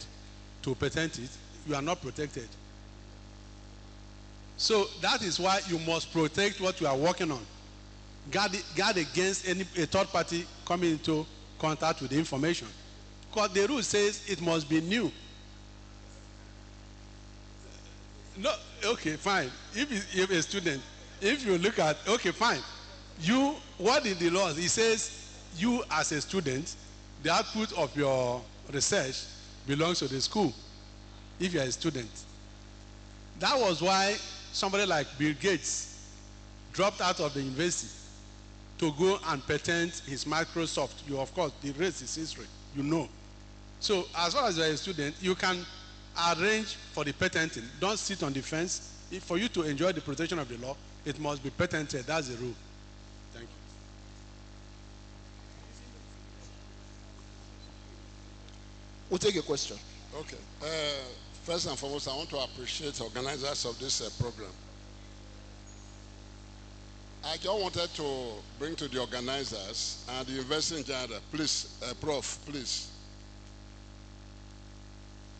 to patent it, you are not protected. So that is why you must protect what you are working on. Guard against a third party coming into contact with the information. Because the rule says it must be new. No, okay, fine. If a student, if you look at, okay, fine. What in the law? It says you as a student, the output of your research belongs to the school. If you are a student. That was why somebody like Bill Gates dropped out of the university to go and patent his Microsoft. You, of course, the rest is history, you know. So as far as you are a student, you can arrange for the patenting. Don't sit on the fence. For you to enjoy the protection of the law, it must be patented. That's the rule. Thank you. We'll take a question. Okay. First and foremost, I want to appreciate organizers of this program. I just wanted to bring to the organizers and the university in general, please, Prof, please.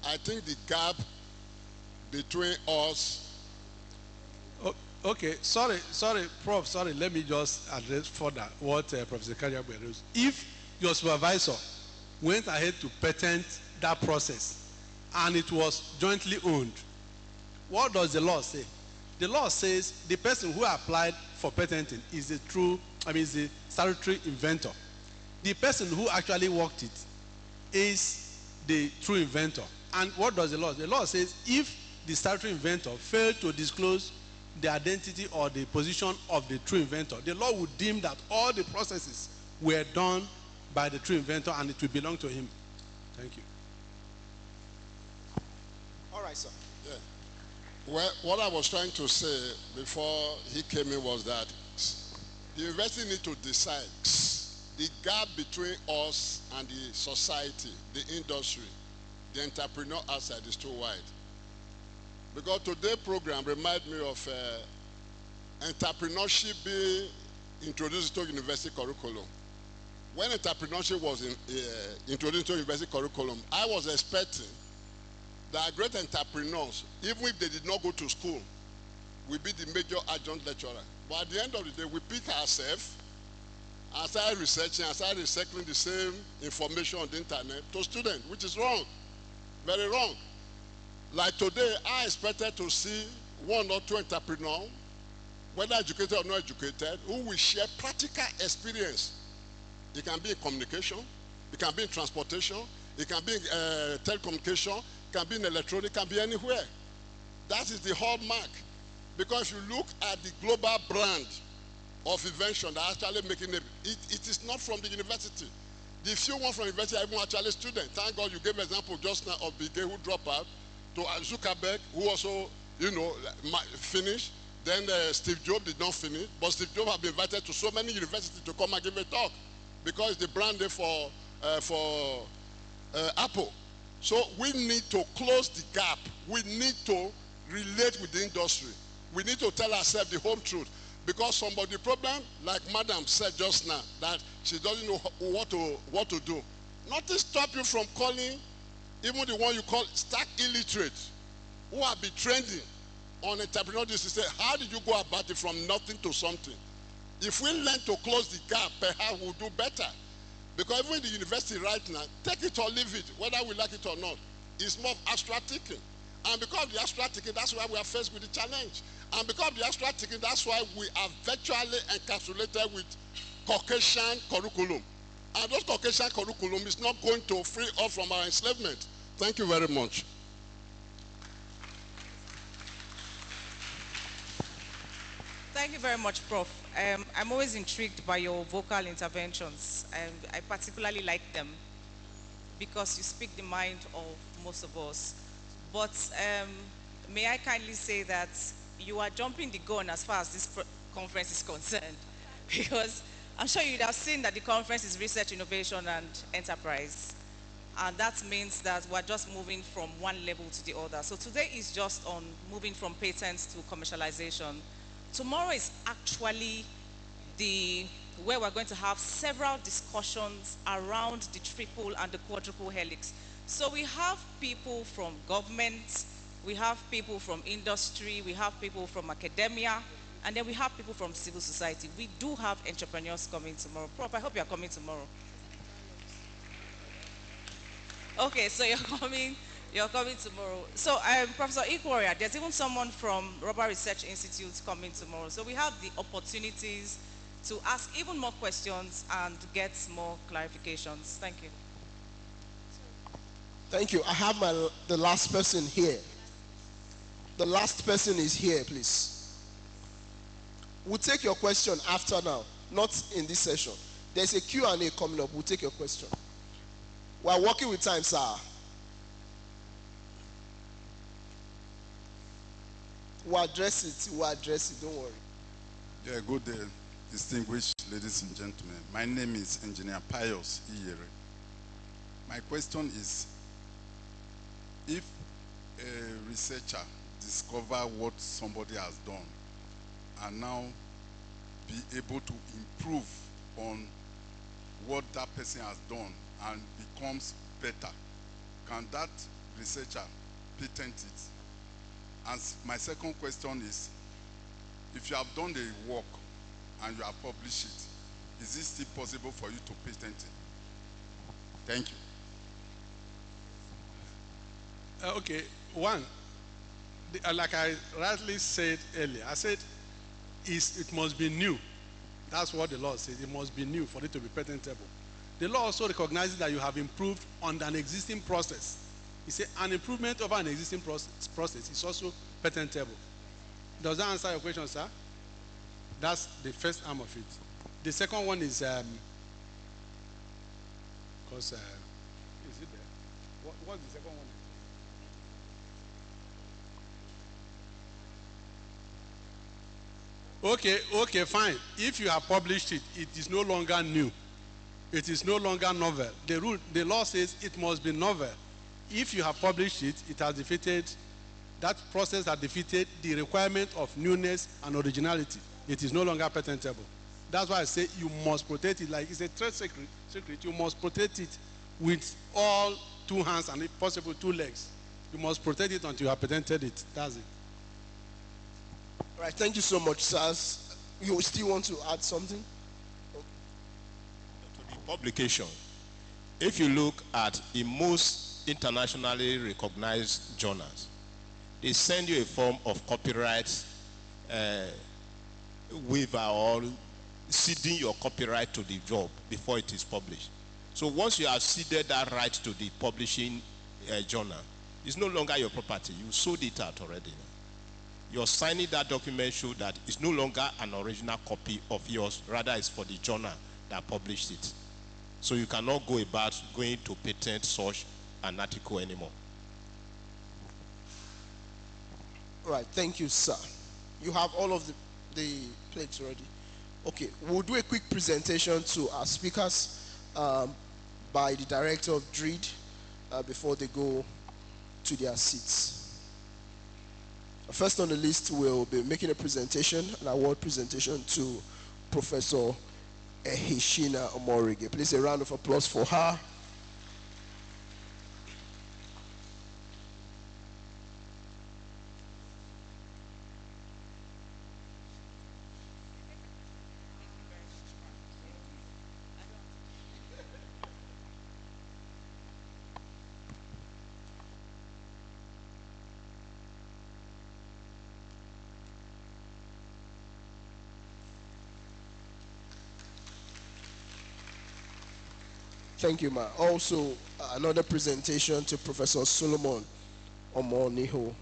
I think the gap between us. Okay, sorry, Prof, sorry, let me just address further what Professor Kajagbe raised. If your supervisor went ahead to patent that process and it was jointly owned, what does the law say? The law says the person who applied for patenting is the statutory inventor. The person who actually worked it is the true inventor. And what does the law say? The law says if the statutory inventor failed to disclose the identity or the position of the true inventor, the law would deem that all the processes were done by the true inventor and it will belong to him. Thank you. All right, sir. Yeah. Well, what I was trying to say before he came in was that the university need to decide the gap between us and the society, the industry, the entrepreneur outside is too wide. Because today's program reminds me of entrepreneurship being introduced to university curriculum. When entrepreneurship was introduced to university curriculum, I was expecting that great entrepreneurs, even if they did not go to school, will be the major adjunct lecturer. But at the end of the day, we pick ourselves and start researching and start recycling the same information on the internet to students, which is wrong, very wrong. Like today, I expected to see one or two entrepreneurs, whether educated or not educated, who will share practical experience. It can be in communication, it can be in transportation, it can be in telecommunication, it can be in electronics, it can be anywhere. That is the hallmark. Because if you look at the global brand of invention that actually making it is not from the university. The few ones from university are even actually students. Thank God you gave example just now of Bill Gates who dropped out, to Zuckerberg who also, finished. Then Steve Jobs did not finish, but Steve Jobs have been invited to so many universities to come and give a talk because it's the brand name for Apple. So we need to close the gap. We need to relate with the industry. We need to tell ourselves the home truth. Because the problem, like Madam said just now, that she doesn't know what to do. Nothing stop you from calling, even the one you call stark illiterate, who have been trending on entrepreneurship to say, how did you go about it from nothing to something? If we learn to close the gap, perhaps we'll do better. Because even in the university right now, take it or leave it, whether we like it or not, it's more of abstract thinking. And because of the abstract thinking, that's why we are faced with the challenge. And because of the abstract thinking, that's why we are virtually encapsulated with Caucasian curriculum. And those Caucasian curriculum is not going to free us from our enslavement. Thank you very much. Thank you very much, Prof. I'm always intrigued by your vocal interventions. I particularly like them because you speak the mind of most of us. But may I kindly say that you are jumping the gun as far as this conference is concerned, because I'm sure you'd have seen that the conference is research, innovation, and enterprise. And that means that we're just moving from one level to the other. So today is just on moving from patents to commercialization. Tomorrow is actually where we're going to have several discussions around the triple and the quadruple helix. So we have people from government, we have people from industry, we have people from academia, and then we have people from civil society. We do have entrepreneurs coming tomorrow. Prof, I hope you're coming tomorrow. Okay, so you're coming tomorrow. So Professor Ikworia, there's even someone from Rubber Research Institute coming tomorrow. So we have the opportunities to ask even more questions and get more clarifications. Thank you. Thank you. I have the last person here. The last person is here, please. We'll take your question after now, not in this session. There's a Q&A coming up. We'll take your question. We're working with time, sir. We'll address it, don't worry. Yeah, good day, distinguished ladies and gentlemen. My name is Engineer Pius Iyere. My question is, if a researcher discover what somebody has done and now be able to improve on what that person has done and becomes better, can that researcher patent it? And my second question is, if you have done the work and you have published it, is it still possible for you to patent it? Thank you. Okay, one, like I rightly said earlier, I said it must be new. That's what the law says. It must be new for it to be patentable. The law also recognizes that you have improved on an existing process. It says an improvement over an existing process is also patentable. Does that answer your question, sir? That's the first arm of it. The second one is, is it there? What's the second one? Okay, fine. If you have published it, it is no longer new. It is no longer novel. The law says it must be novel. If you have published it, it has defeated, that process has defeated the requirement of newness and originality. It is no longer patentable. That's why I say you must protect it. Like it's a trade secret. You must protect it with all two hands and if possible 2 legs. You must protect it until you have patented it. That's it. All right, thank you so much, sirs. You still want to add something? To the publication, if you look at in most internationally recognized journals, they send you a form of copyright waiver or ceding your copyright to the job before it is published. So once you have ceded that right to the publishing journal, it's no longer your property. You sold it out already. Your signing that document shows that it's no longer an original copy of yours, rather it's for the journal that published it. So you cannot go about going to patent such an article anymore. Right, thank you, sir. You have all of the plates ready. Okay, we'll do a quick presentation to our speakers by the director of DREED before they go to their seats. First on the list, we'll be making a presentation, an award presentation to Professor Ehishina Omorige. Please, a round of applause for her. Thank you, ma. Also, another presentation to Professor Solomon Omoniho.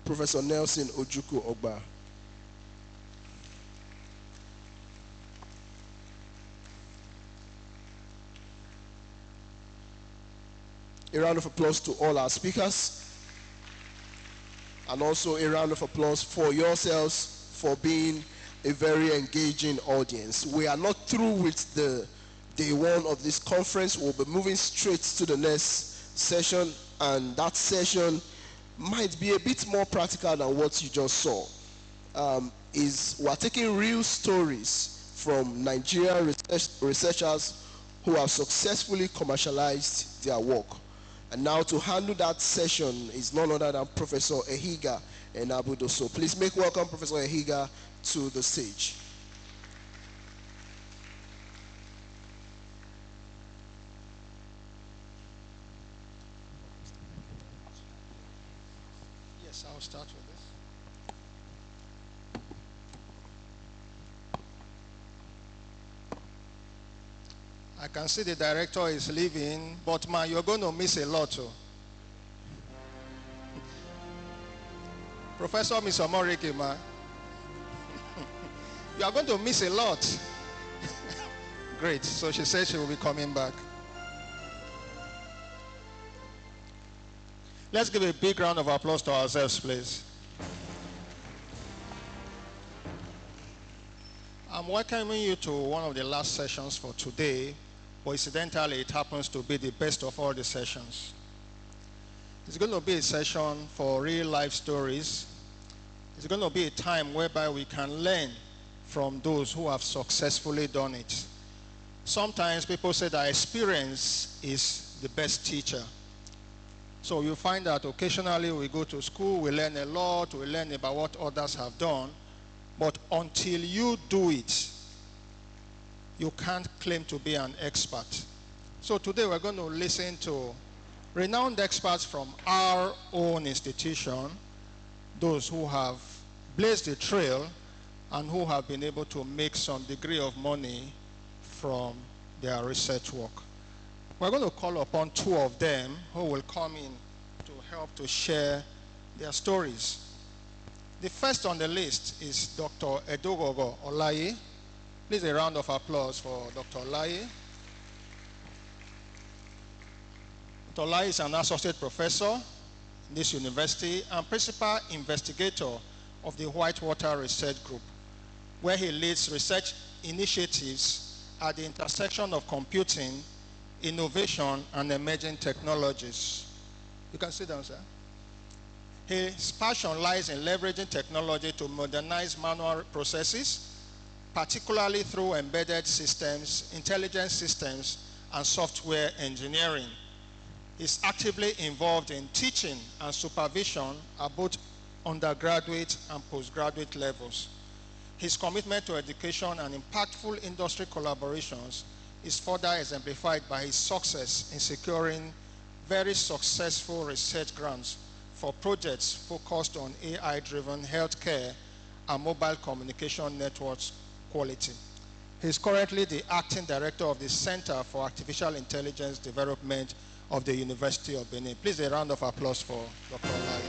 Professor Nelson Ojukwu Ogba. A round of applause to all our speakers. And also a round of applause for yourselves for being a very engaging audience. We are not through with the day one of this conference. We'll be moving straight to the next session, and that session might be a bit more practical than what you just saw. We're taking real stories from Nigerian researchers who have successfully commercialized their work. And now to handle that session is none other than Professor Ehiga Enabudo. So please make welcome Professor Ehiga to the stage. Yes, I'll start with this. I can see the director is leaving, but man, you're going to miss a lot. Too. Professor Miss Omorige, man. You are going to miss a lot. Great. So she said she will be coming back. Let's give a big round of applause to ourselves, please. I'm welcoming you to one of the last sessions for today, but incidentally, it happens to be the best of all the sessions. It's going to be a session for real life stories. It's going to be a time whereby we can learn from those who have successfully done it. Sometimes people say that experience is the best teacher. So you find that occasionally we go to school, we learn a lot, we learn about what others have done, but until you do it, you can't claim to be an expert. So today we're going to listen to renowned experts from our own institution, those who have blazed the trail and who have been able to make some degree of money from their research work. We're going to call upon two of them who will come in to help to share their stories. The first on the list is Dr. Edogogo Olayi. Please a round of applause for Dr. Olayi. Dr. Olayi is an associate professor in this university and principal investigator of the Whitewater Research Group, where he leads research initiatives at the intersection of computing, innovation, and emerging technologies. You can sit down, sir. His passion lies in leveraging technology to modernize manual processes, particularly through embedded systems, intelligence systems, and software engineering. He's actively involved in teaching and supervision at both undergraduate and postgraduate levels. His commitment to education and impactful industry collaborations is further exemplified by his success in securing very successful research grants for projects focused on AI-driven healthcare and mobile communication networks quality. He is currently the acting director of the Center for Artificial Intelligence Development of the University of Benin. Please a round of applause for Dr. Olaye.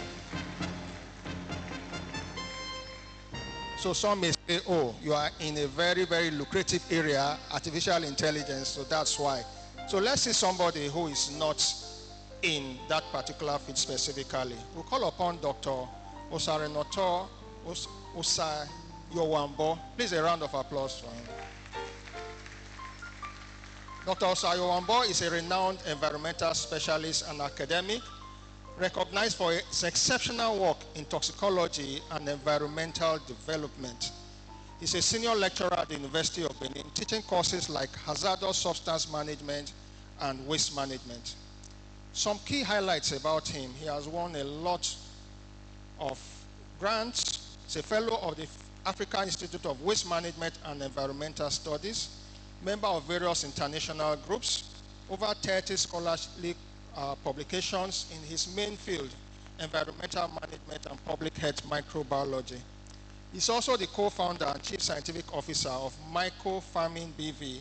So some may say, oh, you are in a very, very lucrative area, artificial intelligence, so that's why. So let's see somebody who is not in that particular field specifically. We'll call upon Dr. Osarenoto Osayowambo. Please a round of applause for him. Dr. Osayowambo is a renowned environmental specialist and academic, recognized for his exceptional work in toxicology and environmental development. He's a senior lecturer at the University of Benin, teaching courses like hazardous substance management and waste management. Some key highlights about him: he has won a lot of grants. He's a fellow of the African Institute of Waste Management and Environmental Studies, member of various international groups, over 30 scholarly publications in his main field, environmental management and public health microbiology. He's also the co-founder and chief scientific officer of Micro Farming BV,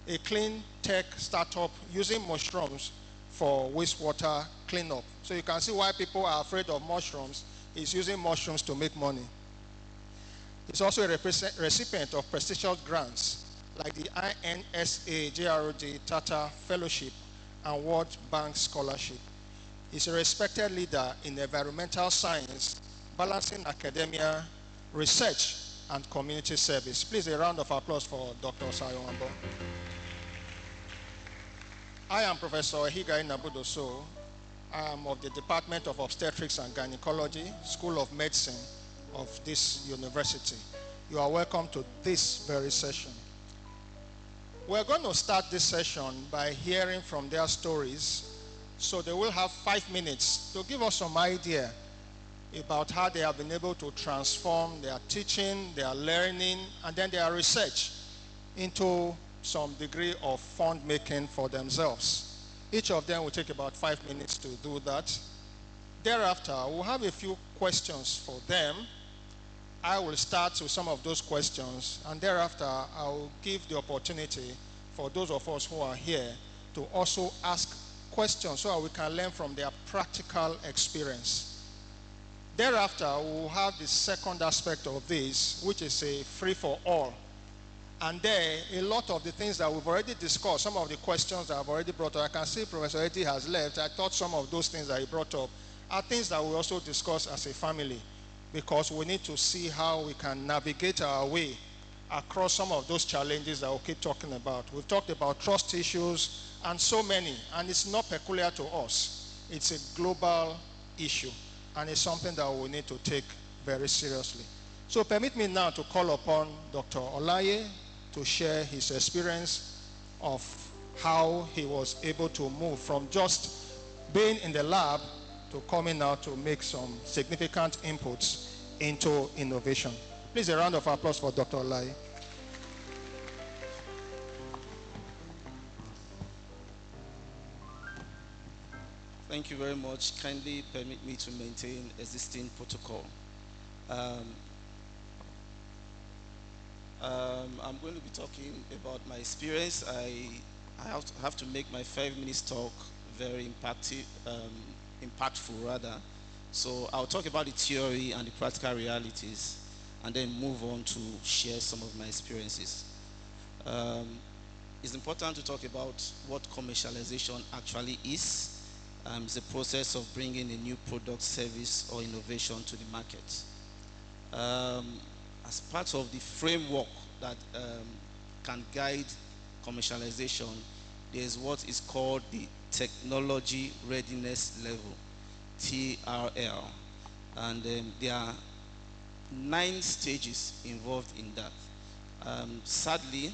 a clean tech startup using mushrooms for wastewater cleanup. So you can see why people are afraid of mushrooms. He's using mushrooms to make money. He's also a recipient of prestigious grants like the INSA JROD Tata Fellowship and World Bank Scholarship. He's a respected leader in environmental science, balancing academia, research, and community service. Please a round of applause for Dr. Osayowambo. I am Professor Higai Nabudoso. I am of the Department of Obstetrics and Gynecology, School of Medicine of this university. You are welcome to this very session. We're going to start this session by hearing from their stories. So they will have 5 minutes to give us some idea about how they have been able to transform their teaching, their learning, and then their research into some degree of fund making for themselves. Each of them will take about 5 minutes to do that. Thereafter, we'll have a few questions for them. I will start with some of those questions, and thereafter I will give the opportunity for those of us who are here to also ask questions so that we can learn from their practical experience. Thereafter, we will have the second aspect of this, which is a free-for-all. And there, a lot of the things that we've already discussed, some of the questions that I've already brought up, I can see Professor Eddie has left. I thought some of those things that he brought up are things that we also discuss as a family, because we need to see how we can navigate our way across some of those challenges that we'll keep talking about. We've talked about trust issues and so many, and it's not peculiar to us. It's a global issue, and it's something that we need to take very seriously. So permit me now to call upon Dr. Olaye to share his experience of how he was able to move from just being in the lab to coming out to make some significant inputs into innovation. Please a round of applause for Dr. Olaye. Thank you very much. Kindly permit me to maintain existing protocol. I'm going to be talking about my experience. I have to make my 5 minutes talk very impactful rather. So I'll talk about the theory and the practical realities, and then move on to share some of my experiences. It's important to talk about what commercialization actually is. It's a process of bringing a new product, service, or innovation to the market. As part of the framework that can guide commercialization, there's what is called the Technology Readiness Level, TRL. And there are 9 stages involved in that. Sadly,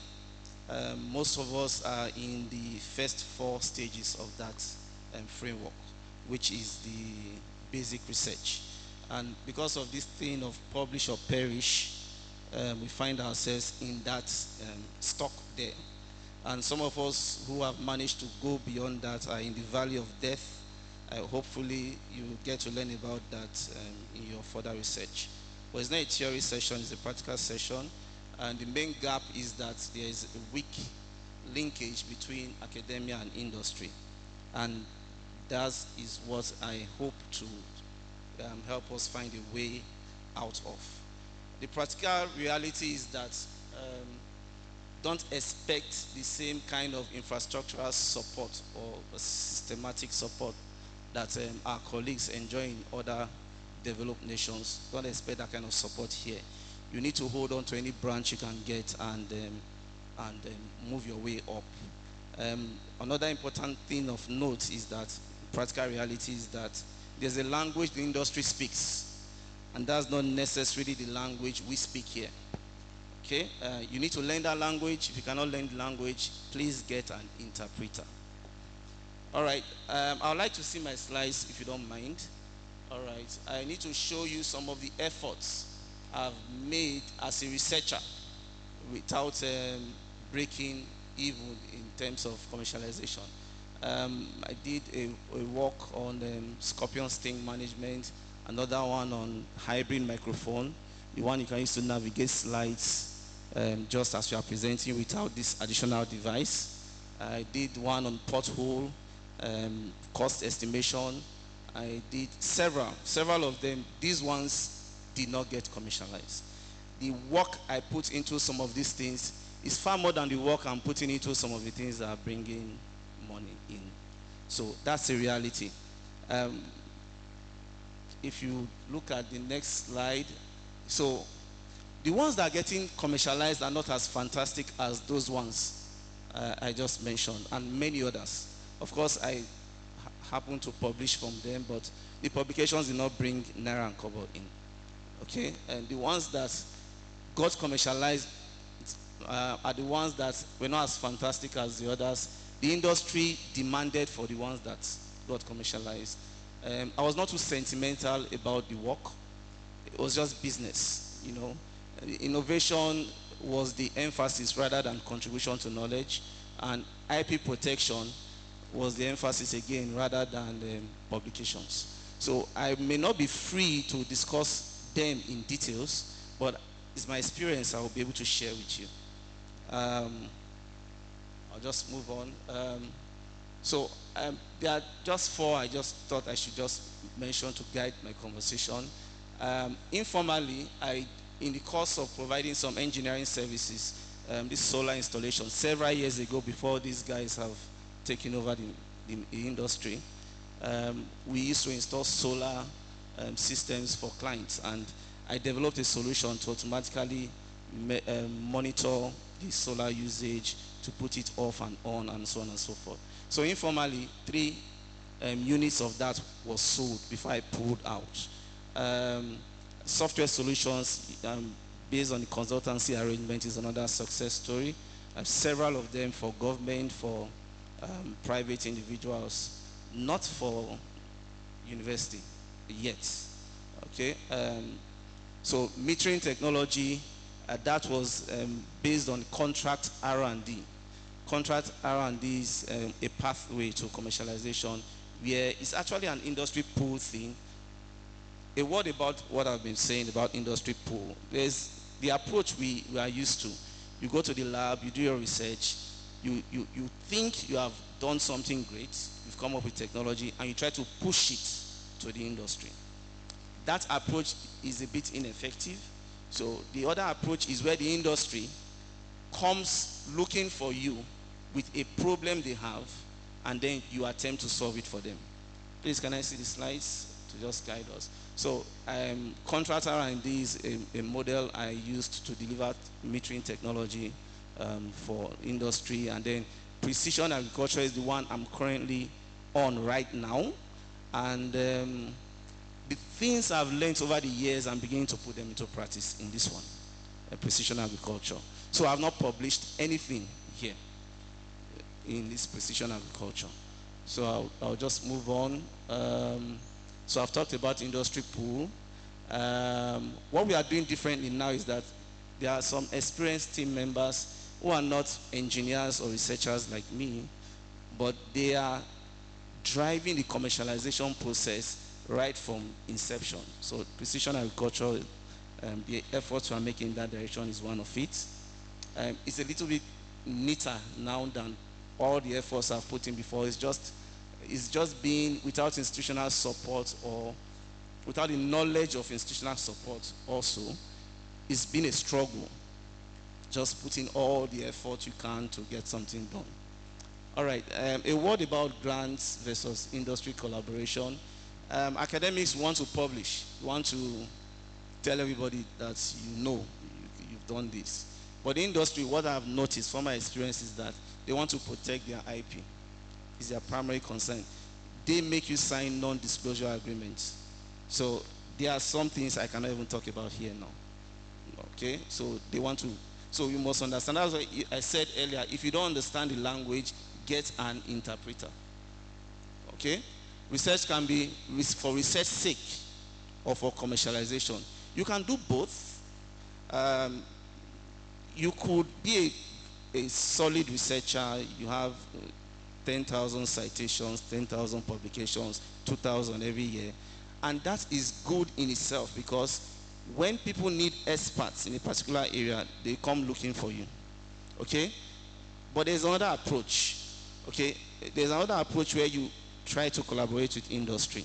most of us are in the first 4 stages of that framework, which is the basic research. And because of this thing of publish or perish, we find ourselves in that stock there. And some of us who have managed to go beyond that are in the valley of death. Hopefully you get to learn about that in your further research. But it's not a theory session, it's a practical session. And the main gap is that there is a weak linkage between academia and industry. And that is what I hope to help us find a way out of. The practical reality is that don't expect the same kind of infrastructural support or systematic support that our colleagues enjoy in other developed nations. Don't expect that kind of support here. You need to hold on to any branch you can get and move your way up. Another important thing of note is that practical reality is that there's a language the industry speaks, and that's not necessarily the language we speak here. Okay, you need to learn that language. If you cannot learn the language, please get an interpreter. All right, I would like to see my slides if you don't mind. All right, I need to show you some of the efforts I've made as a researcher without breaking even in terms of commercialization. I did a work on scorpion sting management, another one on hybrid microphone, the one you can use to navigate slides just as you are presenting without this additional device. I did one on pothole, cost estimation. I did several of them. These ones did not get commercialized. The work I put into some of these things is far more than the work I'm putting into some of the things that are bringing money in. So that's a reality. If you look at the next slide, so the ones that are getting commercialized are not as fantastic as those ones I just mentioned, and many others. Of course, I happen to publish from them, but the publications did not bring naira and kobo in. Okay, and the ones that got commercialized are the ones that were not as fantastic as the others. The industry demanded for the ones that got commercialized. I was not too sentimental about the work. It was just business, you know. Innovation was the emphasis rather than contribution to knowledge, and IP protection was the emphasis again rather than publications. So I may not be free to discuss them in details, but it's my experience I will be able to share with you. I'll just move on. There are just four I just thought I should just mention to guide my conversation. Informally, in the course of providing some engineering services, this solar installation several years ago before these guys have taken over the industry, we used to install solar systems for clients, and I developed a solution to automatically monitor the solar usage, to put it off and on, and so on and so forth. So informally, 3 units of that was sold before I pulled out. Software solutions based on the consultancy arrangement is another success story. Several of them for government, for private individuals, not for university yet. Okay. So metering technology, that was based on contract R&D. Contract R&D is a pathway to commercialization where it's actually an industry pool thing. A word about what I've been saying about industry pool. There's the approach we are used to. You go to the lab, you do your research, you think you have done something great, you've come up with technology, and you try to push it to the industry. That approach is a bit ineffective. So the other approach is where the industry comes looking for you with a problem they have, and then you attempt to solve it for them. Please, can I see the slides to just guide us? So contract R&D is a model I used to deliver metering technology for industry, and then precision agriculture is the one I'm currently on right now. And the things I've learned over the years, I'm beginning to put them into practice in this one, precision agriculture. So I've not published anything here in this precision agriculture. So I'll just move on. So I've talked about industry pool. What we are doing differently now is that there are some experienced team members who are not engineers or researchers like me, but they are driving the commercialization process right from inception. So precision agriculture, the efforts we are making in that direction is one of it. It's a little bit neater now than all the efforts I've put in before. It's just being without institutional support or without the knowledge of institutional support also. It's been a struggle, just putting all the effort you can to get something done. All right, a word about grants versus industry collaboration. Academics want to publish, want to tell everybody that you've done this. But the industry, what I've noticed from my experience is that they want to protect their IP. It's their primary concern. They make you sign non-disclosure agreements. So there are some things I cannot even talk about here now. Okay, so they want to, so you must understand. That's why I said earlier, if you don't understand the language, get an interpreter. Okay, research can be for research sake or for commercialization. You can do both. You could be a solid researcher. You have 10,000 citations, 10,000 publications, 2,000 every year. And that is good in itself, because when people need experts in a particular area, they come looking for you. Okay? But there's another approach. Okay? There's another approach where you try to collaborate with industry.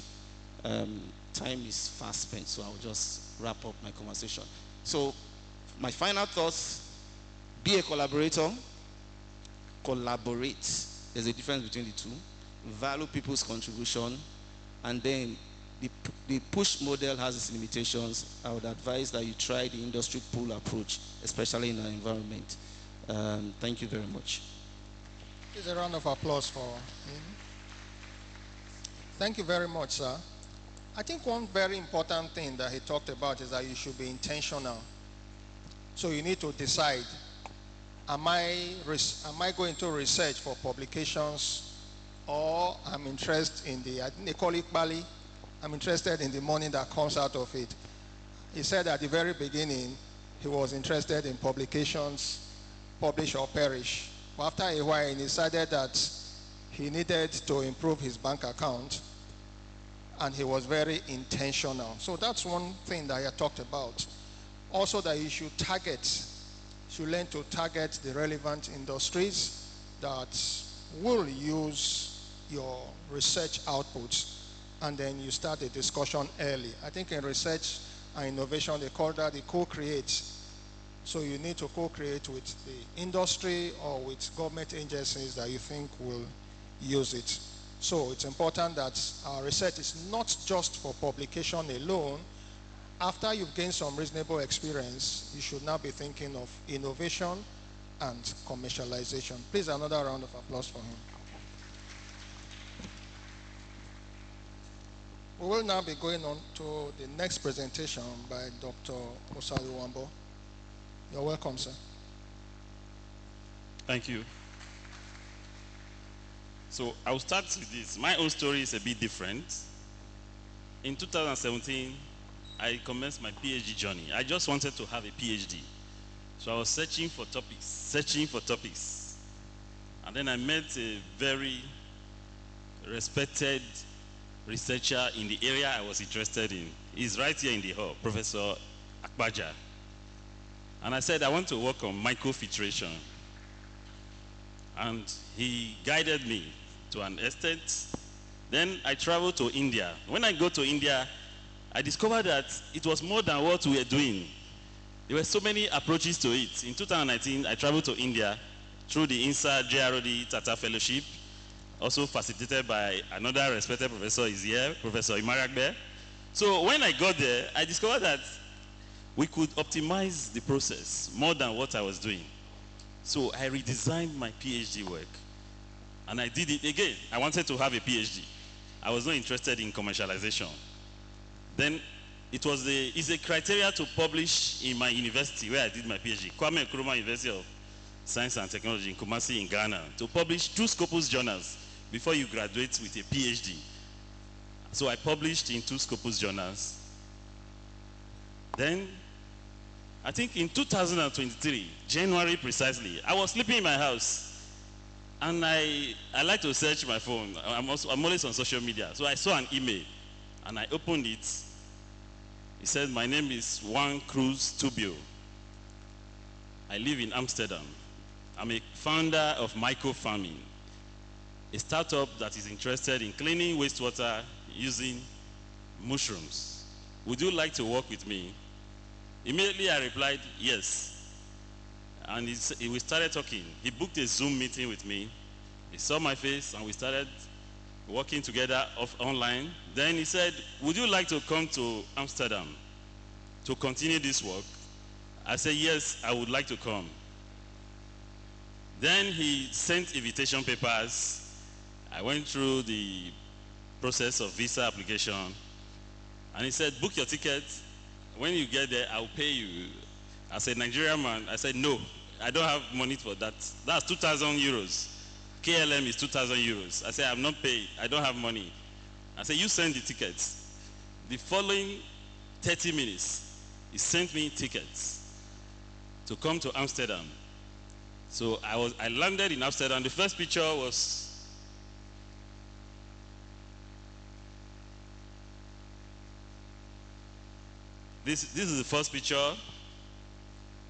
Time is fast spent, so I'll just wrap up my conversation. So my final thoughts: be a collaborator, collaborate. There's a difference between the two. Value people's contribution, and then the push model has its limitations. I would advise that you try the industry pull approach, especially in our environment. Thank you very much. Here's a round of applause for him. Thank you very much, sir. I think one very important thing that he talked about is that you should be intentional. So you need to decide, am I going to research for publications, or I'm interested in the, I think they call it Bali, I'm interested in the money that comes out of it. He said at the very beginning he was interested in publications, publish or perish. But after a while he decided that he needed to improve his bank account, and he was very intentional. So that's one thing that I talked about. Also, that you should learn to target the relevant industries that will use your research outputs, and then you start a discussion early. I think in research and innovation, they call that the co-create. So you need to co-create with the industry or with government agencies that you think will use it. So it's important that our research is not just for publication alone. After you've gained some reasonable experience, you should now be thinking of innovation and commercialization. Please, another round of applause for him. We will now be going on to the next presentation by Dr. Osalu Wambo. You're welcome, sir. Thank you. So I'll start with this. My own story is a bit different. In 2017, I commenced my PhD journey. I just wanted to have a PhD. So I was searching for topics. And then I met a very respected researcher in the area I was interested in. He's right here in the hall, Professor Akbaja. And I said, I want to work on microfiltration. And he guided me to an estate. Then I traveled to India. When I go to India, I discovered that it was more than what we were doing. There were so many approaches to it. In 2019, I traveled to India through the INSA JROD Tata Fellowship, also facilitated by another respected professor is here, Professor Imaragbe. So when I got there, I discovered that we could optimize the process more than what I was doing. So I redesigned my PhD work, and I did it again. I wanted to have a PhD. I was not interested in commercialization. Then it's a criteria to publish in my university where I did my PhD, Kwame Nkrumah University of Science and Technology in Kumasi in Ghana, to publish 2 Scopus journals before you graduate with a PhD. So I published in 2 Scopus journals. Then I think in 2023, January precisely, I was sleeping in my house. And I like to search my phone. I'm always on social media. So I saw an email and I opened it. It said, my name is Juan Cruz Tubio. I live in Amsterdam. I'm a founder of Micro Farming, a startup that is interested in cleaning wastewater using mushrooms. Would you like to work with me? Immediately I replied, yes. And we started talking. He booked a Zoom meeting with me. He saw my face and we started working together online. Then he said, would you like to come to Amsterdam to continue this work? I said, yes, I would like to come. Then he sent invitation papers. I went through the process of visa application. And he said, book your ticket. When you get there, I'll pay you. I said, Nigerian man. I said, no, I don't have money for that. That's 2,000 euros. KLM is 2,000 euros. I said, I'm not paid. I don't have money. I said, you send the tickets. The following 30 minutes, he sent me tickets to come to Amsterdam. So I landed in Amsterdam. The first picture was this is the first picture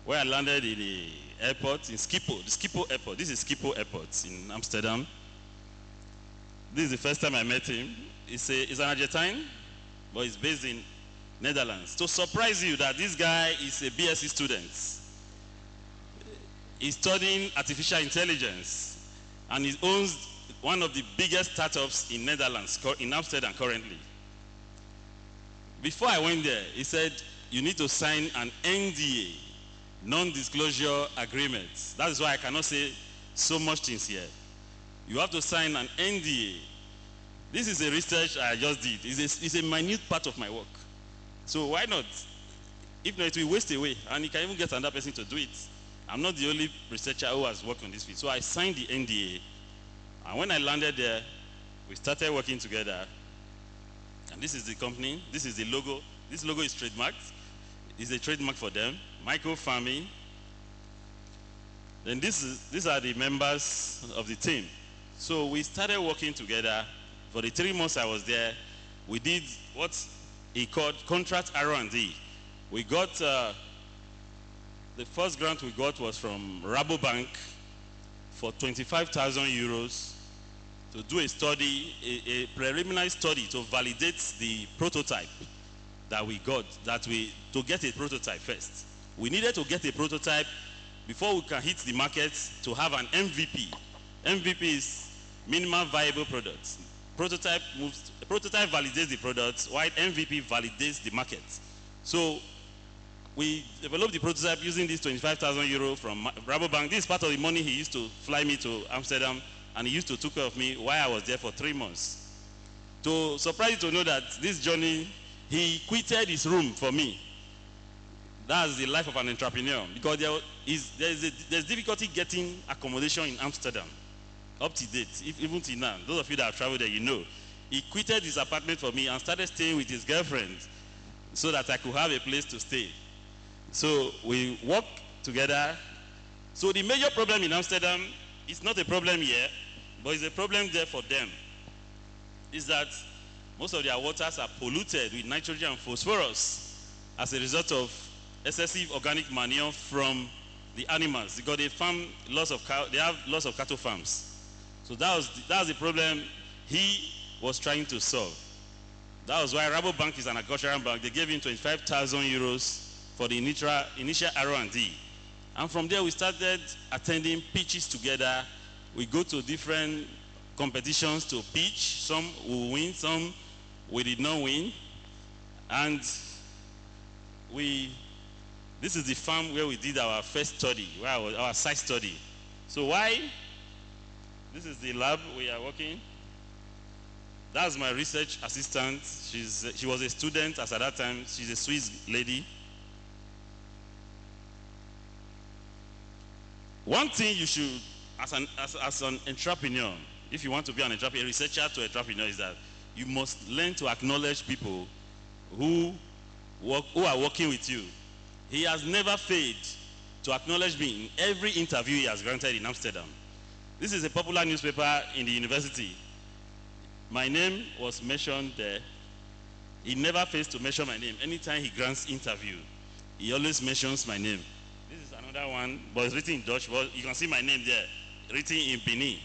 where I landed in the airport in Schiphol, the Schiphol airport. This is Schiphol airport in Amsterdam. This is the first time I met him. He's an Argentine, but he's based in Netherlands. To surprise you that this guy is a BSc student. He's studying artificial intelligence, and he owns one of the biggest startups in Netherlands, in Amsterdam currently. Before I went there, he said, you need to sign an NDA, non-disclosure agreement. That is why I cannot say so much things here. You have to sign an NDA. This is a research I just did. It's a minute part of my work. So why not? If not, it will waste away, and you can even get another person to do it. I'm not the only researcher who has worked on this field. So I signed the NDA, and when I landed there, we started working together. And this is the company. This is the logo. This logo is trademarked. It's a trademark for them. Micro Farming. Then these are the members of the team. So we started working together. For the 3 months I was there, we did what he called contract R&D. We got, the first grant we got was from Rabobank for 25,000 euros to do a study, a preliminary study to validate the prototype that we got, to get a prototype first. We needed to get a prototype before we can hit the market to have an MVP. MVP is minimum viable product. Prototype validates the product, while MVP validates the market. So we developed the prototype using this 25,000 euro from Rabobank. This is part of the money he used to fly me to Amsterdam, and he used to take care of me while I was there for 3 months. To surprise you to know that this journey, he quitted his room for me. That's the life of an entrepreneur, because there's difficulty getting accommodation in Amsterdam. Up to date, even till now, those of you that have traveled there, you know. He quitted his apartment for me and started staying with his girlfriend so that I could have a place to stay. So we worked together. So the major problem in Amsterdam is not a problem here, but it's a problem there for them. Is that most of their waters are polluted with nitrogen and phosphorus as a result of excessive organic manure from the animals, because they have lots of cattle farms. So that was the problem he was trying to solve. That was why Rabobank is an agricultural bank. They gave him 25,000 euros for the initial R&D. And from there we started attending pitches together. We go to different competitions to pitch. Some will win, some we did not win. And this is the farm where we did our first study, our site study. So why? This is the lab we are working. That's my research assistant. She was a student as at that time. She's a Swiss lady. One thing you should, as an entrepreneur, if you want to be an entrepreneur, a researcher to entrepreneur, is that you must learn to acknowledge people who are working with you. He has never failed to acknowledge me in every interview he has granted in Amsterdam. This is a popular newspaper in the university. My name was mentioned there. He never fails to mention my name. Anytime he grants interview, he always mentions my name. This is another one, but it's written in Dutch. But you can see my name there, written in Benin.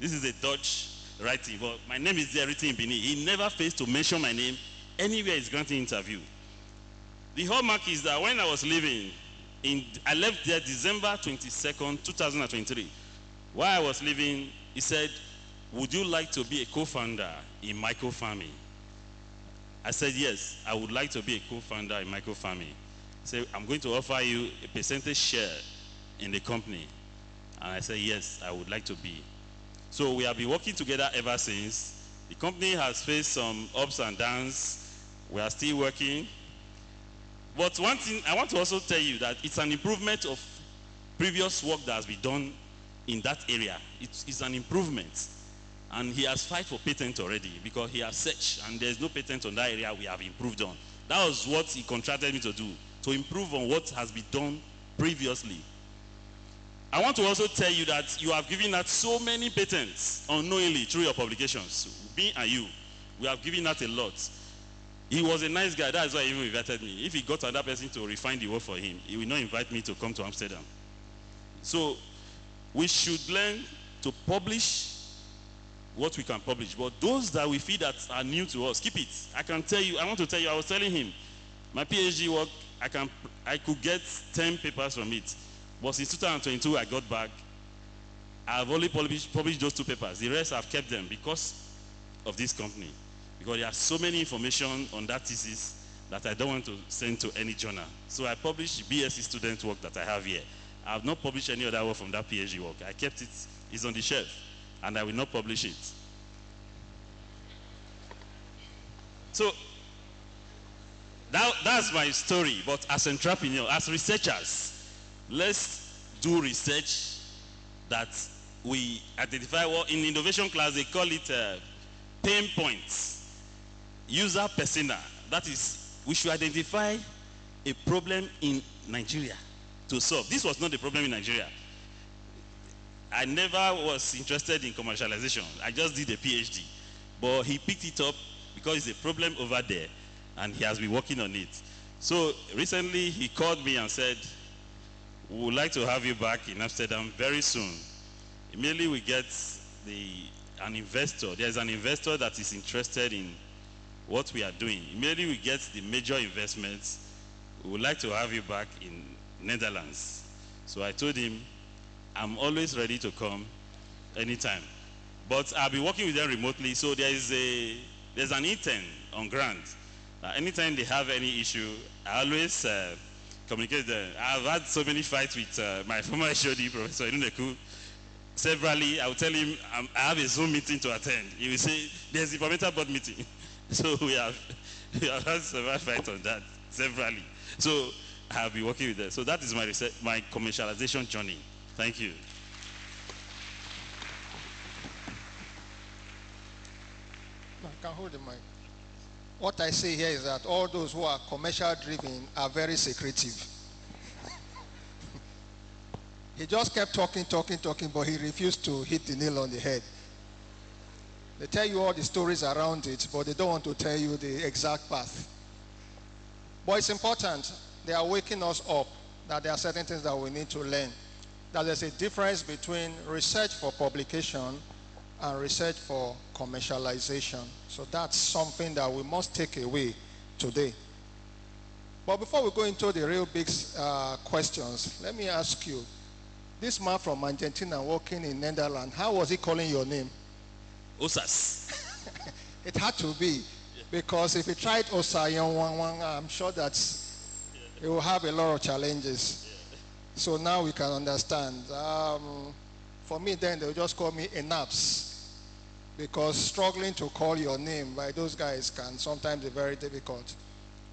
This is a Dutch writing, but my name is there written in Benin. He never fails to mention my name anywhere he's granting interview. The hallmark is that when I was leaving, I left there December 22nd, 2023. While I was leaving, he said, would you like to be a co-founder in microfarming? I said, yes, I would like to be a co-founder in microfarming. He said, I'm going to offer you a percentage share in the company. And I said, yes, I would like to be. So we have been working together ever since. The company has faced some ups and downs. We are still working. But one thing I want to also tell you that it's an improvement of previous work that has been done in that area. It's an improvement. And he has filed for patent already because he has searched and there's no patent on that area we have improved on. That was what he contracted me to do, to improve on what has been done previously. I want to also tell you that you have given out so many patents unknowingly through your publications. Me and you, we have given out a lot. He was a nice guy, that's why he even invited me. If he got another person to refine the work for him, he will not invite me to come to Amsterdam. So we should learn to publish what we can publish, but those that we feel that are new to us, keep it. I want to tell you, I was telling him, my PhD work, I could get 10 papers from it, but since 2022 I got back, I've only published those 2 papers. The rest I've kept them because of this company, because there are so many information on that thesis that I don't want to send to any journal. So I published BSc student work that I have here. I have not published any other work from that PhD work. I kept it, it's on the shelf, and I will not publish it. So that's my story, but as entrepreneurs, as researchers, let's do research that we identify what in innovation class they call it pain points, user persona. That is, we should identify a problem in Nigeria to solve. This was not the problem in Nigeria. I never was interested in commercialization. I just did a PhD. But he picked it up because it's a problem over there and he has been working on it. So recently he called me and said, we would like to have you back in Amsterdam very soon. Immediately we get an investor. There's an investor that is interested in what we are doing. Immediately we get the major investments. We would like to have you back in Netherlands. So I told him, I'm always ready to come anytime. But I'll be working with them remotely, so there's an intern on ground. Anytime they have any issue, I always communicate with them. I've had so many fights with my former HOD, Professor Inuneku. Severally, I will tell him I have a Zoom meeting to attend. He will say, there's a parliamentary board meeting. So we have had several fights on that, severally. So I'll be working with them. So that is my commercialization journey. Thank you. I can hold the mic. What I say here is that all those who are commercial driven are very secretive. He just kept talking, but he refused to hit the nail on the head. They tell you all the stories around it, but they don't want to tell you the exact path. But it's important. They are waking us up that there are certain things that we need to learn. That there's a difference between research for publication and research for commercialization. So that's something that we must take away today. But before we go into the real big questions, let me ask you, this man from Argentina working in Netherlands, how was he calling your name? Osas. It had to be, because if he tried Osayon, I'm sure that he will have a lot of challenges. So now we can understand. For me then, they'll just call me Enaps, because struggling to call your name by those guys can sometimes be very difficult.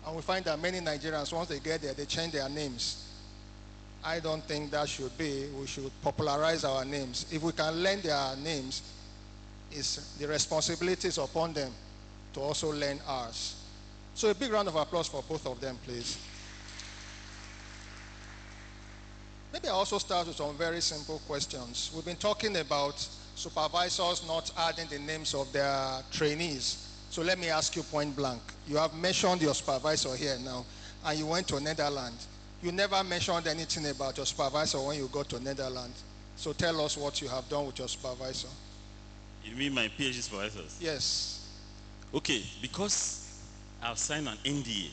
And we find that many Nigerians, once they get there, they change their names. I don't think that should be. We should popularize our names. If we can learn their names, the responsibility is upon them to also learn ours. So a big round of applause for both of them, please. Maybe I also start with some very simple questions. We've been talking about supervisors not adding the names of their trainees. So let me ask you point blank. You have mentioned your supervisor here now, and you went to Netherlands. You never mentioned anything about your supervisor when you got to Netherlands. So tell us what you have done with your supervisor. You mean my PhD supervisors? Yes. Okay, because I've signed an NDA.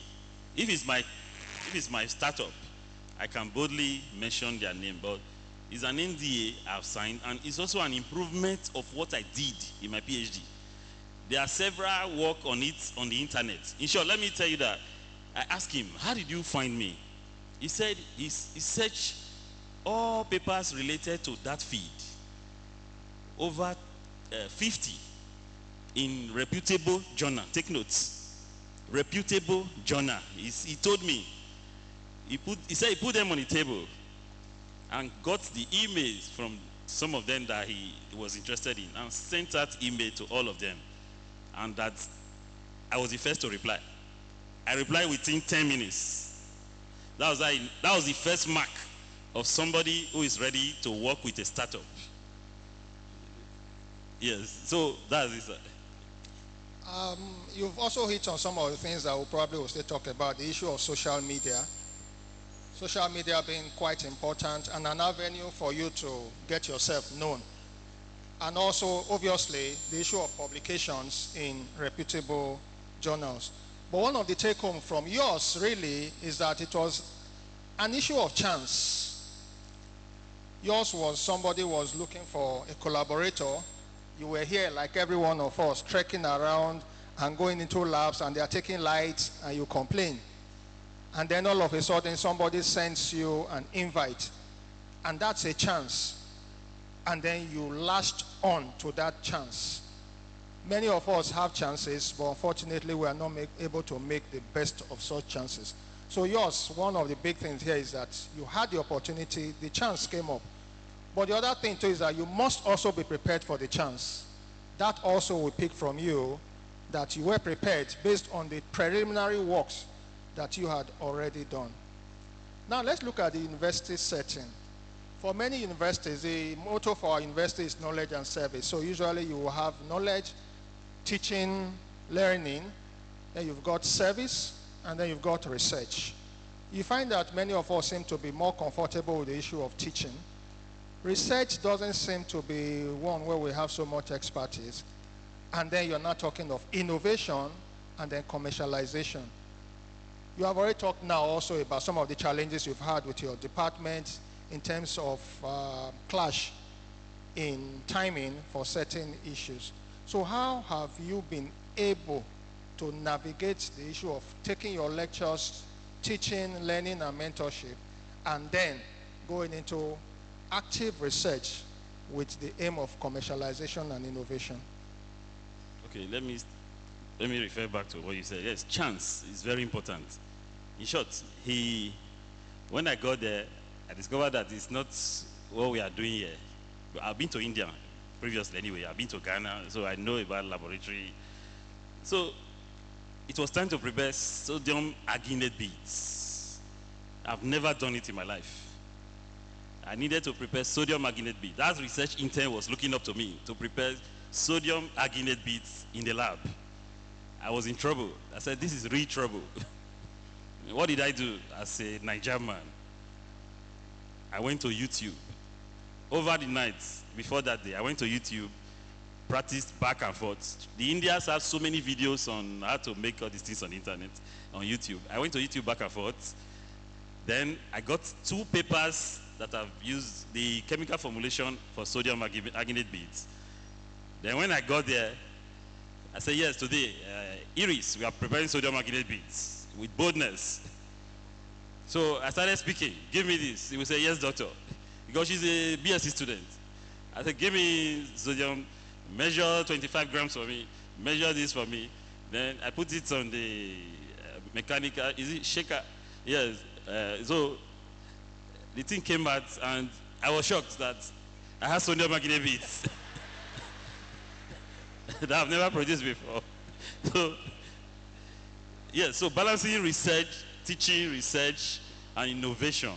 If it's my startup, I can boldly mention their name, but it's an NDA I've signed, and it's also an improvement of what I did in my PhD. There are several work on it on the internet. In short, let me tell you that I asked him, how did you find me? He said he searched all papers related to that field, over 50 in reputable journal. Take notes. Reputable journal. He told me. He said he put them on the table and got the emails from some of them that he was interested in and sent that email to all of them. And that I was the first to reply. I replied within 10 minutes. That was the first mark of somebody who is ready to work with a startup. Yes, so that's it, sir. You've also hit on some of the things that we probably will still talk about, the issue of social media. Social media being quite important and an avenue for you to get yourself known. And also, obviously, the issue of publications in reputable journals. But one of the take-home from yours, really, is that it was an issue of chance. Yours was somebody was looking for a collaborator. You were here, like every one of us, trekking around and going into labs, and they are taking lights, and you complain. And then all of a sudden, somebody sends you an invite, and that's a chance. And then you latched on to that chance. Many of us have chances, but unfortunately, we are not able to make the best of such chances. So yours, one of the big things here is that you had the opportunity, the chance came up. But the other thing too is that you must also be prepared for the chance. That also will pick from you that you were prepared based on the preliminary works that you had already done. Now let's look at the university setting. For many universities, the motto for our university is knowledge and service. So usually you will have knowledge, teaching, learning, then you've got service, and then you've got research. You find that many of us seem to be more comfortable with the issue of teaching. Research doesn't seem to be one where we have so much expertise. And then you're not talking of innovation and then commercialization. You have already talked now also about some of the challenges you've had with your department in terms of clash in timing for certain issues. So how have you been able to navigate the issue of taking your lectures, teaching, learning, and mentorship, and then going into active research with the aim of commercialization and innovation? Okay, let me refer back to what you said. Yes, chance is very important. In short, when I got there, I discovered that it's not what we are doing here. I've been to India previously anyway. I've been to Ghana, so I know about laboratory. So it was time to prepare sodium arginate beads. I've never done it in my life. I needed to prepare sodium arginate beads. That research intern was looking up to me to prepare sodium arginate beads in the lab. I was in trouble. I said, this is real trouble. What did I do as a Nigerian man? I went to YouTube. Over the night, before that day, I went to YouTube, practiced back and forth. The Indians have so many videos on how to make all these things on the internet, on YouTube. I went to YouTube back and forth. Then I got 2 papers that I've used, the chemical formulation for sodium arginate beads. Then when I got there, I said, yes, today, Iris, we are preparing sodium arginate beads with boldness. So I started speaking, give me this. He would say, yes, doctor. Because she's a BSc student. I said, give me sodium, measure 25 grams for me, measure this for me. Then I put it on the mechanical, is it shaker? Yes. So the thing came out and I was shocked that I had sodium arginate beads that I've never produced before. So, yeah, so balancing research, teaching, research, and innovation.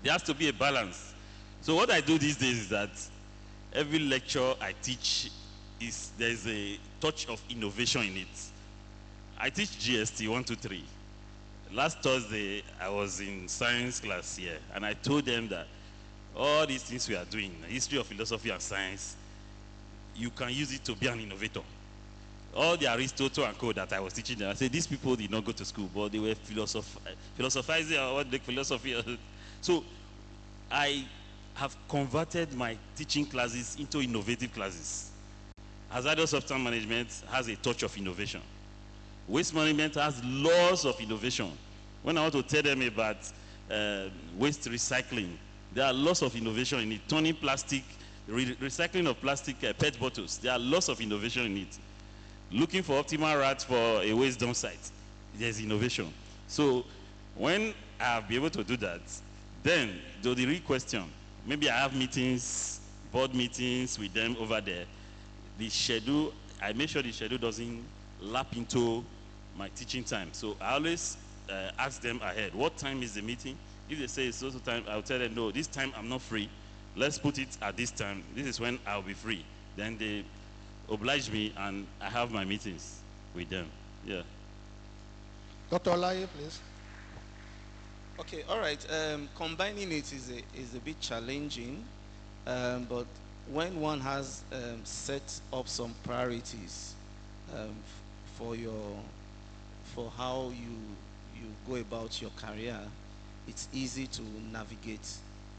There has to be a balance. So what I do these days is that every lecture I teach there's a touch of innovation in it. I teach GST 1, 2, 3. Last Thursday, I was in science class here, and I told them that all these things we are doing, history of philosophy and science, you can use it to be an innovator. All the Aristotle and co that I was teaching them, I said, these people did not go to school, but they were philosophizing about the philosophy. So I have converted my teaching classes into innovative classes. Hazardous substance management has a touch of innovation. Waste management has lots of innovation. When I want to tell them about waste recycling, there are lots of innovation in it. Turning plastic, recycling of plastic PET bottles, there are lots of innovation in it. Looking for optimal routes for a waste dump site, there's innovation. So when I'll be able to do that, then the real question, maybe I have meetings, board meetings with them over there. The schedule, I make sure the schedule doesn't lap into my teaching time. So I always ask them ahead, what time is the meeting? If they say it's also time, I'll tell them, no, this time I'm not free. Let's put it at this time. This is when I'll be free. Then they oblige me and I have my meetings with them. Yeah. Dr. Olaye, please. Okay, all right. Combining it is a bit challenging, but when one has set up some priorities for how you go about your career, it's easy to navigate.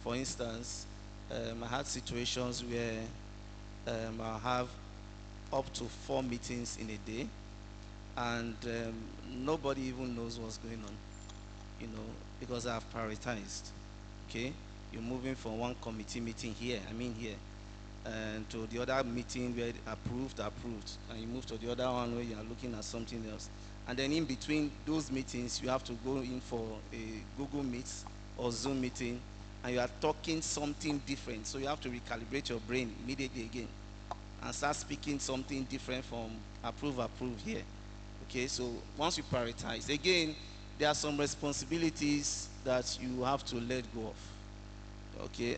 For instance, I had situations where I have up to 4 meetings in a day, and nobody even knows what's going on, because I've prioritized. Okay, you're moving from one committee meeting here, and to the other meeting where approved, and you move to the other one where you are looking at something else. And then in between those meetings, you have to go in for a Google Meet or Zoom meeting, and you are talking something different. So you have to recalibrate your brain immediately again and start speaking something different from approve here. Okay, so once you prioritize, again, there are some responsibilities that you have to let go of. Okay,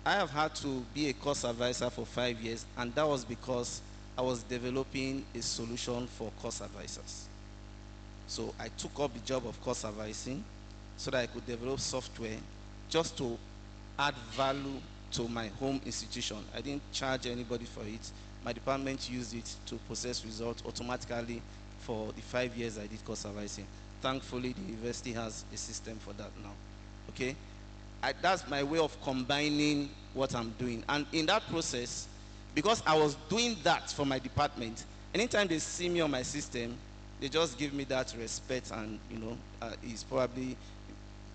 I have had to be a course advisor for 5 years, and that was because I was developing a solution for course advisors. So I took up the job of course advising so that I could develop software just to add value to my home institution. I didn't charge anybody for it. My department used it to process results automatically for the 5 years I did course advising. Thankfully, the university has a system for that now. Okay? That's my way of combining what I'm doing. And in that process, because I was doing that for my department, anytime they see me on my system, they just give me that respect and, he's probably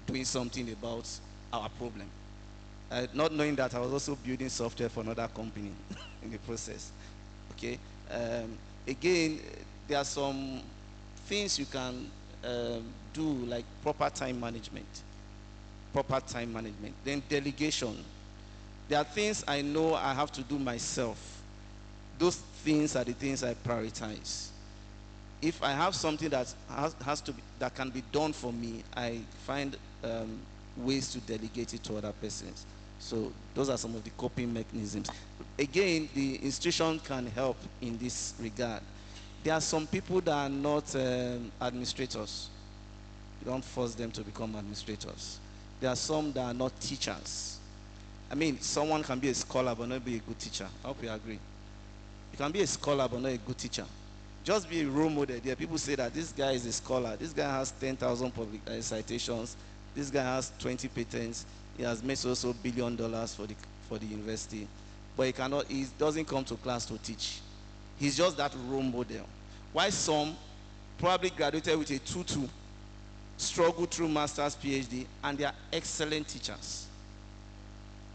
doing something about our problem. Not knowing that I was also building software for another company in the process. Okay. Again, there are some things you can do, like proper time management. Then delegation. There are things I know I have to do myself. Those things are the things I prioritize. If I have something that that can be done for me, I find ways to delegate it to other persons. So those are some of the coping mechanisms. Again, the institution can help in this regard. There are some people that are not administrators. You don't force them to become administrators. There are some that are not teachers. Someone can be a scholar but not be a good teacher. I hope you agree. You can be a scholar but not a good teacher. Just be a role model. There are people say that this guy is a scholar. This guy has 10,000 public citations. This guy has 20 patents. He has made also $1 billion for the university. But he doesn't come to class to teach. He's just that role model. Why some probably graduated with a 2-2, struggled through master's, PhD, and they are excellent teachers.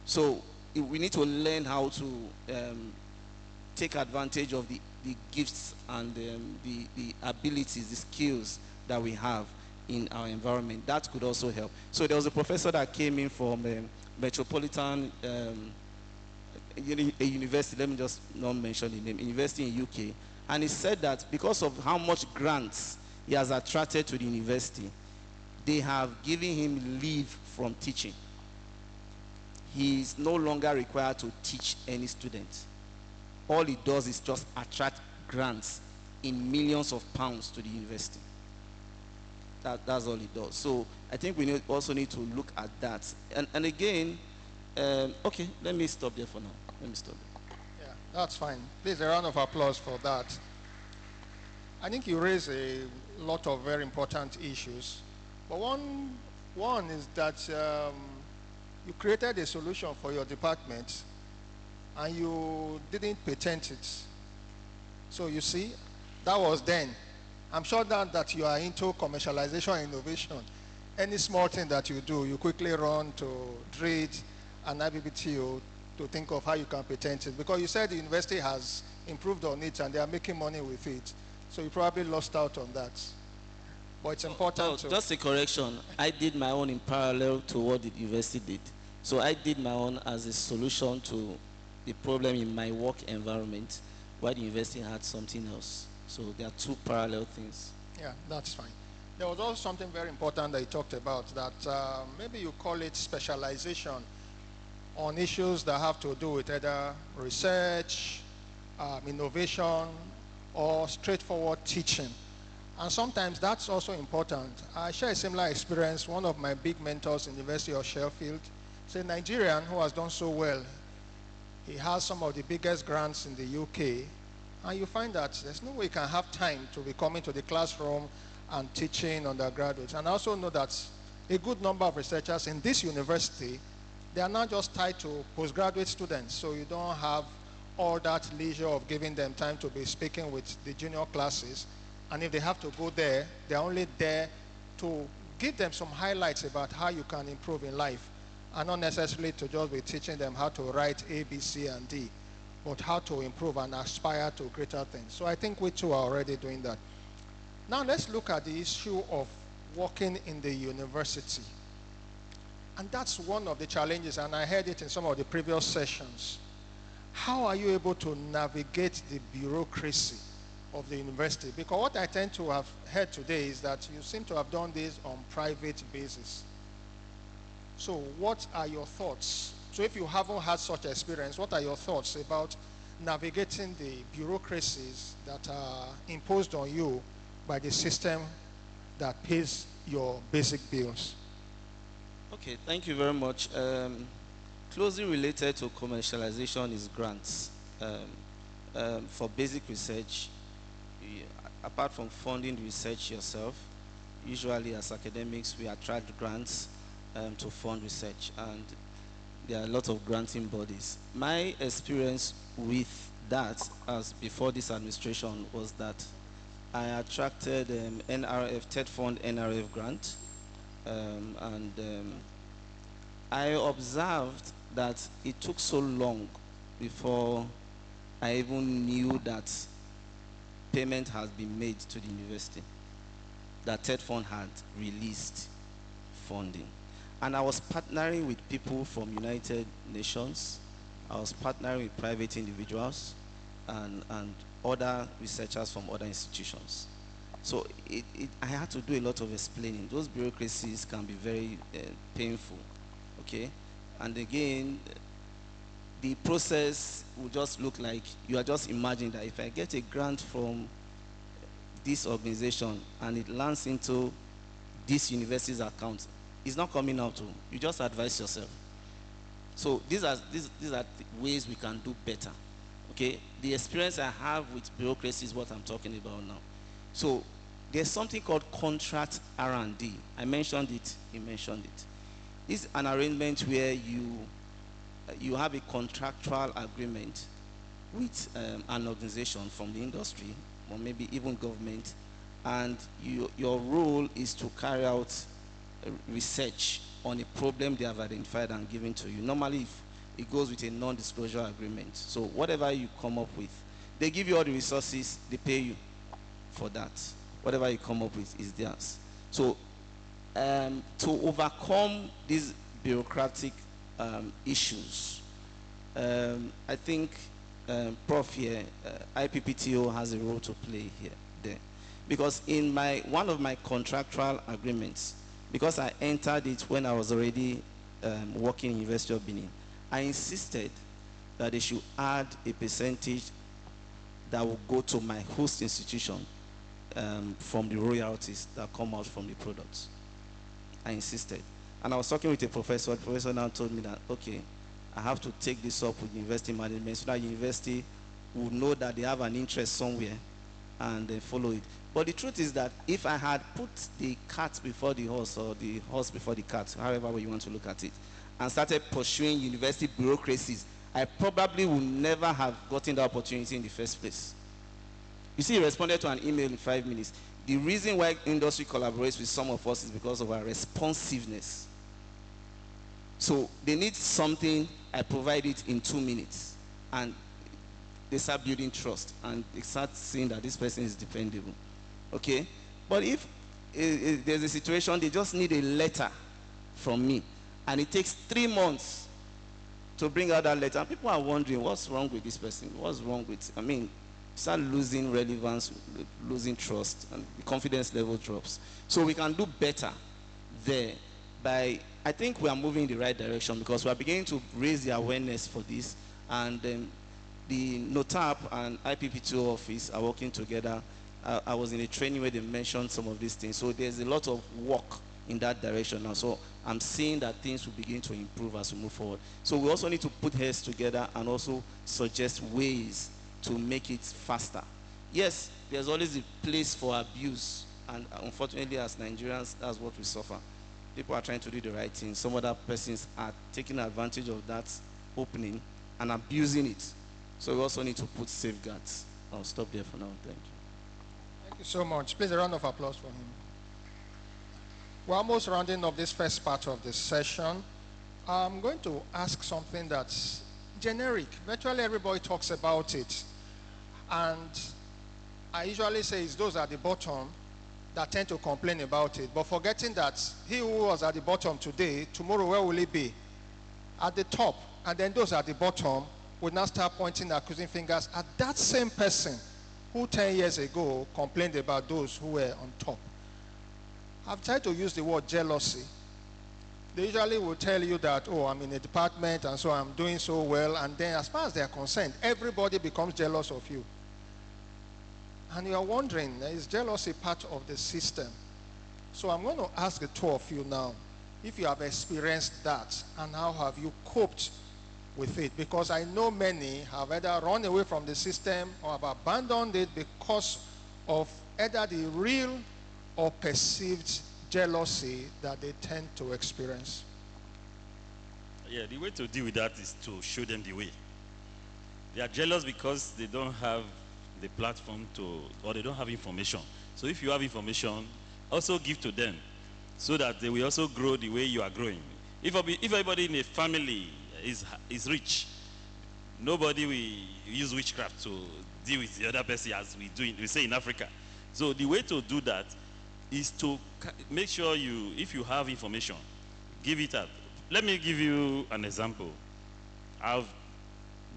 So we need to learn how to take advantage of the gifts and the abilities, the skills that we have in our environment. That could also help. So there was a professor that came in from Metropolitan a university, let me just not mention the name, university in UK, and he said that because of how much grants he has attracted to the university, they have given him leave from teaching. He is no longer required to teach any student. All he does is just attract grants in millions of pounds to the university. That's all he does. So I think we also need to look at that. And again, okay, let me stop there for now. Let me stop there. Yeah, that's fine. Please, a round of applause for that. I think you raise a lot of very important issues. But one is that you created a solution for your department and you didn't patent it. So you see, that was then. I'm sure that you are into commercialization and innovation. Any small thing that you do, you quickly run to DREIT and IBBTO to think of how you can patent it. Because you said the university has improved on it and they are making money with it. So you probably lost out on that. But it's important to... Just a correction. I did my own in parallel to what the university did. So I did my own as a solution to the problem in my work environment, while the university had something else. So there are two parallel things. Yeah, that's fine. There was also something very important that you talked about, that maybe you call it specialization on issues that have to do with either research, innovation, or straightforward teaching. And sometimes that's also important. I share a similar experience. One of my big mentors in the University of Sheffield is a Nigerian who has done so well. He has some of the biggest grants in the UK. And you find that there's no way you can have time to be coming to the classroom and teaching undergraduates. And I also know that a good number of researchers in this university, they are not just tied to postgraduate students. So you don't have all that leisure of giving them time to be speaking with the junior classes. And if they have to go there, they're only there to give them some highlights about how you can improve in life, and not necessarily to just be teaching them how to write A, B, C, and D, but how to improve and aspire to greater things. So I think we too are already doing that. Now let's look at the issue of working in the university. And that's one of the challenges, and I heard it in some of the previous sessions. How are you able to navigate the bureaucracy of the university? Because what I tend to have heard today is that you seem to have done this on private basis. So what are your thoughts? So if you haven't had such experience, what are your thoughts about navigating the bureaucracies that are imposed on you by the system that pays your basic bills? Okay, thank you very much. Closely related to commercialization is grants. For basic research, apart from funding the research yourself, usually as academics we attract grants to fund research, and there are a lot of granting bodies. My experience with that, as before this administration, was that I attracted NRF, TED Fund NRF grant, and I observed that it took so long before I even knew that payment has been made to the university, that TED Fund had released funding. And I was partnering with people from United Nations. I was partnering with private individuals and other researchers from other institutions. So I had to do a lot of explaining. Those bureaucracies can be very painful, okay? And again, the process will just look like you are just imagining that if I get a grant from this organization and it lands into this university's account, it's not coming out to you. Just advise yourself. So these are the ways we can do better. Okay, the experience I have with bureaucracy is what I'm talking about now. So there's something called contract R&D. I mentioned it. He mentioned it. This is an arrangement where you have a contractual agreement with an organization from the industry, or maybe even government, and your role is to carry out research on a problem they have identified and given to you. Normally, it goes with a non-disclosure agreement. So whatever you come up with, they give you all the resources, they pay you for that. Whatever you come up with is theirs. So to overcome these bureaucratic issues, I think Prof here, IPPTO has a role to play there. Because in one of my contractual agreements, because I entered it when I was already working in University of Benin, I insisted that they should add a percentage that will go to my host institution from the royalties that come out from the products. I insisted. And I was talking with a professor. The professor now told me that, okay, I have to take this up with university management so that university will know that they have an interest somewhere and then follow it. But the truth is that if I had put the cart before the horse, or the horse before the cart, however way you want to look at it, and started pursuing university bureaucracies, I probably would never have gotten the opportunity in the first place. You see, he responded to an email in 5 minutes. The reason why industry collaborates with some of us is because of our responsiveness. So they need something, I provide it in 2 minutes. And they start building trust, and they start seeing that this person is dependable. Okay? But if there's a situation, they just need a letter from me, and it takes 3 months to bring out that letter. And people are wondering, what's wrong with this person? What's wrong with, I mean, start losing relevance, losing trust, and the confidence level drops. So we can do better there by, I think we are moving in the right direction, because we are beginning to raise the awareness for this, and the NOTAP and IPP2 office are working together. I was in a training where they mentioned some of these things. So there's a lot of work in that direction now. So I'm seeing that things will begin to improve as we move forward. So we also need to put heads together and also suggest ways to make it faster. Yes, there's always a place for abuse, and unfortunately as Nigerians, that's what we suffer. People are trying to do the right thing. Some other persons are taking advantage of that opening and abusing it. So we also need to put safeguards. I'll stop there for now. Thank you. Thank you so much. Please, a round of applause for him. We're almost rounding up this first part of the session. I'm going to ask something that's generic. Virtually everybody talks about it. And I usually say it's those at the bottom that tend to complain about it, but forgetting that he who was at the bottom today, tomorrow where will he be? At the top. And then those at the bottom would now start pointing accusing fingers at that same person who 10 years ago complained about those who were on top. I've tried to use the word jealousy. They usually will tell you that, oh, I'm in a department and so I'm doing so well, and then as far as they're concerned, everybody becomes jealous of you. And you're wondering, is jealousy part of the system? So I'm going to ask the two of you now, if you have experienced that, and how have you coped with it? Because I know many have either run away from the system or have abandoned it because of either the real or perceived jealousy that they tend to experience. Yeah, the way to deal with that is to show them the way. They are jealous because they don't have the platform to, or they don't have information. So if you have information, also give to them so that they will also grow the way you are growing. If everybody in a family is rich, nobody will use witchcraft to deal with the other person as we say in Africa. So the way to do that is to make sure if you have information, give it up. Let me give you an example. I've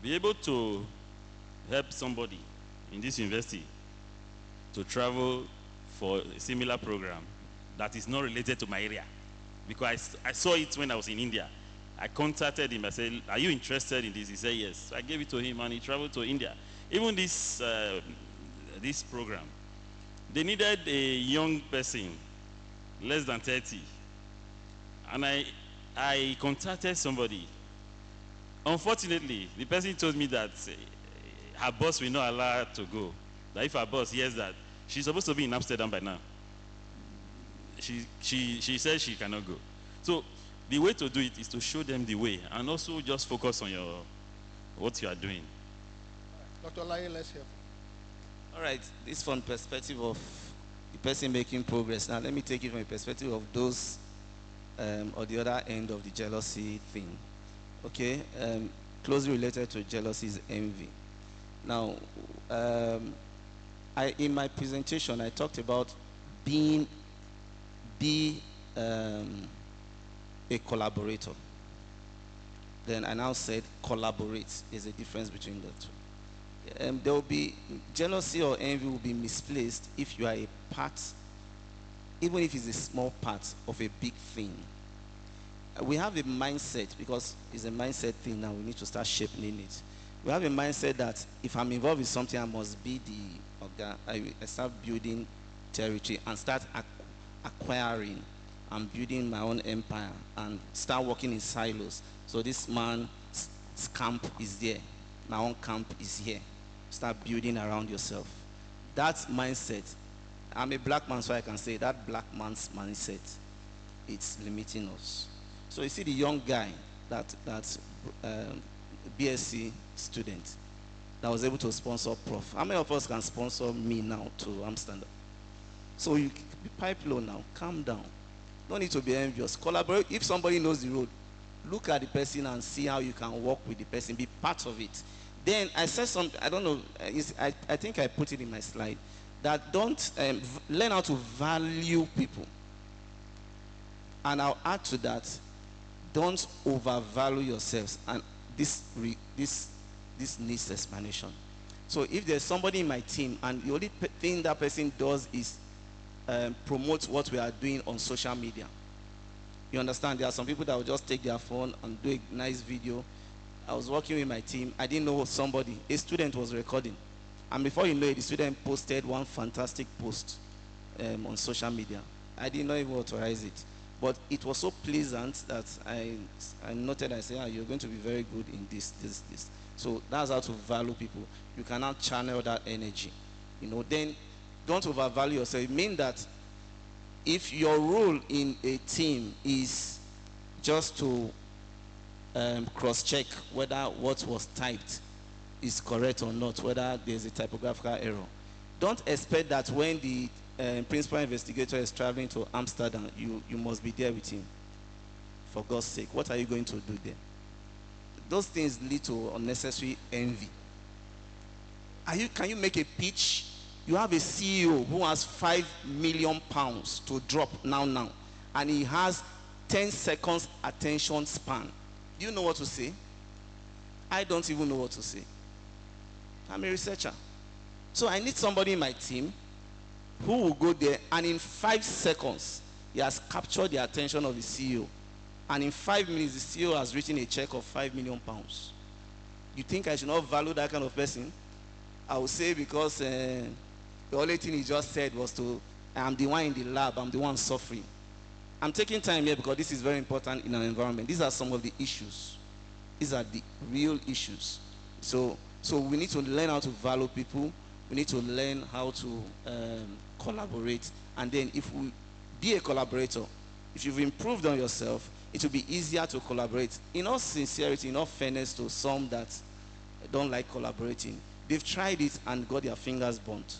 been able to help somebody in this university to travel for a similar program that is not related to my area, because I saw it when I was in India. I contacted him. I said, are you interested in this? He said yes. So I gave it to him and he traveled to India. Even this program, they needed a young person, less than 30. And I contacted somebody. Unfortunately, the person told me that her boss will not allow her to go. That if her boss hears that, she's supposed to be in Amsterdam by now. She says she cannot go. So the way to do it is to show them the way and also just focus on what you are doing. Dr. Lai, let's hear from you. All right, this from perspective of the person making progress. Now let me take it from the perspective of those or the other end of the jealousy thing. Okay, closely related to jealousy is envy. Now, in my presentation, I talked about be a collaborator. Then I now said collaborate. There's a difference between the two. There will be jealousy or envy will be misplaced if you are a part even if it's a small part of a big thing. We have a mindset, because it's a mindset thing now, we need to start shaping it. We have a mindset that if I'm involved in something, I must be the organ. I start building territory and start acquiring and building my own empire and start working in silos. So this man's camp is there, my own camp is here. Start building around yourself. That mindset, I'm a black man, so I can say that black man's mindset, it's limiting us. So you see the young guy, that BSc student that was able to sponsor Prof. How many of us can sponsor me now to Amsterdam? So you be pipe low now, calm down. No need to be envious. Collaborate. If somebody knows the road, look at the person and see how you can work with the person, be part of it. Then I said something, I don't know, I think I put it in my slide, that don't learn how to value people. And I'll add to that, don't overvalue yourselves. And this needs explanation. So if there's somebody in my team and the only thing that person does is promote what we are doing on social media, you understand, there are some people that will just take their phone and do a nice video. I was working with my team, I didn't know somebody, a student was recording, and before you know it, the student posted one fantastic post on social media. I did not even authorize it, but it was so pleasant that I noted, I said, you're going to be very good in this. So that's how to value people. You cannot channel that energy, then don't overvalue yourself. It means that if your role in a team is just to cross-check whether what was typed is correct or not, whether there's a typographical error, don't expect that when the principal investigator is traveling to Amsterdam, you must be there with him. For God's sake, what are you going to do there? Those things lead to unnecessary envy. Can you make a pitch? You have a CEO who has £5 million to drop now, and he has 10 seconds attention span. Do you know what to say? I don't even know what to say. I'm a researcher. So I need somebody in my team who will go there, and in 5 seconds, he has captured the attention of the CEO. And in 5 minutes, the CEO has written a check of £5 million. You think I should not value that kind of person? I would say because the only thing he just said was I'm the one in the lab, I'm the one suffering. I'm taking time here because this is very important in our environment. These are some of the issues. These are the real issues. So we need to learn how to value people. We need to learn how to collaborate. And then if we be a collaborator, if you've improved on yourself, it will be easier to collaborate. In all sincerity, in all fairness to some that don't like collaborating, they've tried it and got their fingers burnt.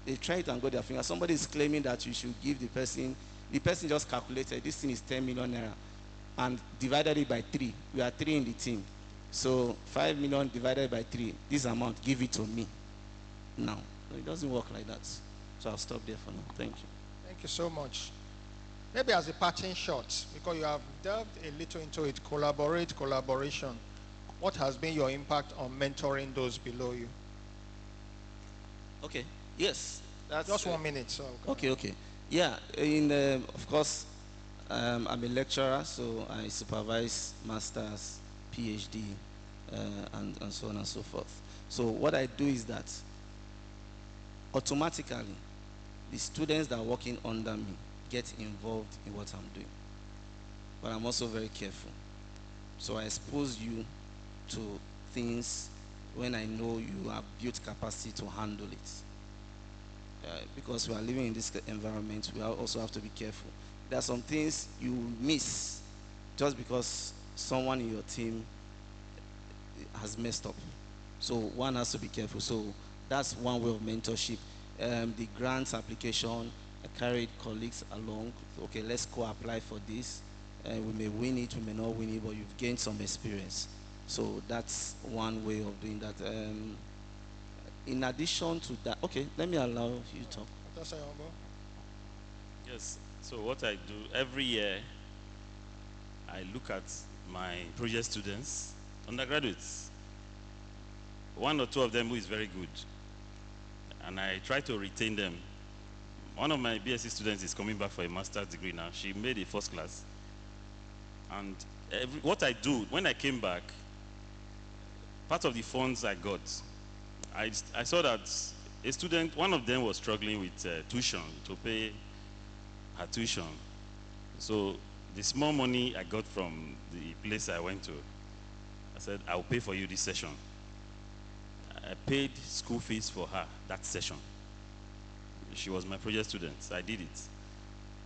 They tried it and got their fingers. Somebody is claiming that you should give the person just calculated, this thing is 10 million naira, and divided it by 3. We are 3 in the team. So 5 million divided by 3, this amount, give it to me now. No, it doesn't work like that. So I'll stop there for now. Thank you. Thank you so much. Maybe as a parting shot, because you have delved a little into it, collaboration. What has been your impact on mentoring those below you? Okay, yes. That's just 1 minute. So okay. Yeah, of course, I'm a lecturer, so I supervise masters, PhD, and so on and so forth. So what I do is that automatically, the students that are working under me get involved in what I'm doing. But I'm also very careful. So I expose you to things when I know you have built capacity to handle it. Because we are living in this environment, we also have to be careful. There are some things you miss just because someone in your team has messed up. So one has to be careful. So that's one way of mentorship. The grants application, I carried colleagues along. Okay, let's go apply for this. We may win it, we may not win it, but you've gained some experience. So that's one way of doing that. In addition to that, okay, let me allow you to talk. Yes, so what I do every year, I look at my project students, undergraduates, 1 or 2 of them who is very good, and I try to retain them. One of my BSc students is coming back for a master's degree now. She made a first class. And what I do, when I came back, part of the funds I got, I saw that a student, one of them was struggling with tuition, to pay her tuition. So the small money I got from the place I went to, I said, I'll pay for you this session. I paid school fees for her that session. She was my project student, so I did it.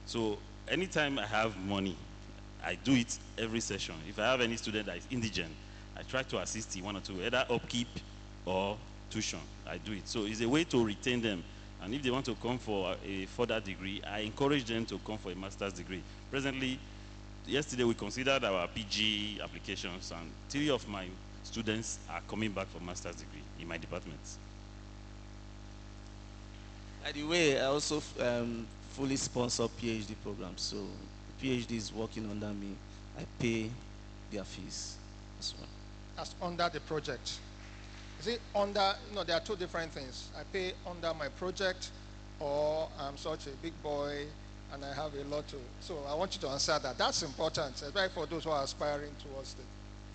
So anytime I have money, I do it every session. If I have any student that is indigent, I try to assist in one or two, either upkeep or tuition. I do it. So it's a way to retain them. And if they want to come for a further degree, I encourage them to come for a master's degree. Presently, yesterday we considered our PG applications, and 3 of my students are coming back for master's degree in my department. By the way, I also fully sponsor PhD programs. So PhD is working under me. I pay their fees as well. That's under the project. Is it under, there are two different things. I pay under my project, or I'm such a big boy and I have a lot to. So I want you to answer that. That's important, especially for those who are aspiring towards it.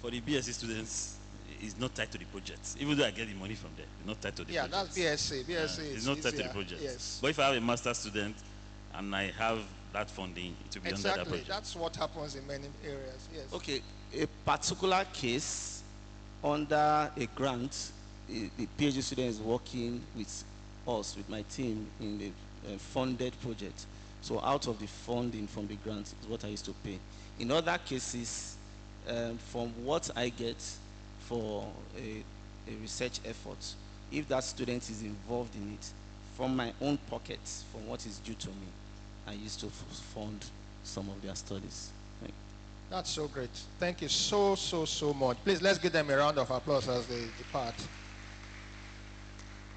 For the BSc students, it's not tied to the project. Even though I get the money from there, it's not tied to the project. Yeah, that's BSc. BSc is it's not tied to easier. the project. Yes. But if I have a master's student and I have that funding, it will be under that project. Exactly. That's what happens in many areas. Yes. Okay, a particular case under a grant, the PhD student is working with us, with my team, in a funded project. So out of the funding from the grant is what I used to pay. In other cases, from what I get for a research effort, if that student is involved in it, from my own pocket, from what is due to me, I used to fund some of their studies. Thank you. That's so great. Thank you so much. Please, let's give them a round of applause as they depart.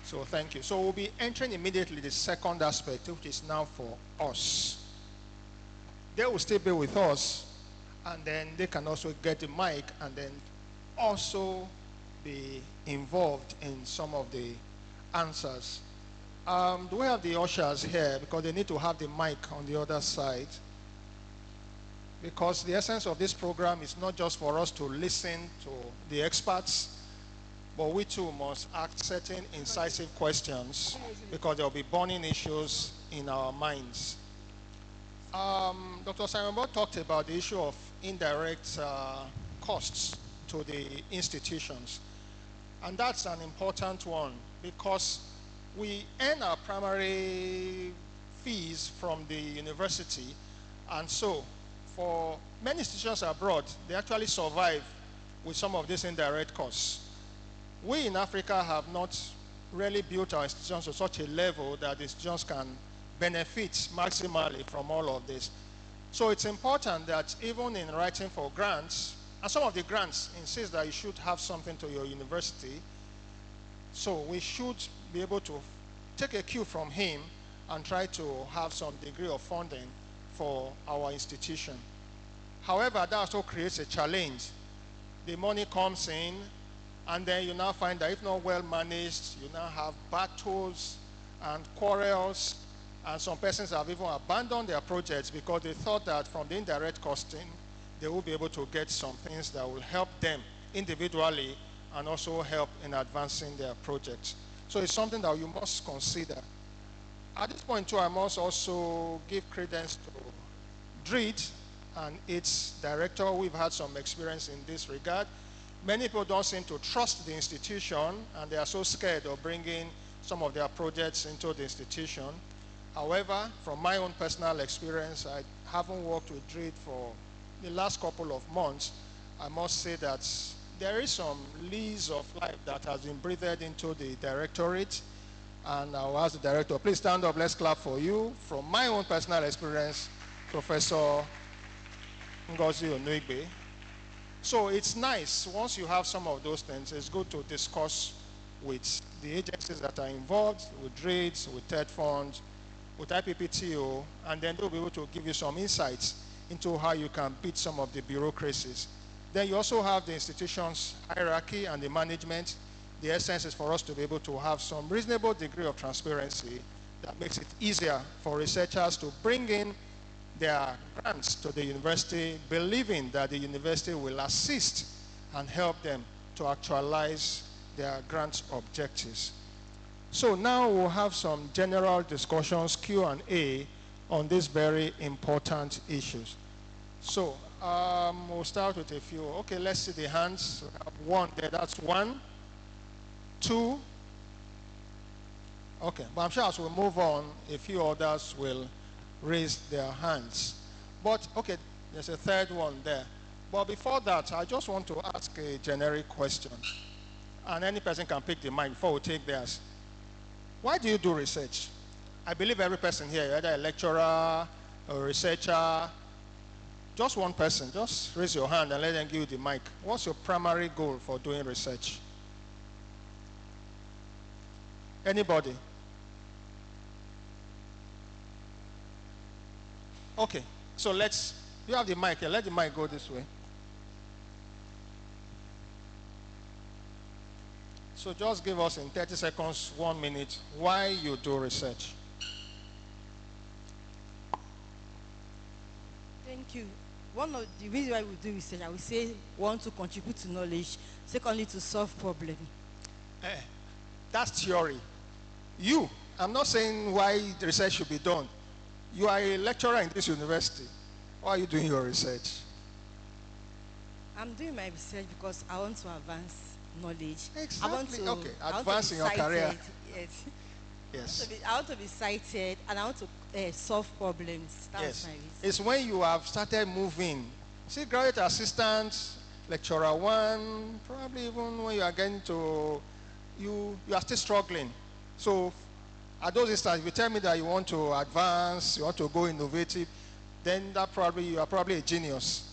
So thank you. So we'll be entering immediately the second aspect, which is now for us. They will still be with us, and then they can also get the mic and then also be involved in some of the answers. Do we have the ushers here? Because they need to have the mic on the other side. Because the essence of this program is not just for us to listen to the experts, but we too must ask certain incisive questions, because there will be burning issues in our minds. Dr. Simon Boyd talked about the issue of indirect costs to the institutions. And that's an important one, because we earn our primary fees from the university, and so for many institutions abroad, they actually survive with some of these indirect costs. We in Africa have not really built our institutions to such a level that the institutions can benefit maximally from all of this. So it's important that even in writing for grants, and some of the grants insist that you should have something to your university, so we should be able to take a cue from him and try to have some degree of funding for our institution. However, that also creates a challenge. The money comes in, and then you now find that if not well managed, you now have battles and quarrels, and some persons have even abandoned their projects because they thought that from the indirect costing, they will be able to get some things that will help them individually and also help in advancing their projects. So it's something that you must consider. At this point too, I must also give credence to DREED and its director. We've had some experience in this regard. Many people don't seem to trust the institution, and they are so scared of bringing some of their projects into the institution. However, from my own personal experience, I haven't worked with DREED for the last couple of months. I must say that there is some lease of life that has been breathed into the directorate, and I'll ask the director, please stand up, let's clap for you. From my own personal experience, Professor Ngozi Onuigbe. So it's nice, once you have some of those things, it's good to discuss with the agencies that are involved, with DREED, with TED Fund, with IPPTO, and then they'll be able to give you some insights into how you can beat some of the bureaucracies. Then you also have the institution's hierarchy and the management. The essence is for us to be able to have some reasonable degree of transparency that makes it easier for researchers to bring in their grants to the university, believing that the university will assist and help them to actualize their grant objectives. So now we'll have some general discussions, Q&A, on these very important issues. So we'll start with a few. Okay, let's see the hands. One there, that's one, two. Okay, but I'm sure as we move on, a few others will raise their hands. But, okay, there's a third one there. But before that, I just want to ask a generic question. And any person can pick the mic before we take theirs. Why do you do research? I believe every person here, either a lecturer, a researcher, just one person, just raise your hand and let them give you the mic. What's your primary goal for doing research? Anybody? Okay, so you have the mic here, let the mic go this way. So just give us in 30 seconds, 1 minute, why you do research. Thank you. One of the reasons why we do research, I would say, one, to contribute to knowledge, secondly, to solve problems. That's theory. I'm not saying why the research should be done. You are a lecturer in this university. Why are you doing your research? I'm doing my research because I want to advance knowledge. Exactly. Advance in your career. Yes. Yes. I want to be cited and I want to solve problems. That's my reason. It's when you have started moving. See, graduate assistant, lecturer one, probably even when you are getting to, you are still struggling. So at those instances, if you tell me that you want to advance, you want to go innovative, then you are probably a genius.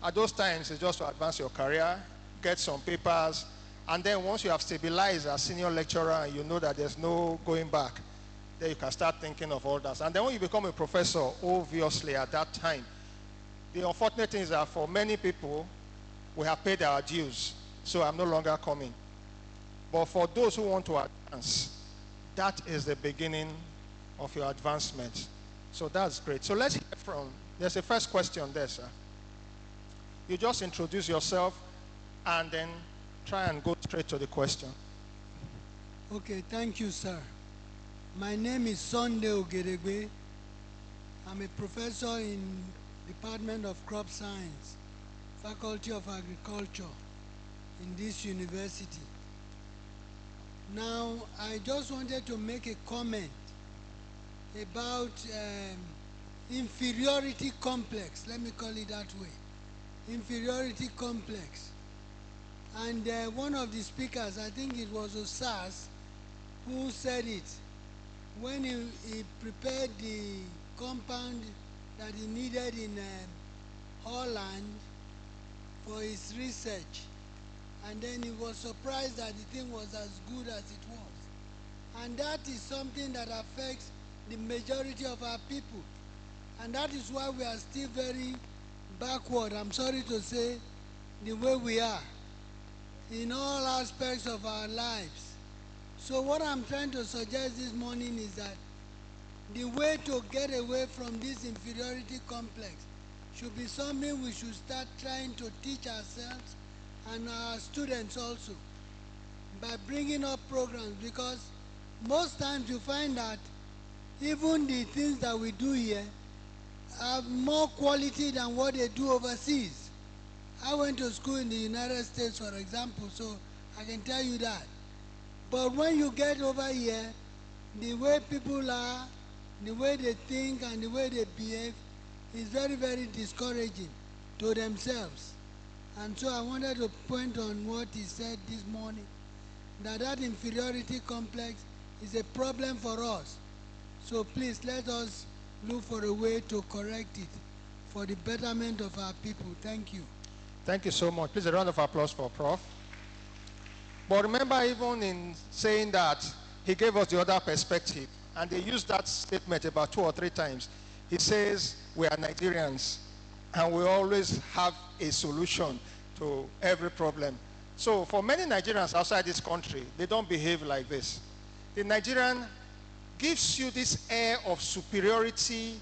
At those times, it's just to advance your career, get some papers, and then once you have stabilized as senior lecturer and you know that there's no going back, then you can start thinking of all that. And then when you become a professor, obviously at that time, the unfortunate thing is that for many people, we have paid our dues, so I'm no longer coming. But for those who want to advance, that is the beginning of your advancement. So that's great. So let's hear there's a first question there, sir. You just introduce yourself and then try and go straight to the question. Okay, thank you, sir. My name is Sunday Ogeregbe. I'm a professor in Department of Crop Science, Faculty of Agriculture in this university. Now, I just wanted to make a comment about inferiority complex. Let me call it that way. Inferiority complex. And one of the speakers, I think it was Osas, who said it when he prepared the compound that he needed in Holland for his research. And then he was surprised that the thing was as good as it was. And that is something that affects the majority of our people. And that is why we are still very backward, I'm sorry to say, the way we are in all aspects of our lives. So what I'm trying to suggest this morning is that the way to get away from this inferiority complex should be something we should start trying to teach ourselves and our students also by bringing up programs, because most times you find that even the things that we do here have more quality than what they do overseas. I went to school in the United States, for example, so I can tell you that. But when you get over here, the way people are, the way they think and the way they behave is very, very discouraging to themselves. And so I wanted to point on what he said this morning, that inferiority complex is a problem for us. So please let us look for a way to correct it for the betterment of our people. Thank you. Thank you so much. Please a round of applause for Prof. But remember, even in saying that, he gave us the other perspective. And they used that statement about 2 or 3 times. He says, we are Nigerians, and we always have a solution to every problem. So for many Nigerians outside this country, they don't behave like this. The Nigerian gives you this air of superiority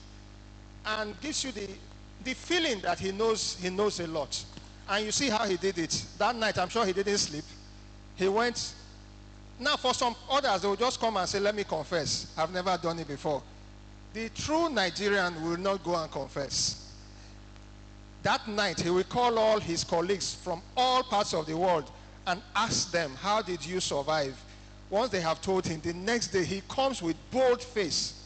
and gives you the feeling that he knows a lot. And you see how he did it. That night, I'm sure he didn't sleep. He went. Now, for some others, they will just come and say, let me confess. I've never done it before. The true Nigerian will not go and confess. That night, he will call all his colleagues from all parts of the world and ask them, how did you survive? Once they have told him, the next day he comes with bold face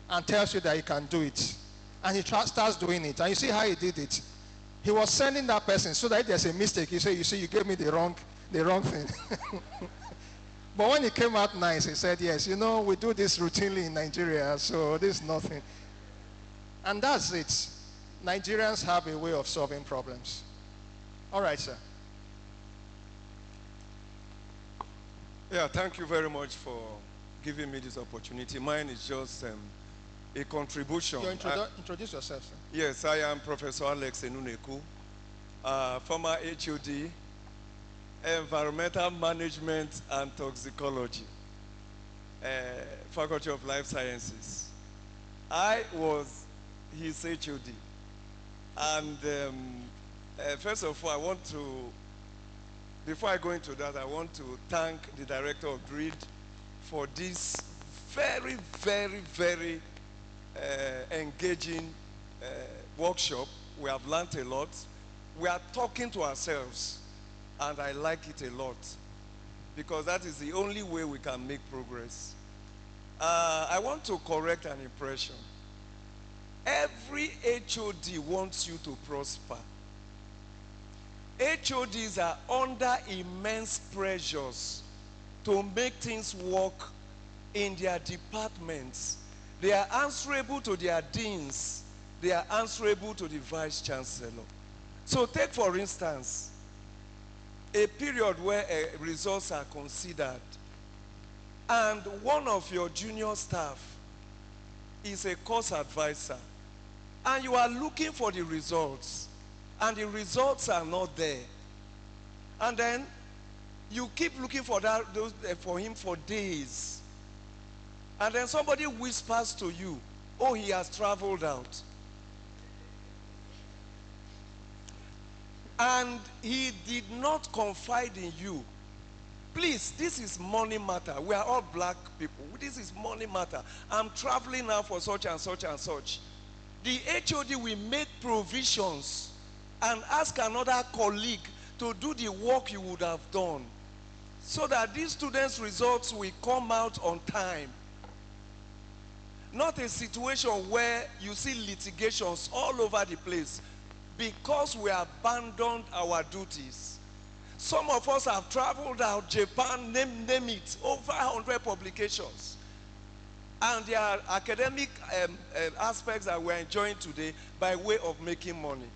and tells you that he can do it. And he starts doing it. And you see how he did it. He was sending that person so that if there's a mistake, he say, you see, you gave me the wrong thing. But when he came out nice, he said, yes, you know, we do this routinely in Nigeria, so this is nothing. And that's it. Nigerians have a way of solving problems. All right, sir. Yeah, thank you very much for giving me this opportunity. Mine is just a contribution. You introduce yourself, sir. Yes, I am Professor Alex Enuneku, former HOD, Environmental Management and Toxicology, Faculty of Life Sciences. I was his HOD. And first of all, before I go into that, I want to thank the Director of GRID for this very, very, very engaging workshop. We have learned a lot. We are talking to ourselves, and I like it a lot because that is the only way we can make progress. I want to correct an impression. Every HOD wants you to prosper. HODs are under immense pressures to make things work in their departments. They are answerable to their deans. They are answerable to the vice chancellor. So take, for instance, a period where results are considered and one of your junior staff is a course advisor and you are looking for the results and the results are not there. And then you keep looking for for him for days. And then somebody whispers to you, oh, he has traveled out. And he did not confide in you. Please, this is money matter. We are all black people. This is money matter. I'm traveling now for such and such and such. The HOD will make provisions and ask another colleague to do the work you would have done so that these students' results will come out on time. Not a situation where you see litigations all over the place because we abandoned our duties. Some of us have traveled out, Japan, name it, over 100 publications. And there are academic aspects that we're enjoying today by way of making money.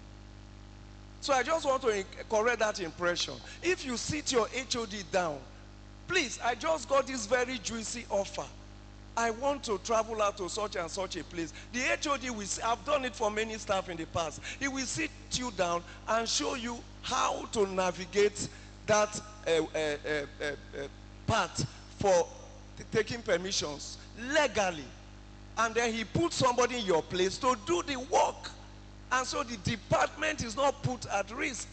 So I just want to correct that impression. If you sit your HOD down, please, I just got this very juicy offer. I want to travel out to such and such a place. The HOD will say, I've done it for many staff in the past. He will sit you down and show you how to navigate that path for taking permissions legally. And then he puts somebody in your place to do the work. And so the department is not put at risk.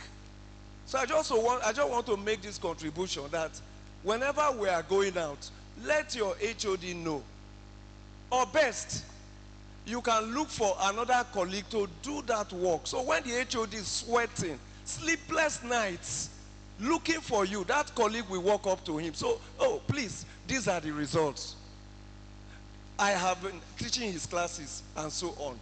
So I just want to make this contribution that whenever we are going out, let your HOD know. Or best, you can look for another colleague to do that work. So when the HOD is sweating, sleepless nights, looking for you, that colleague will walk up to him. So, oh, please, these are the results. I have been teaching his classes and so on.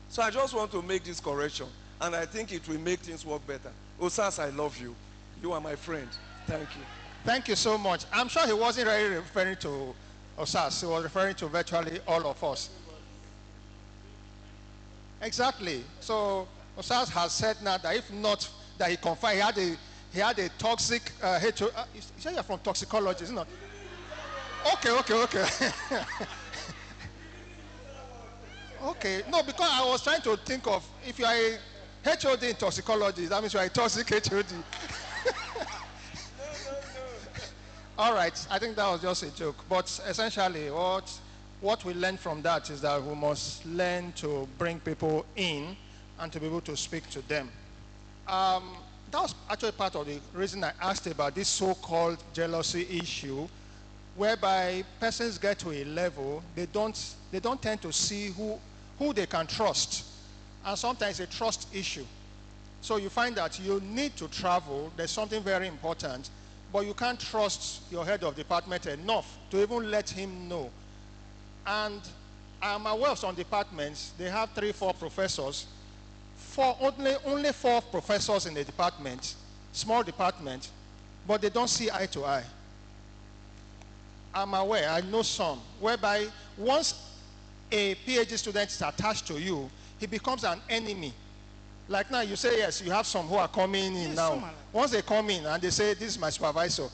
So I just want to make this correction. And I think it will make things work better. Osas, I love you. You are my friend. Thank you. Thank you so much. I'm sure he wasn't really referring to Osas. He was referring to virtually all of us. Exactly. So Osas has said now that if not that he confided, he had a toxic HO. You say you're from toxicology, isn't it? Okay. Okay. No, because I was trying to think of if you are a HOD in toxicology, that means you are a toxic HOD. All right, I think that was just a joke. But essentially, what we learn from that is that we must learn to bring people in and to be able to speak to them. That was actually part of the reason I asked about this so-called jealousy issue, whereby persons get to a level, they don't tend to see who they can trust. And sometimes it's a trust issue. So you find that you need to travel, there's something very important, but you can't trust your head of department enough to even let him know. And I'm aware of some departments, they have 3-4 professors, only 4 professors in the department, small department, but they don't see eye to eye. I'm aware, I know some, whereby once a PhD student is attached to you, he becomes an enemy. Like now, you say, yes, you have some who are coming in now. Once they come in and they say, this is my supervisor,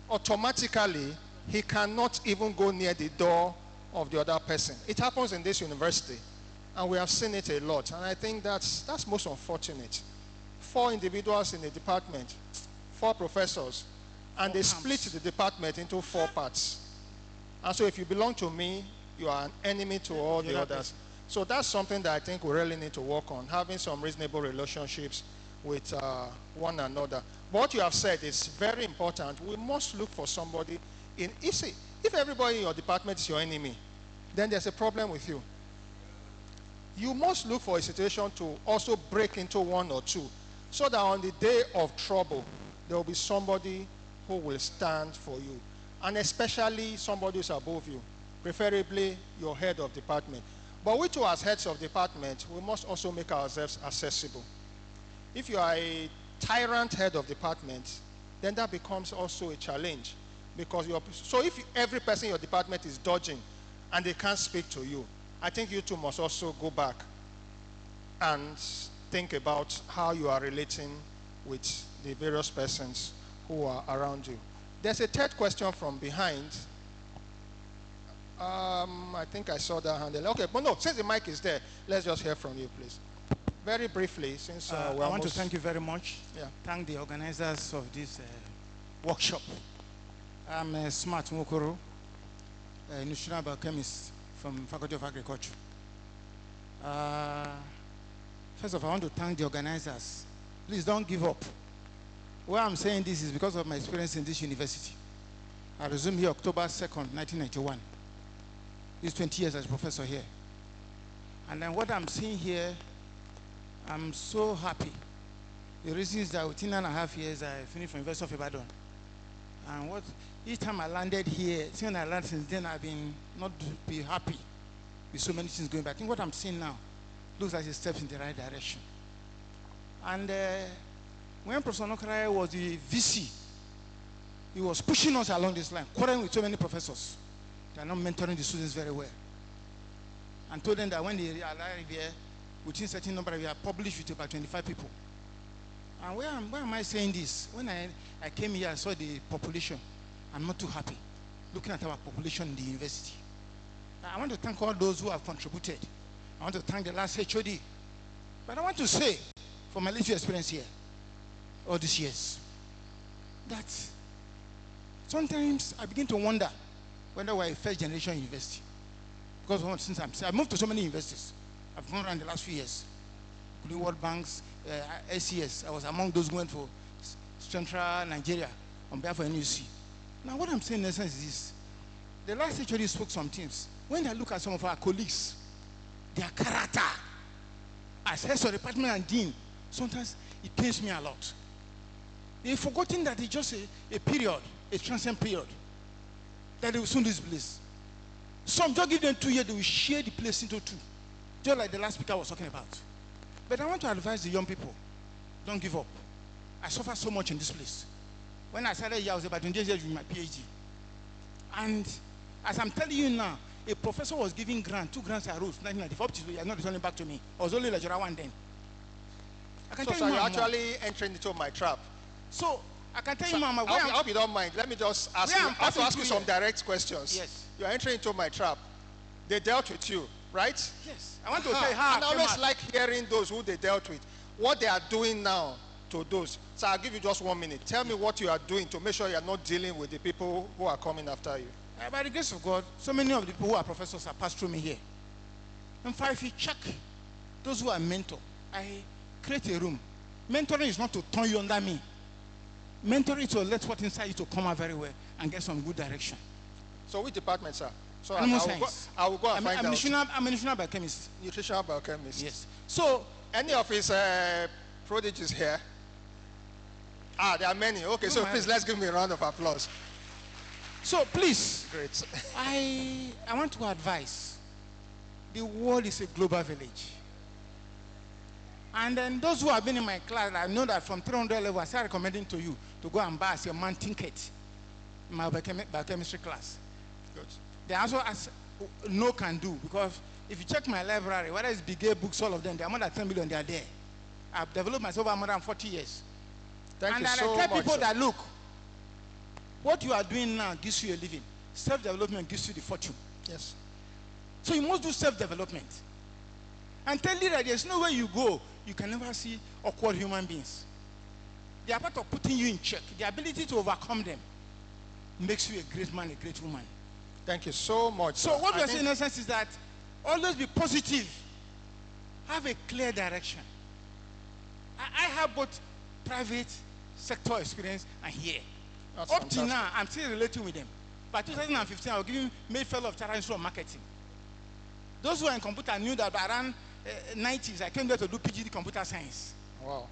automatically, he cannot even go near the door of the other person. It happens in this university, and we have seen it a lot, and I think that's most unfortunate. 4 individuals in the department, 4 professors, and they split the department into 4 parts. And so if you belong to me, you are an enemy to all the others. So that's something that I think we really need to work on, having some reasonable relationships with one another. But what you have said is very important. We must look for somebody if everybody in your department is your enemy, then there's a problem with you. You must look for a situation to also break into 1 or 2, so that on the day of trouble, there will be somebody who will stand for you. And especially somebody who's above you, preferably your head of department. But we too, as heads of department, we must also make ourselves accessible. If you are a tyrant head of department, then that becomes also a challenge. Because so if every person in your department is dodging and they can't speak to you, I think you too must also go back and think about how you are relating with the various persons who are around you. There's a third question from behind. I think I saw that handle. Okay, but no, since the mic is there, let's just hear from you, please. Very briefly, since I want to thank you very much. Yeah. Thank the organizers of this workshop. I'm Smart Mokoro, a nutritional biochemist from Faculty of Agriculture. First of all, I want to thank the organizers. Please don't give up. Why I'm saying this is because of my experience in this university. I resumed here October 2nd, 1991. It's 20 years as a professor here. And then what I'm seeing here, I'm so happy. The reason is that within 9.5 years, I finished from University of Ibadan. And each time I landed here, since I landed since then, I've been not be happy with so many things going back. I think what I'm seeing now looks like a step in the right direction. And when Professor Nokrai was the VC, he was pushing us along this line, quarreling with so many professors. They are not mentoring the students very well. And told them that when they arrive here, within a certain number of years, published with about 25 people. And why am I saying this? When I came here, I saw the population. I'm not too happy looking at our population in the university. I want to thank all those who have contributed. I want to thank the last HOD. But I want to say, from my little experience here, all these years, that sometimes I begin to wonder whether we're a first generation university. Because since I've moved to so many universities, I've gone around the last few years, including World Bank's, SCS. I was among those going for Central Nigeria on behalf of NUC. Now, what I'm saying in essence is this. The last HOD spoke some things. When I look at some of our colleagues, their character, as heads of department and dean, sometimes it pains me a lot. They've forgotten that it's just a period, a transient period, that they will soon lose place. Some just give them 2 years, they will share the place into 2, just like the last speaker was talking about. But I want to advise the young people, don't give up. I suffered so much in this place. When I started here, I was about 20 years with my PhD. And as I'm telling you now, a professor was giving grant, 2 grants I wrote, 1994, you are not returning back to me. I was only lecturer 1 then. I can tell you, you're actually entering into my trap. So, I can tell you, Mama, I hope you don't mind. Let me just ask you, I have to ask you some direct questions. Yes. You're entering into my trap. They dealt with you, right? Yes. I want to tell you how I always like hearing those who they dealt with, what they are doing now to those. So I'll give you just 1 minute. Tell me what you are doing to make sure you are not dealing with the people who are coming after you. By the grace of God, so many of the people who are professors have passed through me here. In fact, if you check those who are mentor, I create a room. Mentoring is not to turn you under me. Mentoring is to let what's inside you to come out very well and get some good direction. So which department, sir? So Animal I will go and find out. I'm a nutritional biochemist. Nutritional biochemist. Yes. So any of his prodigies here? There are many. Okay, so please let's give me a round of applause. So please, great. I want to advise. The world is a global village. And then those who have been in my class, I know that from 300 level, I started recommending to you to go and buy your man ticket in my biochemistry class. Good. They also ask, no can do, because if you check my library, whether it's big books, all of them, there are more than 10 million, they are there. I've developed myself over more than 40 years. Thank you so much. And I tell people that, look, what you are doing now gives you a living. Self-development gives you the fortune. Yes. So you must do self-development. And tell you that there's no way you go, you can never see awkward human beings. They are part of putting you in check. The ability to overcome them makes you a great man, a great woman. Thank you so much. So what we are saying in essence is that always be positive. Have a clear direction. I have both private sector experience and here. That's Up fantastic. to now, I'm still relating with them. By 2015, I was giving made fellow of Terra Institute of Marketing. Those who are in computer knew that by around 90s, I came there to do PhD computer science. Wow.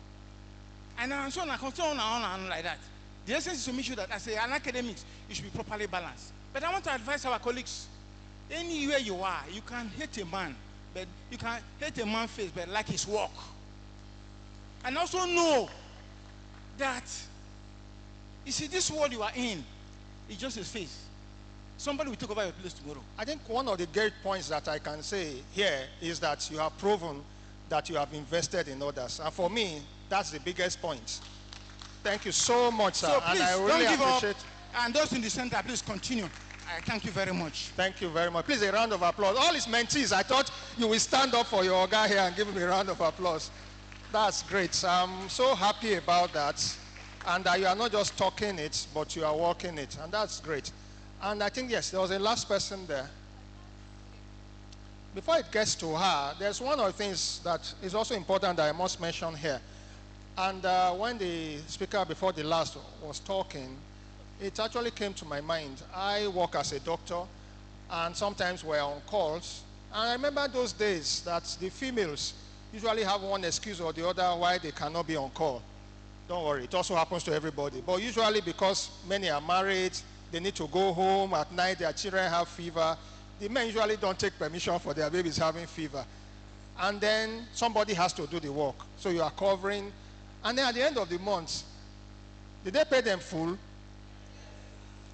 And so on and like that. The essence is to make sure that as an academic, you should be properly balanced. But I want to advise our colleagues, anywhere you are, you can hate a man, but you can hate a man's face, but like his work. And also know that, you see, this world you are in is just his face. Somebody will take over your place tomorrow. I think one of the great points that I can say here is that you have proven that you have invested in others. And for me, that's the biggest point. Thank you so much, sir. So please, and I really don't give appreciate up. And those in the center, please continue. I thank you very much. Thank you very much. Please, a round of applause. All his mentees, I thought you will stand up for your guy here and give him a round of applause. That's great. I'm so happy about that. And that you are not just talking it, but you are walking it. And that's great. And I think, yes, there was a last person there. Before it gets to her, there's one of the things that is also important that I must mention here. And when the speaker before the last was talking, it actually came to my mind. I work as a doctor, and sometimes we're on calls. And I remember those days that the females usually have one excuse or the other why they cannot be on call. Don't worry, it also happens to everybody. But usually because many are married, they need to go home at night, their children have fever. The men usually don't take permission for their babies having fever. And then somebody has to do the work. So you are covering. And then at the end of the month, did they pay them full?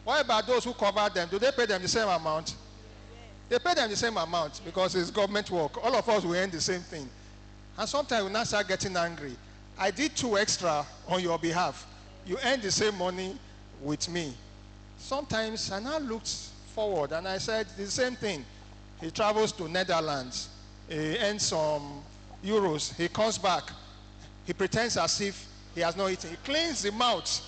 What about those who covered them? Do they pay them the same amount? They pay them the same amount because it's government work. All of us will earn the same thing. And sometimes we now start getting angry. I did 2 extra on your behalf. You earn the same money with me. Sometimes I now looked forward and I said the same thing. He travels to Netherlands. He earns some euros. He comes back. He pretends as if he has not eaten. He cleans the mouth.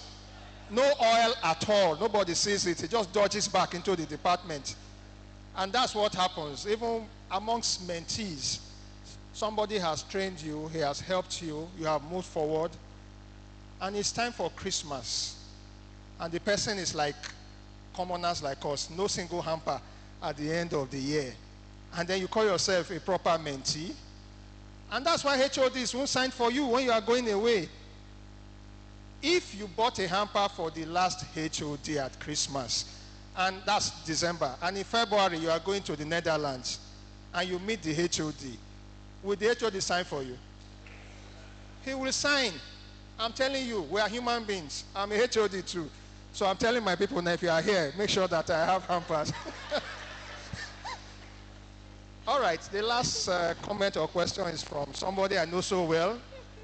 No oil at all. Nobody sees it. He just dodges back into the department. And that's what happens. Even amongst mentees, somebody has trained you. He has helped you. You have moved forward. And it's time for Christmas. And the person is like commoners like us. No single hamper at the end of the year. And then you call yourself a proper mentee. And that's why HODs won't sign for you when you are going away. If you bought a hamper for the last HOD at Christmas, and that's December, and in February you are going to the Netherlands, and you meet the HOD, will the HOD sign for you? He will sign. I'm telling you, we are human beings. I'm a HOD too. So I'm telling my people now, if you are here, make sure that I have hampers. All right, the last comment or question is from somebody I know so well,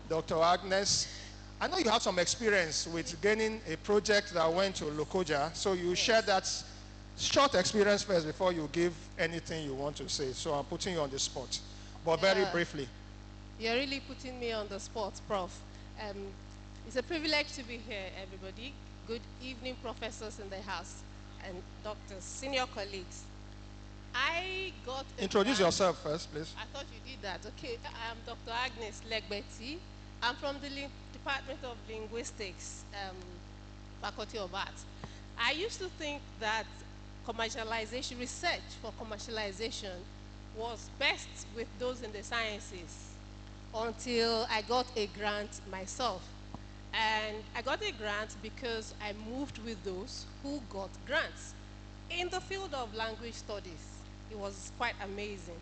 Dr. Agnes. I know you have some experience with gaining a project that went to Lokoja, so you share that short experience first before you give anything you want to say. So I'm putting you on the spot, but very briefly. You're really putting me on the spot, Prof. It's a privilege to be here, everybody. Good evening, professors in the house and doctors, senior colleagues. I got a Introduce grant. yourself first, please. I thought you did that. Okay, I'm Dr. Agnes Legbeti. I'm from the Department of Linguistics, Faculty of Arts. I used to think that commercialization, research for commercialization was best with those in the sciences until I got a grant myself. And I got a grant because I moved with those who got grants. In the field of language studies, it was quite amazing.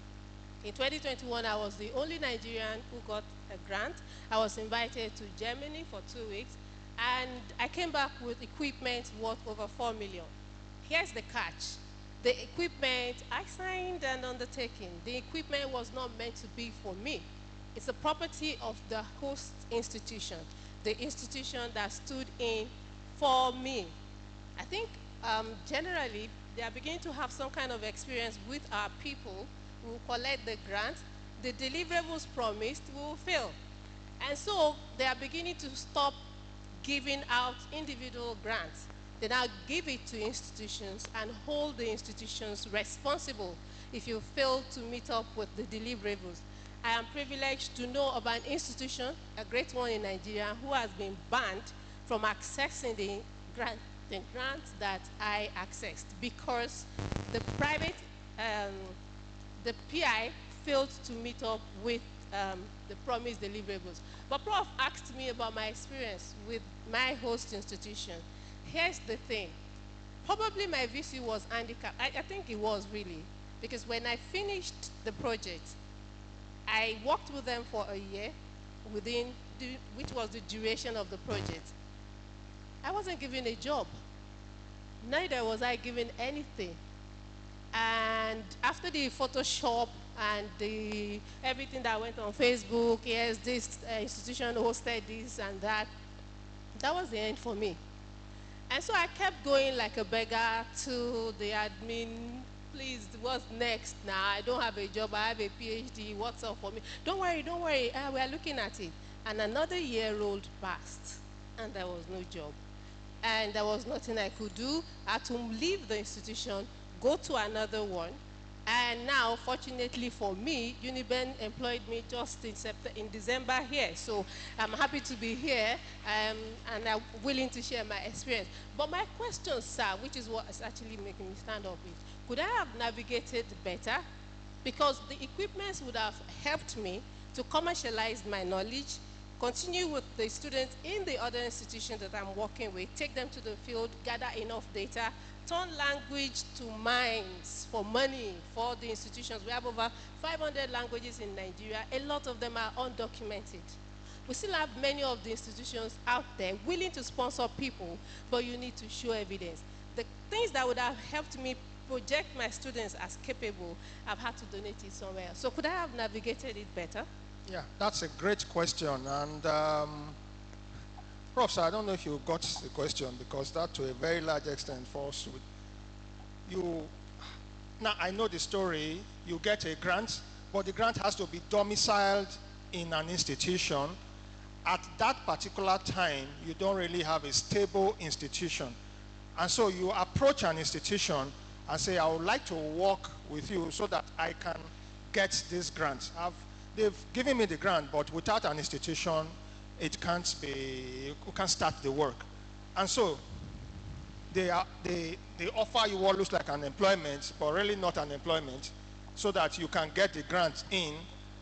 In 2021, I was the only Nigerian who got a grant. I was invited to Germany for 2 weeks, and I came back with equipment worth over 4 million. Here's the catch. The equipment, I signed an undertaking. The equipment was not meant to be for me. It's a property of the host institution, the institution that stood in for me. I think generally they are beginning to have some kind of experience with our people who will collect the grant. The deliverables promised will fail. And so they are beginning to stop giving out individual grants. They now give it to institutions and hold the institutions responsible if you fail to meet up with the deliverables. I am privileged to know of an institution, a great one in Nigeria, who has been banned from accessing the grants that I accessed because the private, the PI failed to meet up with the promised deliverables. But Prof asked me about my experience with my host institution. Here's the thing. Probably my VC was handicapped. I think it was really, because when I finished the project, I worked with them for a year, which was the duration of the project. I wasn't given a job. Neither was I given anything. And after the Photoshop and everything that went on Facebook, yes, this institution hosted this and that, that was the end for me. And so I kept going like a beggar to the admin. Please, what's next now? I don't have a job, I have a PhD, what's up for me? Don't worry, we are looking at it. And another year rolled past, and there was no job. And there was nothing I could do. I had to leave the institution, go to another one. And now, fortunately for me, Uniben employed me just in December here. So I'm happy to be here, and I'm willing to share my experience. But my question, sir, which is what is actually making me stand up, is could I have navigated better? Because the equipment would have helped me to commercialize my knowledge, continue with the students in the other institutions that I'm working with, take them to the field, gather enough data, turn language to mines for money for the institutions. We have over 500 languages in Nigeria. A lot of them are undocumented. We still have many of the institutions out there willing to sponsor people, but you need to show evidence. The things that would have helped me project my students as capable, I've had to donate it somewhere. So could I have navigated it better? Yeah, that's a great question. And Prof, sir, I don't know if you got the question, because that to a very large extent falls with you. Now, I know the story. You get a grant, but the grant has to be domiciled in an institution. At that particular time, you don't really have a stable institution. And so you approach an institution and say, I would like to work with you so that I can get this grant. They've given me the grant, but without an institution, it can't start the work. And so they offer you what looks like an employment, but really not an employment, so that you can get the grant in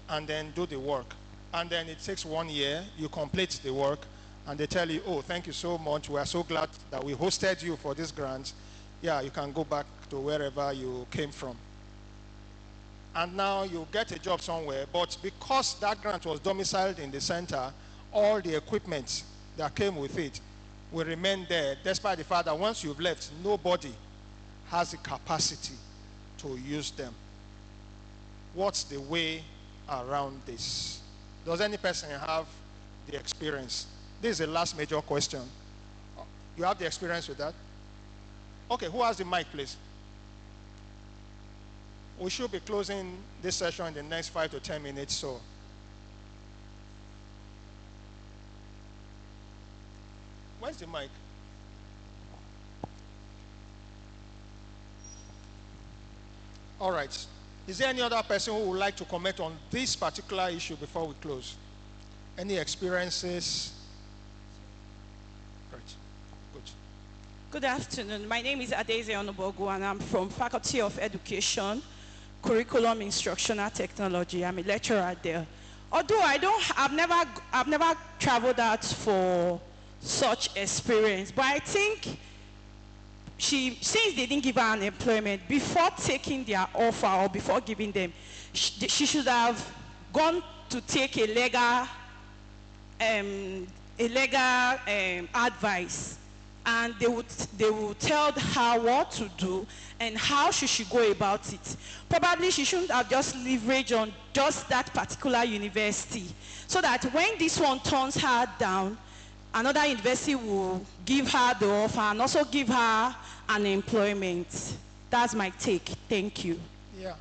and then do the work. And then it takes 1 year, you complete the work, and they tell you, oh, thank you so much. We are so glad that we hosted you for this grant. Yeah, you can go back to wherever you came from. And now you get a job somewhere, but because that grant was domiciled in the center, all the equipment that came with it will remain there, despite the fact that once you've left, nobody has the capacity to use them. What's the way around this? Does any person have the experience? This is the last major question. You have the experience with that? Okay, who has the mic, please? We should be closing this session in the next 5 to 10 minutes, so. Where's the mic? All right. Is there any other person who would like to comment on this particular issue before we close? Any experiences? Right. Good. Good afternoon. My name is Adeze Onobogu and I'm from Faculty of Education, Curriculum Instructional Technology. I'm a lecturer there. Although I've never traveled out for such experience, but I think since they didn't give her an employment, before taking their offer or before giving them, she should have gone to take a legal advice, and they would tell her what to do and how she should go about it. Probably she shouldn't have just leveraged on just that particular university, so that when this one turns her down, another university will give her the offer and also give her an employment. That's my take. Thank you. Yeah.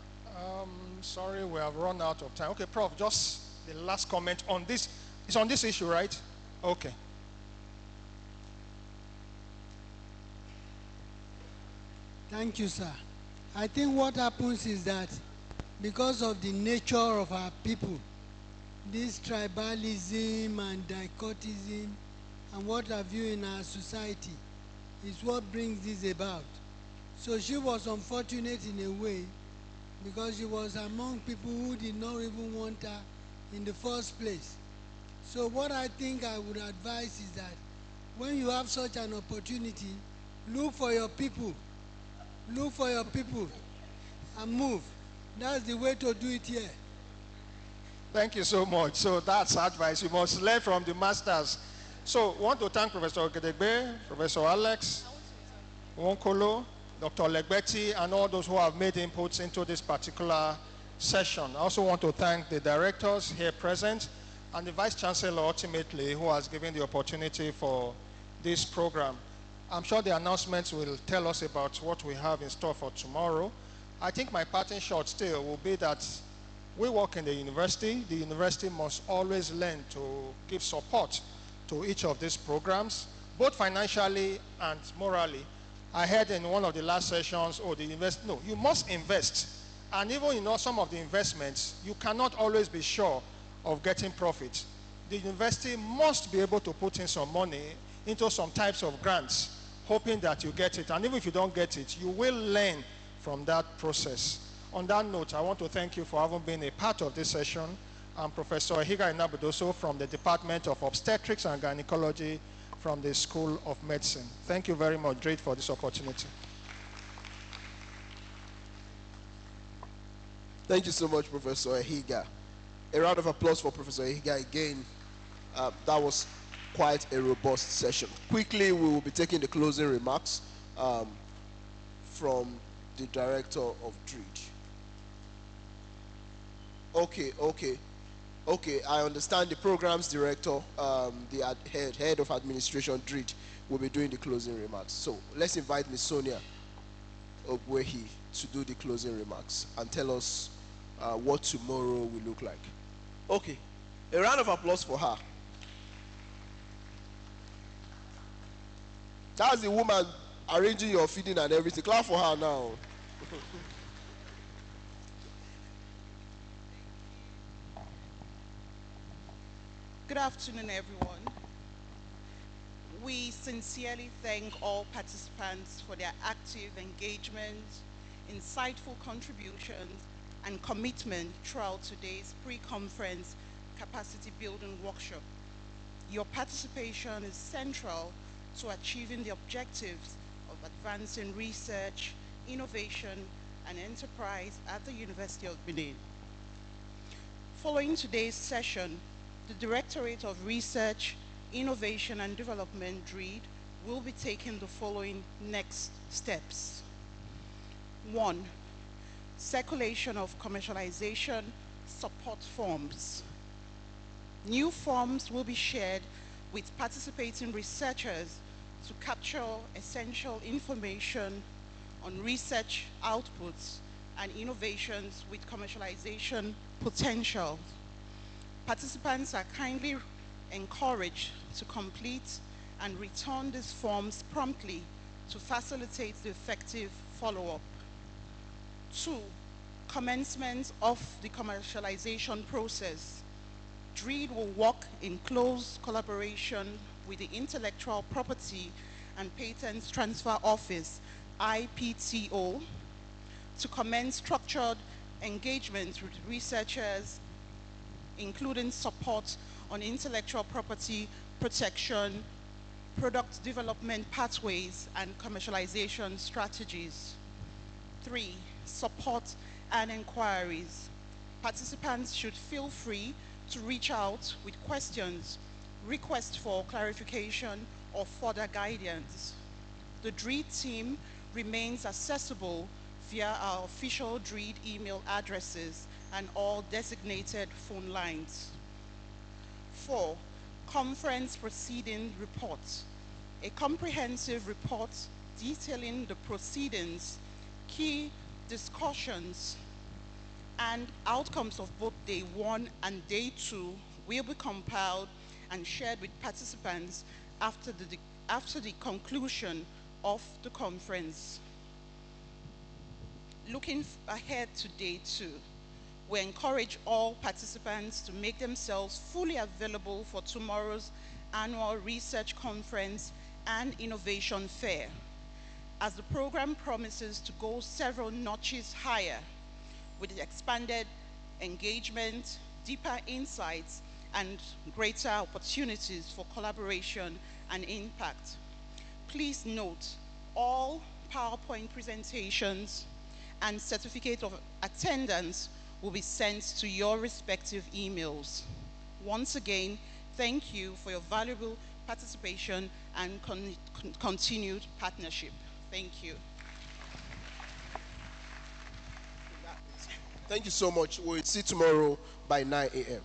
Sorry, we have run out of time. Okay, Prof, just the last comment on this. It's on this issue, right? Okay. Thank you, sir. I think what happens is that because of the nature of our people, this tribalism and dichotism and what have you in our society is what brings this about. So she was unfortunate in a way because she was among people who did not even want her in the first place. So what I think I would advise is that when you have such an opportunity, look for your people. Look for your people and move. That's the way to do it here. Thank you so much. So that's advice. You must learn from the masters. So I want to thank Professor Ogedegbe, Professor Alex, Wonkolo, Dr. Legbeti, and all those who have made inputs into this particular session. I also want to thank the directors here present and the Vice Chancellor ultimately, who has given the opportunity for this program. I'm sure the announcements will tell us about what we have in store for tomorrow. I think my parting shot still will be that we work in the university. The university must always learn to give support to each of these programs, both financially and morally. I heard in one of the last sessions, you must invest. And even in some of the investments, you cannot always be sure of getting profit. The university must be able to put in some money into some types of grants, hoping that you get it. And even if you don't get it, you will learn from that process. On that note, I want to thank you for having been a part of this session. I'm Professor Higa Inabudoso from the Department of Obstetrics and Gynecology from the School of Medicine. Thank you very much, Great, for this opportunity. Thank you so much, Professor Higa. A round of applause for Professor Higa again. That was quite a robust session. Quickly, we will be taking the closing remarks from the director of DREED. Okay, I understand the programs director, the head of administration, DREED, will be doing the closing remarks. So let's invite Ms. Sonia Ogwehi to do the closing remarks and tell us what tomorrow will look like. Okay, a round of applause for her. That's the woman arranging your feeding and everything. Clap for her now. Good afternoon, everyone. We sincerely thank all participants for their active engagement, insightful contributions, and commitment throughout today's pre-conference capacity building workshop. Your participation is central to achieving the objectives of advancing research, innovation, and enterprise at the University of Benin. Following today's session, the Directorate of Research, Innovation and Development, DREED, will be taking the following next steps. 1. Circulation of commercialization support forms. New forms will be shared with participating researchers to capture essential information on research outputs and innovations with commercialization potential. Participants are kindly encouraged to complete and return these forms promptly to facilitate the effective follow-up. 2, commencement of the commercialization process. DREED will work in close collaboration with the Intellectual Property and Patents Transfer Office, IPTO, to commence structured engagement with researchers, including support on intellectual property protection, product development pathways, and commercialization strategies. 3, support and inquiries. Participants should feel free to reach out with questions, requests for clarification, or further guidance. The DREED team remains accessible via our official DREED email addresses and all designated phone lines. 4, conference proceeding reports. A comprehensive report detailing the proceedings, key discussions, and outcomes of both day 1 and day 2 will be compiled and shared with participants after the conclusion of the conference. Looking ahead to day 2, we encourage all participants to make themselves fully available for tomorrow's annual research conference and innovation fair, as the program promises to go several notches higher with expanded engagement, deeper insights, and greater opportunities for collaboration and impact. Please note, all PowerPoint presentations and certificate of attendance will be sent to your respective emails. Once again, thank you for your valuable participation and continued partnership. Thank you. Thank you so much. We'll see you tomorrow by 9 a.m.